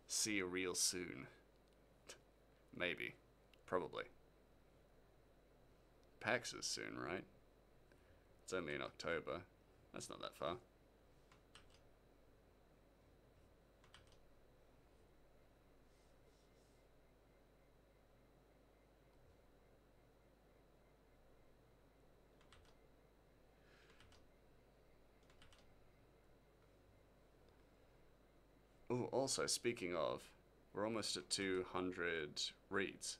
See you real soon. Maybe. Probably. PAX is soon, right? It's only in October. That's not that far. Oh, also, speaking of, we're almost at 200 reads.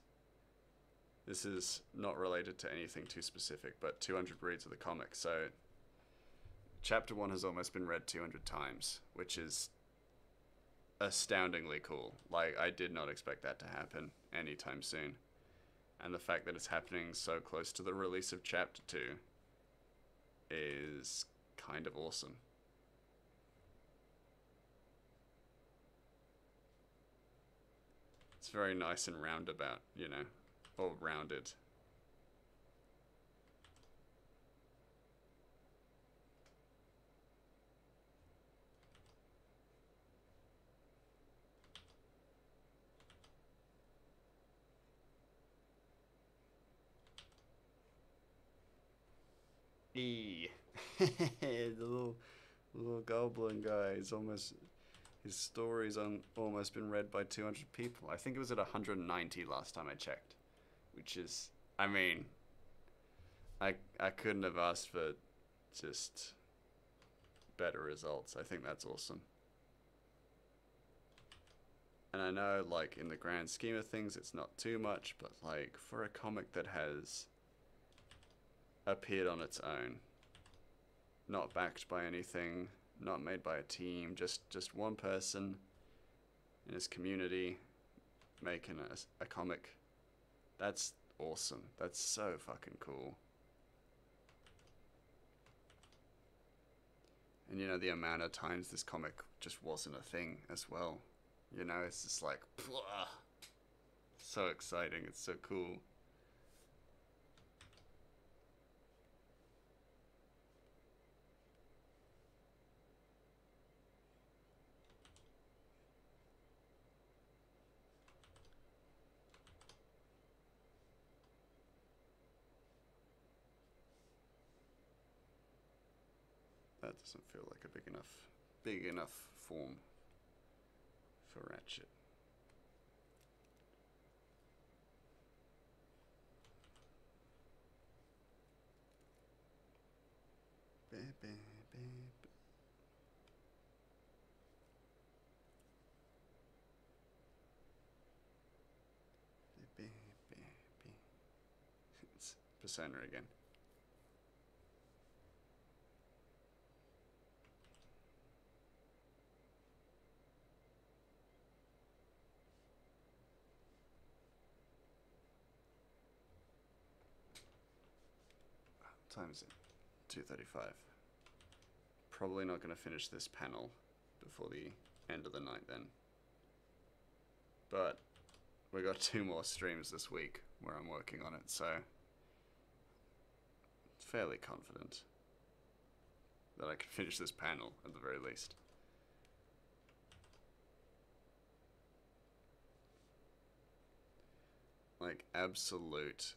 This is not related to anything too specific, but 200 reads of the comic. So, chapter 1 has almost been read 200 times, which is astoundingly cool. Like, I did not expect that to happen anytime soon. And the fact that it's happening so close to the release of chapter 2 is kind of awesome. It's very nice and roundabout, you know, or rounded. E. The little goblin guy is almost, his story's almost been read by 200 people. I think it was at 190 last time I checked, which is, I mean, I couldn't have asked for just better results. I think that's awesome. And I know, like, in the grand scheme of things, it's not too much, but, like, for a comic that has appeared on its own, not backed by anything, not made by a team, just one person in his community making a comic, that's awesome. That's so fucking cool. And you know, the amount of times this comic just wasn't a thing as well. You know, it's just like, blah. So exciting, it's so cool. That doesn't feel like a big enough form for Ratchet. It's Persona again. What time is it? 2:35. Probably not going to finish this panel before the end of the night then. But we got 2 more streams this week where I'm working on it, so fairly confident that I can finish this panel at the very least. Like absolute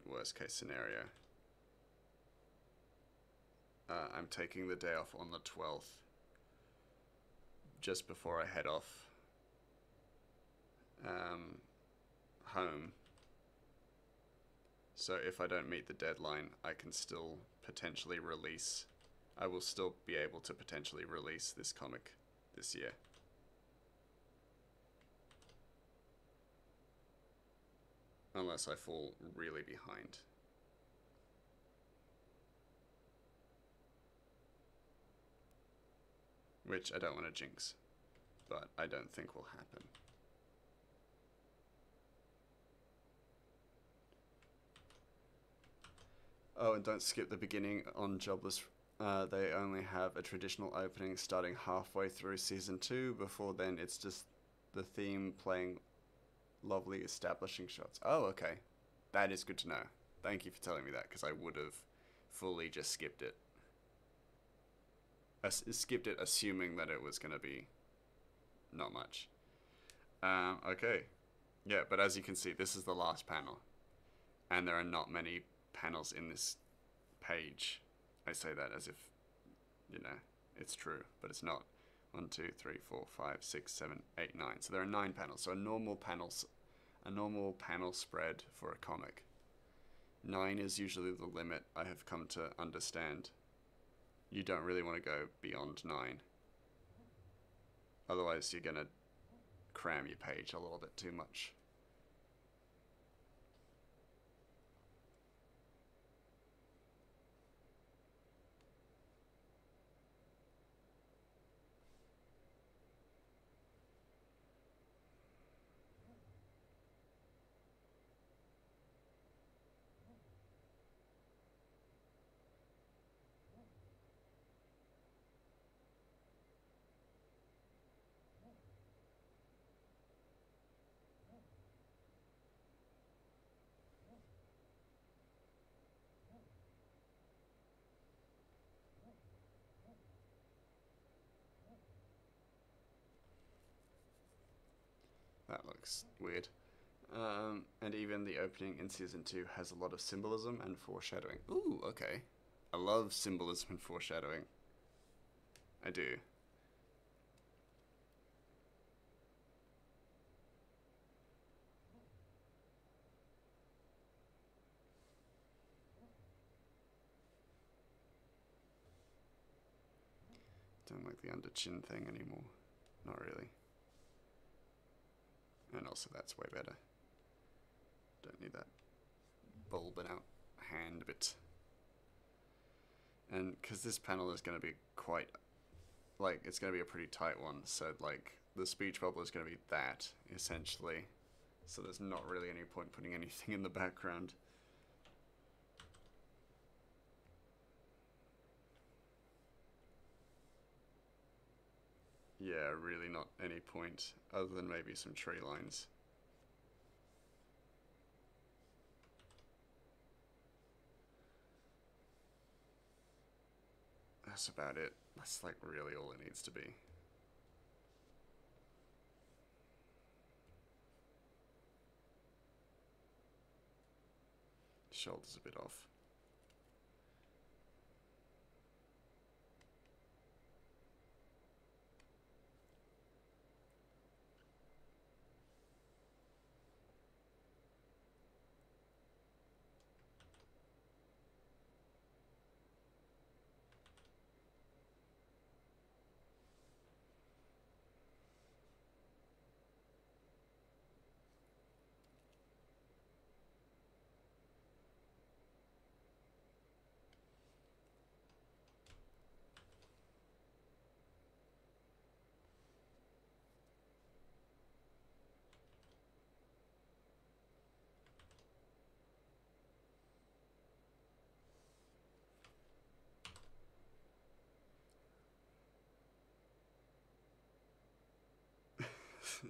worst case scenario. I'm taking the day off on the 12th, just before I head off home. So if I don't meet the deadline, I can still potentially release, I will still be able to potentially release this comic this year. Unless I fall really behind. Which I don't want to jinx, but I don't think will happen. Oh, and don't skip the beginning on Jobless. They only have a traditional opening starting halfway through season 2. Before then, it's just the theme playing lovely establishing shots. Oh, okay. That is good to know. Thank you for telling me that, because I would have fully just skipped it. Skipped it assuming that it was going to be not much. Okay. Yeah, but as you can see, this is the last panel. And there are not many panels in this page. I say that as if, you know, it's true, but it's not. 1, 2, 3, 4, 5, 6, 7, 8, 9. So there are 9 panels. So a normal panel spread for a comic. 9 is usually the limit, I have come to understand. You don't really want to go beyond 9. Otherwise you're going to cram your page a little bit too much. That looks weird. And even the opening in season 2 has a lot of symbolism and foreshadowing. Ooh, okay. I love symbolism and foreshadowing. I do. Don't like the under chin thing anymore. Not really. And also that's way better. Don't need that bulbing out hand bit. And because this panel is going to be quite, like, it's going to be a pretty tight one, so like the speech bubble is going to be that essentially, so there's not really any point putting anything in the background. Yeah, really not any point other than maybe some tree lines. That's about it. That's like really all it needs to be. Shoulder's a bit off.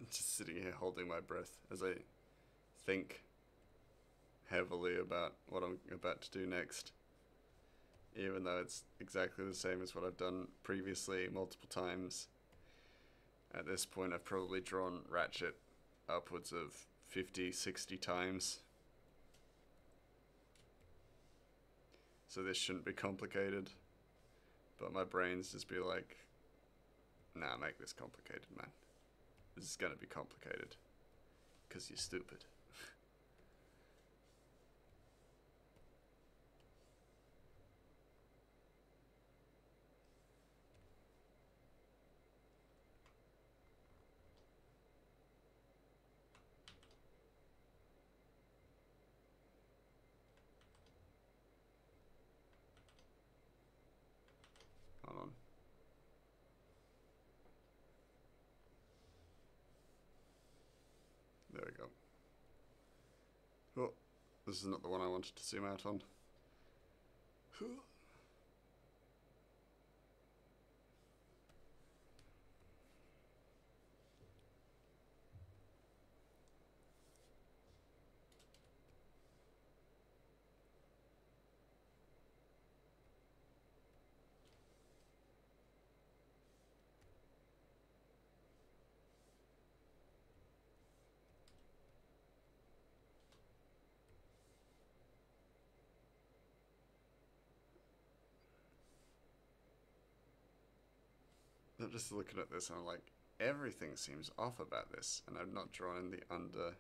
Just sitting here holding my breath as I think heavily about what I'm about to do next. Even though it's exactly the same as what I've done previously multiple times. At this point I've probably drawn Ratchet upwards of 50, 60 times. So this shouldn't be complicated. But my brains just be like, nah, make this complicated, man. This is gonna be complicated. 'Cause you're stupid. Hold on. There we go. Oh, this is not the one I wanted to zoom out on. I'm just looking at this and I'm like, everything seems off about this, and I've not drawn in the under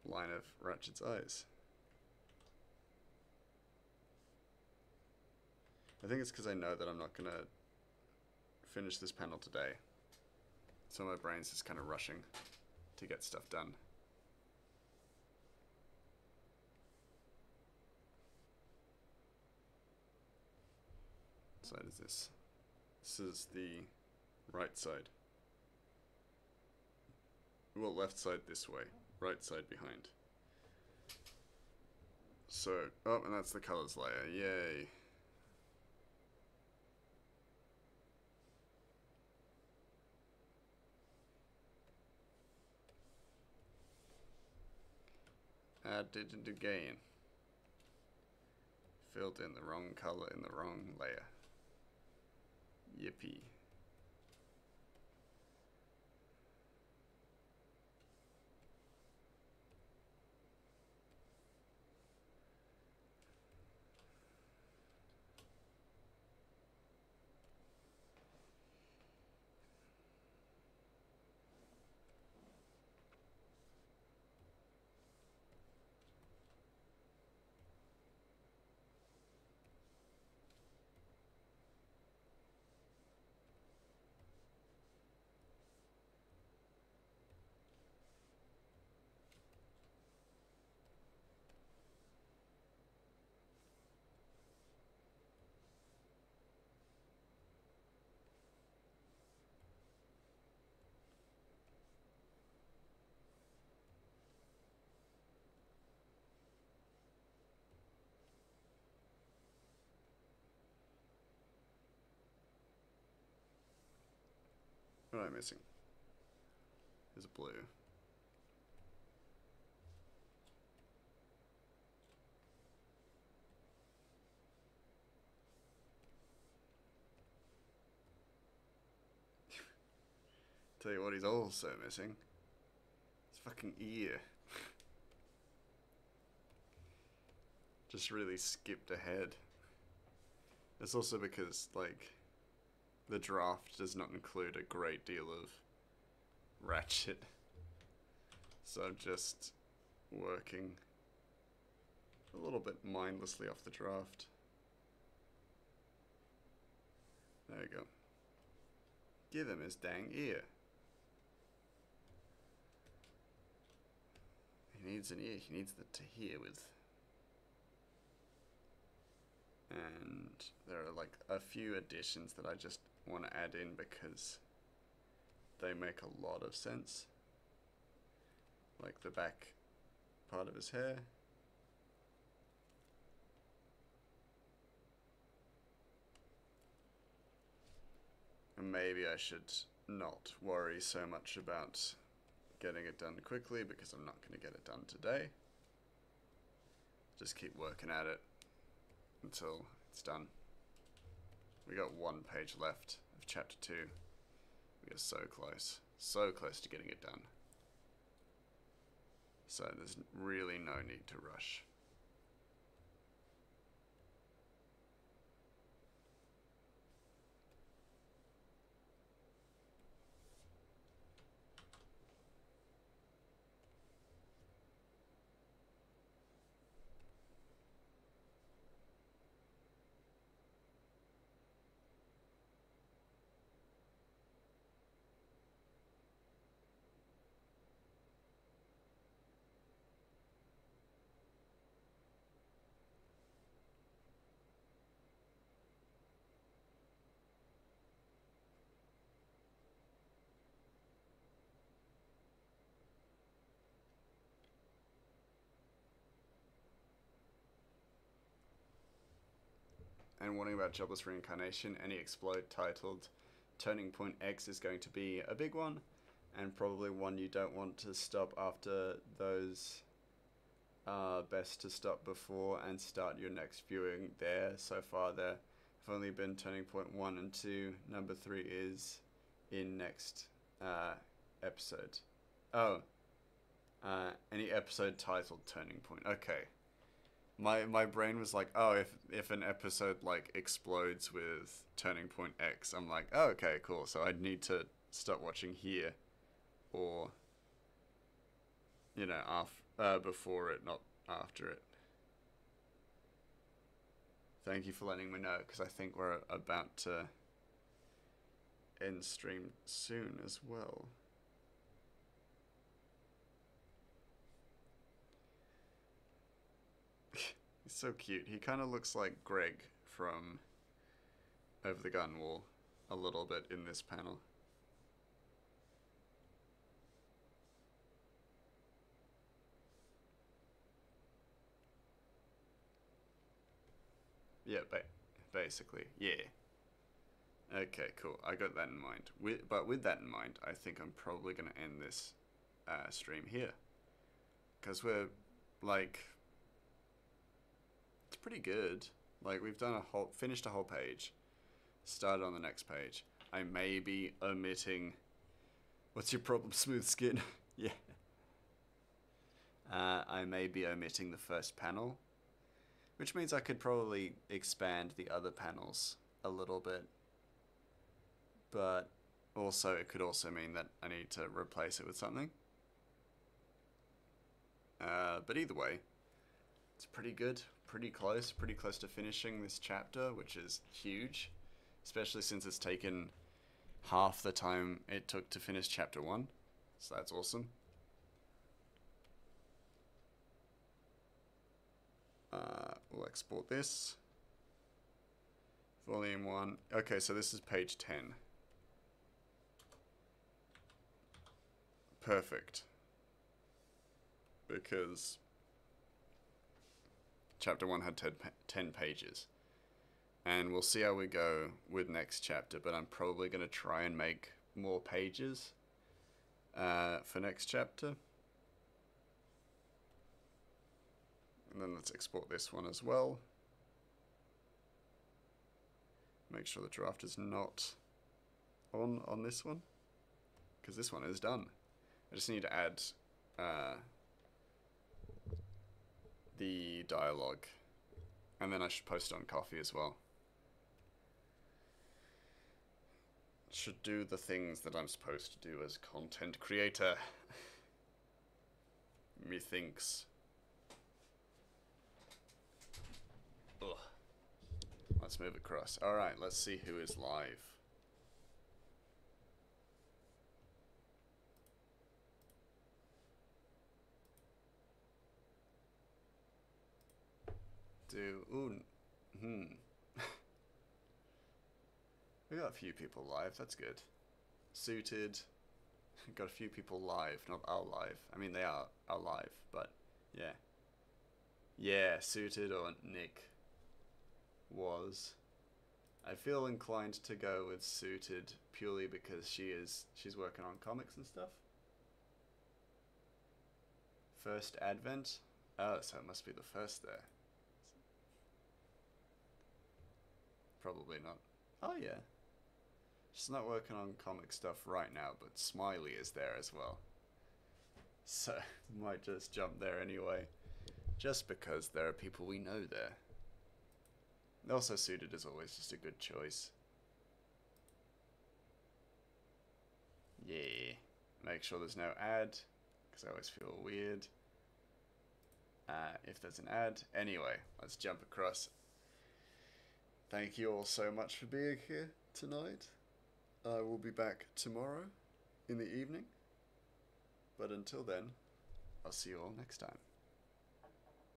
line of Ratchet's eyes. I think it's because I know that I'm not gonna finish this panel today, so my brain's just kind of rushing to get stuff done. What side is this? This is the right side. Well, left side this way, right side behind. So, oh, and that's the colors layer, yay. I did it again. Filled in the wrong color in the wrong layer. Yippee. What am I missing? There's blue. Tell you what he's also missing. His fucking ear. Just really skipped ahead. It's also because, like, the draft does not include a great deal of Ratchet. So I'm just working a little bit mindlessly off the draft. There we go. Give him his dang ear. He needs an ear. He needs to hear with. And there are like a few additions that I just want to add in because they make a lot of sense. Like the back part of his hair. And maybe I should not worry so much about getting it done quickly because I'm not going to get it done today. Just keep working at it until it's done. We got 1 page left of chapter 2. We are so close to getting it done. So there's really no need to rush. And warning about jobless reincarnation, any explode titled Turning Point X is going to be a big one, and probably one you don't want to stop after those. Best to stop before and start your next viewing there. So far there have only been Turning Point 1 and 2. Number 3 is in next episode. Any episode titled Turning Point. Okay. My brain was like, oh, if an episode like explodes with Turning Point X, I'm like, oh, okay, cool. So I'd need to stop watching here, or before it, not after it. Thank you for letting me know, because I think we're about to end stream soon as well. He's so cute. He kind of looks like Greg from Over the Gun Wall a little bit in this panel. Yeah, basically, yeah. Okay, cool. I got that in mind. But with that in mind, I think I'm probably going to end this stream here. Because we're, like, it's pretty good. Like, we've done finished a whole page. Started on the next page. I may be omitting... What's your problem, smooth skin? Yeah. I may be omitting the first panel, which means I could probably expand the other panels a little bit. But also, it could also mean that I need to replace it with something. But either way, it's pretty good, pretty close to finishing this chapter, which is huge, especially since it's taken half the time it took to finish chapter 1. So that's awesome. We'll export this. Volume 1. Okay, so this is page 10. Perfect. Because chapter 1 had 10 pages. And we'll see how we go with next chapter, but I'm probably going to try and make more pages for next chapter. And then let's export this one as well. Make sure the draft is not on this one, because this one is done. I just need to add the dialogue, and then I should post it on Kofi as well. Should do the things that I'm supposed to do as content creator. Methinks. Ugh. Let's move across. Alright, let's see who is live. We got a few people live, that's good. Suited. Got a few people live, not our live. I mean, they are live, but yeah. Yeah, Suited or Nick was. I feel inclined to go with suited purely because she's working on comics and stuff. First Advent? Oh, so it must be the first there. Probably not. Oh yeah. She's not working on comic stuff right now, but Smiley is there as well. So, might just jump there anyway. Just because there are people we know there. Also, suited is always just a good choice. Yeah. Make sure there's no ad, because I always feel weird if there's an ad. Anyway, let's jump across. Thank you all so much for being here tonight. I will be back tomorrow in the evening. But until then, I'll see you all next time.